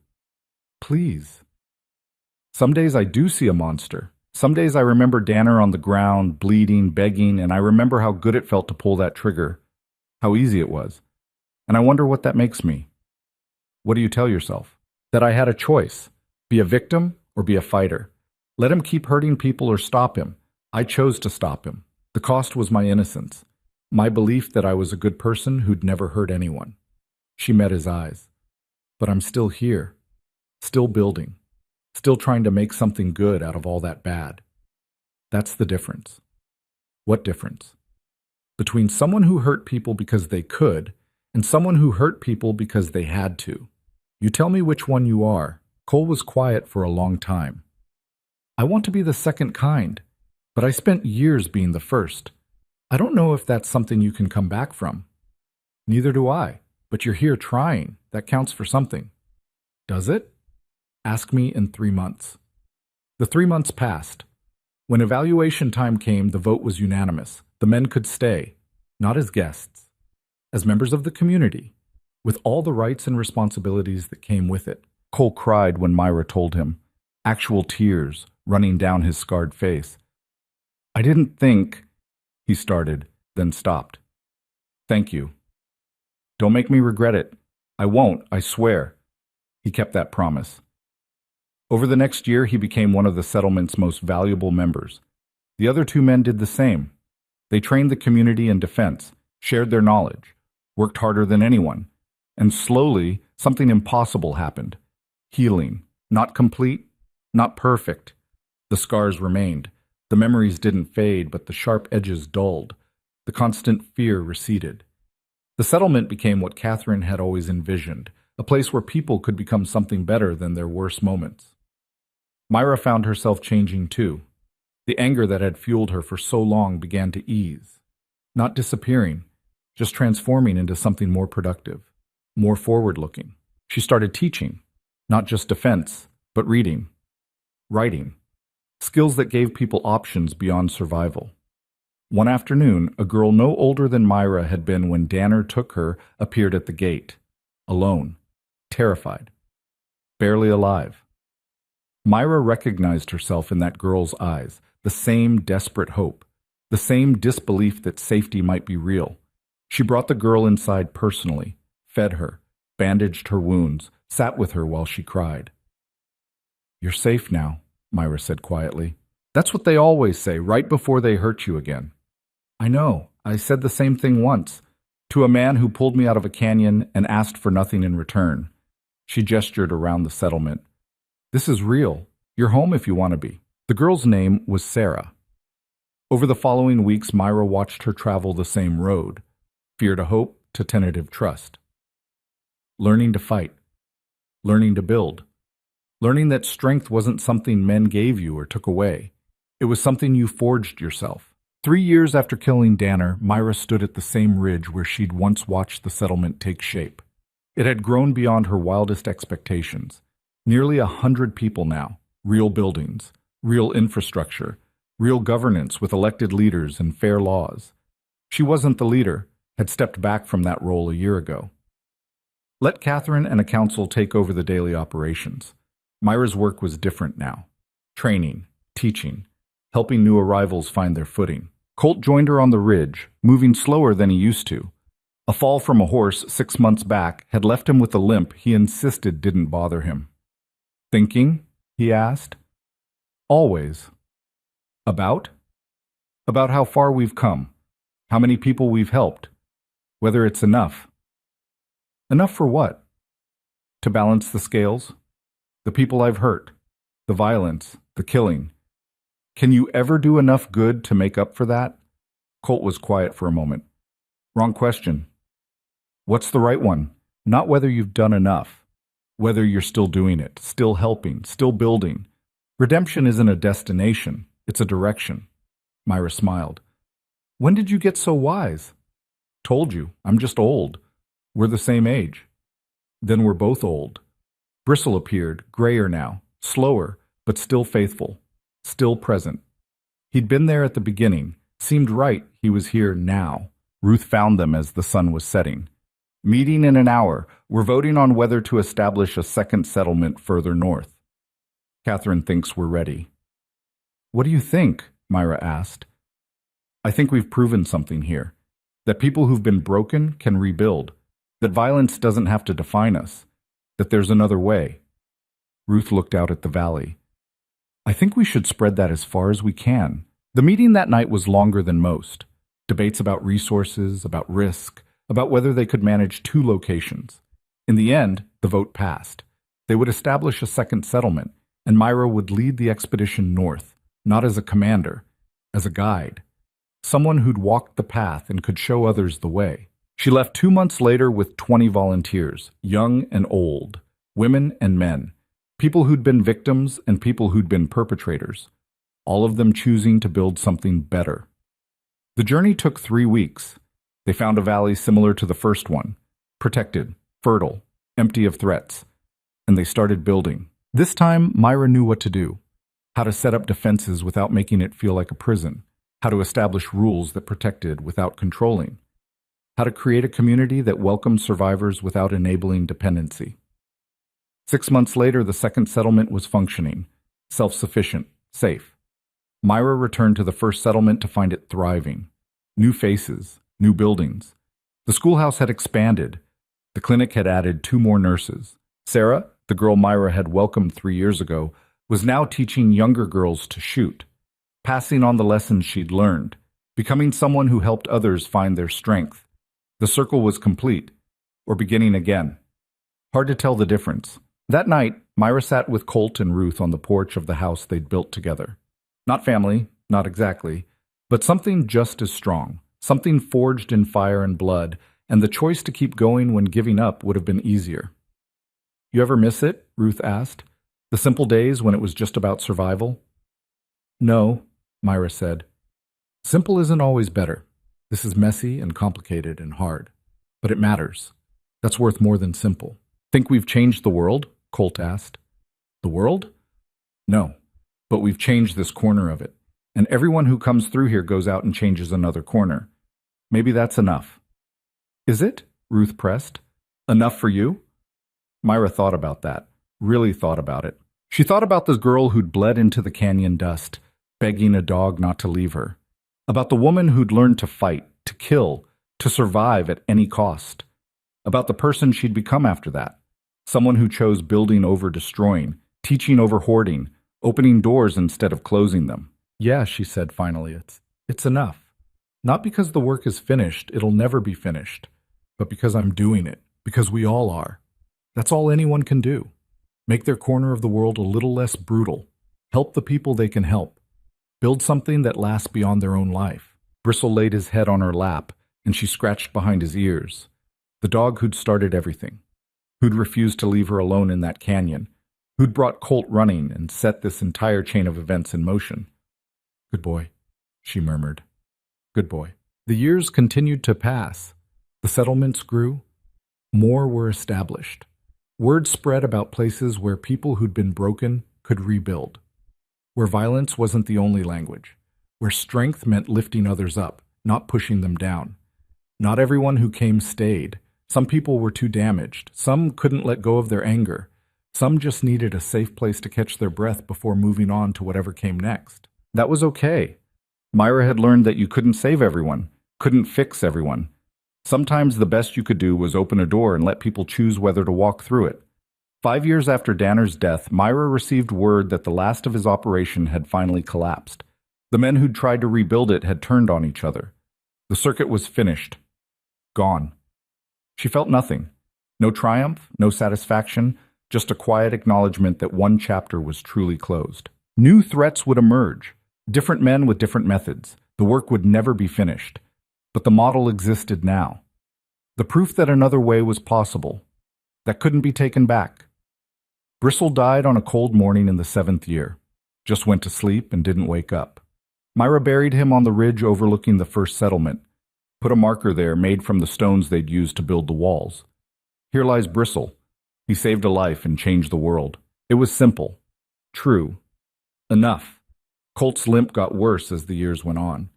[SPEAKER 1] Please. Some days I do see a monster. Some days I remember Danner on the ground, bleeding, begging, and I remember how good it felt to pull that trigger, how easy it was. And I wonder what that makes me. What do you tell yourself? That I had a choice. Be a victim or be a fighter. Let him keep hurting people or stop him. I chose to stop him. The cost was my innocence. My belief that I was a good person who'd never hurt anyone. She met his eyes. But I'm still here. Still building. Still trying to make something good out of all that bad. That's the difference. What difference? Between someone who hurt people because they could and someone who hurt people because they had to. You tell me which one you are. Cole was quiet for a long time. I want to be the second kind, but I spent years being the first. I don't know if that's something you can come back from. Neither do I, but you're here trying. That counts for something. Does it? Ask me in 3 months. The 3 months passed. When evaluation time came, the vote was unanimous. The men could stay, not as guests, as members of the community, with all the rights and responsibilities that came with it. Cole cried when Myra told him, actual tears running down his scarred face. I didn't think, he started, then stopped. Thank you. Don't make me regret it. I won't, I swear. He kept that promise. Over the next year, he became one of the settlement's most valuable members. The other 2 men did the same. They trained the community in defense, shared their knowledge, worked harder than anyone, and slowly, something impossible happened. Healing. Not complete, not perfect. The scars remained. The memories didn't fade, but the sharp edges dulled. The constant fear receded. The settlement became what Catherine had always envisioned, a place where people could become something better than their worst moments. Myra found herself changing too. The anger that had fueled her for so long began to ease. Not disappearing, just transforming into something more productive, more forward-looking. She started teaching, not just defense, but reading, writing, skills that gave people options beyond survival. One afternoon, a girl no older than Myra had been when Danner took her appeared at the gate, alone, terrified, barely alive. Myra recognized herself in that girl's eyes, the same desperate hope, the same disbelief that safety might be real. She brought the girl inside personally, fed her, bandaged her wounds, sat with her while she cried. You're safe now, Myra said quietly. That's what they always say, right before they hurt you again. I know, I said the same thing once, to a man who pulled me out of a canyon and asked for nothing in return. She gestured around the settlement. This is real. You're home if you want to be. The girl's name was Sarah. Over the following weeks, Myra watched her travel the same road, fear to hope to tentative trust. Learning to fight. Learning to build. Learning that strength wasn't something men gave you or took away. It was something you forged yourself. 3 years after killing Danner, Myra stood at the same ridge where she'd once watched the settlement take shape. It had grown beyond her wildest expectations. Nearly 100 people now, real buildings, real infrastructure, real governance with elected leaders and fair laws. She wasn't the leader, had stepped back from that role a year ago. Let Catherine and a council take over the daily operations. Myra's work was different now. Training, teaching, helping new arrivals find their footing. Colt joined her on the ridge, moving slower than he used to. A fall from a horse 6 months back had left him with a limp he insisted didn't bother him. Thinking? He asked. Always. About? About how far we've come, how many people we've helped, whether it's enough. Enough for what? To balance the scales? The people I've hurt, the violence, the killing. Can you ever do enough good to make up for that? Colt was quiet for a moment. Wrong question. What's the right one? Not whether you've done enough. Whether you're still doing it, still helping, still building. Redemption isn't a destination, it's a direction. Myra smiled. When did you get so wise? Told you, I'm just old. We're the same age. Then we're both old. Bristle appeared, grayer now, slower, but still faithful, still present. He'd been there at the beginning, seemed right he was here now. Ruth found them as the sun was setting. Meeting in an hour, we're voting on whether to establish a second settlement further north. Catherine thinks we're ready. What do you think? Myra asked. I think we've proven something here. That people who've been broken can rebuild. That violence doesn't have to define us. That there's another way. Ruth looked out at the valley. I think we should spread that as far as we can. The meeting that night was longer than most. Debates about resources, about risk, about whether they could manage 2 locations. In the end, the vote passed. They would establish a second settlement, and Myra would lead the expedition north, not as a commander, as a guide. Someone who'd walked the path and could show others the way. She left 2 months later with 20 volunteers, young and old, women and men, people who'd been victims and people who'd been perpetrators, all of them choosing to build something better. The journey took 3 weeks. They found a valley similar to the first one, protected, fertile, empty of threats, and they started building. This time, Myra knew what to do, how to set up defenses without making it feel like a prison, how to establish rules that protected without controlling, how to create a community that welcomed survivors without enabling dependency. 6 months later, the second settlement was functioning, self-sufficient, safe. Myra returned to the first settlement to find it thriving. New faces, new buildings. The schoolhouse had expanded. The clinic had added 2 more nurses. Sarah, the girl Myra had welcomed 3 years ago, was now teaching younger girls to shoot, passing on the lessons she'd learned, becoming someone who helped others find their strength. The circle was complete, or beginning again. Hard to tell the difference. That night, Myra sat with Colt and Ruth on the porch of the house they'd built together. Not family, not exactly, but something just as strong, something forged in fire and blood, and the choice to keep going when giving up would have been easier. You ever miss it? Ruth asked. The simple days when it was just about survival? No, Myra said. Simple isn't always better. This is messy and complicated and hard. But it matters. That's worth more than simple. Think we've changed the world? Colt asked. The world? No, but we've changed this corner of it. And everyone who comes through here goes out and changes another corner. Maybe that's enough. Is it? Ruth pressed. Enough for you? Myra thought about that. Really thought about it. She thought about the girl who'd bled into the canyon dust, begging a dog not to leave her. About the woman who'd learned to fight, to kill, to survive at any cost. About the person she'd become after that. Someone who chose building over destroying, teaching over hoarding, opening doors instead of closing them. Yeah, she said finally, it's enough. Not because the work is finished, it'll never be finished, but because I'm doing it, because we all are. That's all anyone can do. Make their corner of the world a little less brutal. Help the people they can help. Build something that lasts beyond their own life. Bristle laid his head on her lap, and she scratched behind his ears. The dog who'd started everything. Who'd refused to leave her alone in that canyon. Who'd brought Colt running and set this entire chain of events in motion. Good boy, she murmured. Good boy. The years continued to pass. The settlements grew. More were established. Word spread about places where people who'd been broken could rebuild, where violence wasn't the only language, where strength meant lifting others up, not pushing them down. Not everyone who came stayed. Some people were too damaged. Some couldn't let go of their anger. Some just needed a safe place to catch their breath before moving on to whatever came next. That was okay. Myra had learned that you couldn't save everyone, couldn't fix everyone. Sometimes the best you could do was open a door and let people choose whether to walk through it. 5 years after Danner's death, Myra received word that the last of his operation had finally collapsed. The men who'd tried to rebuild it had turned on each other. The circuit was finished. Gone. She felt nothing. No triumph, no satisfaction, just a quiet acknowledgement that one chapter was truly closed. New threats would emerge. Different men with different methods. The work would never be finished. But the model existed now. The proof that another way was possible. That couldn't be taken back. Bristle died on a cold morning in the 7th year. Just went to sleep and didn't wake up. Myra buried him on the ridge overlooking the first settlement. Put a marker there made from the stones they'd used to build the walls. Here lies Bristle. He saved a life and changed the world. It was simple. True. Enough. Colt's limp got worse as the years went on.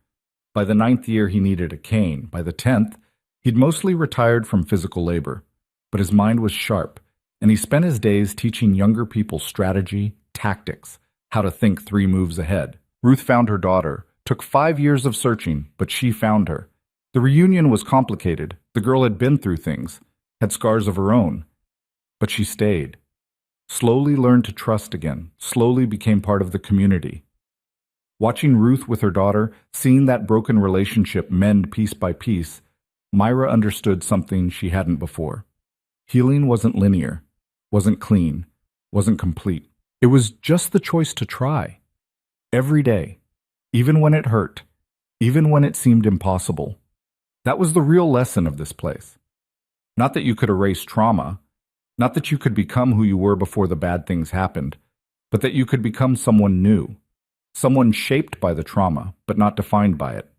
[SPEAKER 1] By the 9th year, he needed a cane. By the 10th, he'd mostly retired from physical labor. But his mind was sharp, and he spent his days teaching younger people strategy, tactics, how to think 3 moves ahead. Ruth found her daughter. Took 5 years of searching, but she found her. The reunion was complicated. The girl had been through things, had scars of her own. But she stayed. Slowly learned to trust again, slowly became part of the community. Watching Ruth with her daughter, seeing that broken relationship mend piece by piece, Myra understood something she hadn't before. Healing wasn't linear, wasn't clean, wasn't complete. It was just the choice to try. Every day, even when it hurt, even when it seemed impossible. That was the real lesson of this place. Not that you could erase trauma, not that you could become who you were before the bad things happened, but that you could become someone new. Someone shaped by the trauma, but not defined by it.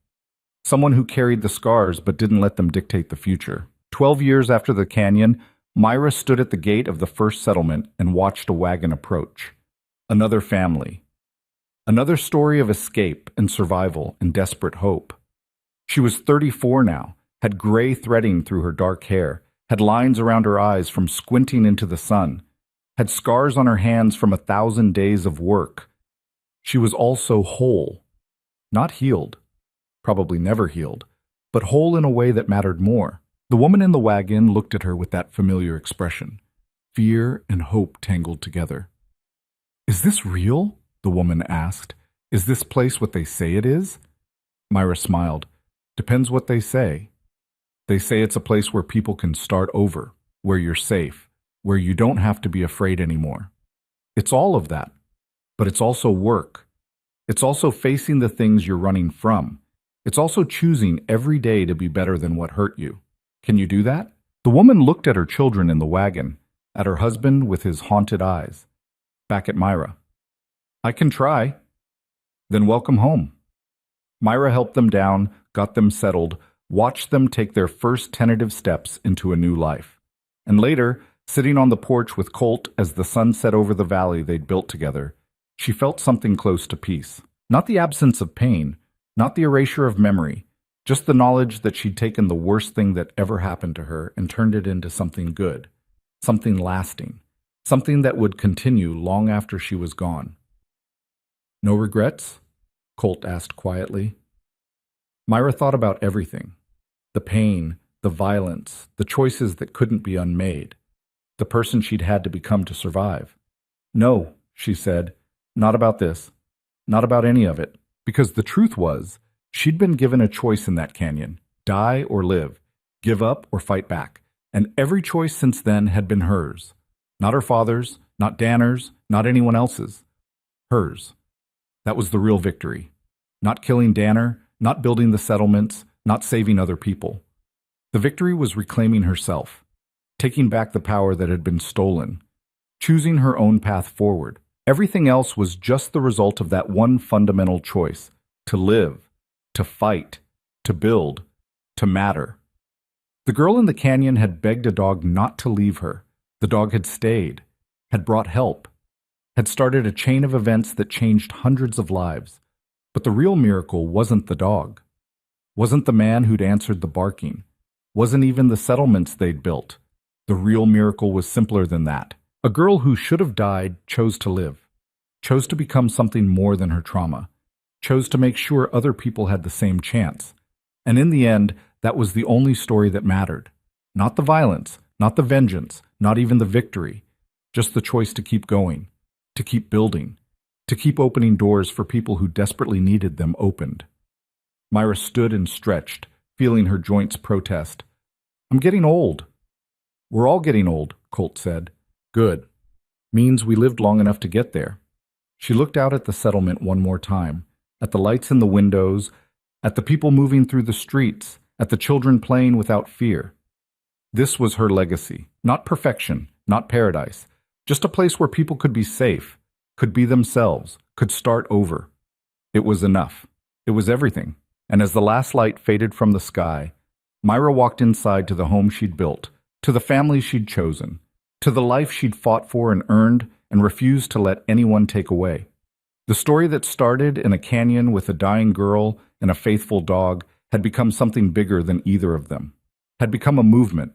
[SPEAKER 1] Someone who carried the scars, but didn't let them dictate the future. 12 years after the canyon, Myra stood at the gate of the first settlement and watched a wagon approach. Another family. Another story of escape and survival and desperate hope. She was 34 now, had gray threading through her dark hair, had lines around her eyes from squinting into the sun, had scars on her hands from 1,000 days of work. She was also whole, not healed, probably never healed, but whole in a way that mattered more. The woman in the wagon looked at her with that familiar expression, fear and hope tangled together. "Is this real?" the woman asked. "Is this place what they say it is?" Myra smiled. "Depends what they say. They say it's a place where people can start over, where you're safe, where you don't have to be afraid anymore. It's all of that. But it's also work. It's also facing the things you're running from. It's also choosing every day to be better than what hurt you. Can you do that?" The woman looked at her children in the wagon, at her husband with his haunted eyes, back at Myra. "I can try." "Then welcome home." Myra helped them down, got them settled, watched them take their first tentative steps into a new life. And later, sitting on the porch with Colt as the sun set over the valley they'd built together, she felt something close to peace. Not the absence of pain, not the erasure of memory, just the knowledge that she'd taken the worst thing that ever happened to her and turned it into something good, something lasting, something that would continue long after she was gone. "No regrets?" Colt asked quietly. Myra thought about everything. The pain, the violence, the choices that couldn't be unmade, the person she'd had to become to survive. "No," she said. "Not about this. Not about any of it." Because the truth was, she'd been given a choice in that canyon. Die or live. Give up or fight back. And every choice since then had been hers. Not her father's, not Danner's, not anyone else's. Hers. That was the real victory. Not killing Danner, not building the settlements, not saving other people. The victory was reclaiming herself, taking back the power that had been stolen, choosing her own path forward. Everything else was just the result of that one fundamental choice: to live, to fight, to build, to matter. The girl in the canyon had begged a dog not to leave her. The dog had stayed, had brought help, had started a chain of events that changed hundreds of lives. But the real miracle wasn't the dog, wasn't the man who'd answered the barking, wasn't even the settlements they'd built. The real miracle was simpler than that. A girl who should have died chose to live, chose to become something more than her trauma, chose to make sure other people had the same chance. And in the end, that was the only story that mattered. Not the violence, not the vengeance, not even the victory, just the choice to keep going, to keep building, to keep opening doors for people who desperately needed them opened. Myra stood and stretched, feeling her joints protest. "I'm getting old." "We're all getting old," Colt said. "Good. Means we lived long enough to get there." She looked out at the settlement one more time, at the lights in the windows, at the people moving through the streets, at the children playing without fear. This was her legacy. Not perfection, not paradise, just a place where people could be safe, could be themselves, could start over. It was enough. It was everything. And as the last light faded from the sky, Myra walked inside to the home she'd built, to the family she'd chosen, to the life she'd fought for and earned and refused to let anyone take away. The story that started in a canyon with a dying girl and a faithful dog had become something bigger than either of them, had become a movement,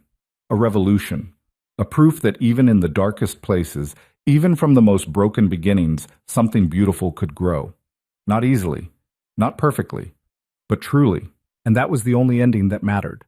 [SPEAKER 1] a revolution, a proof that even in the darkest places, even from the most broken beginnings, something beautiful could grow. Not easily, not perfectly, but truly. And that was the only ending that mattered.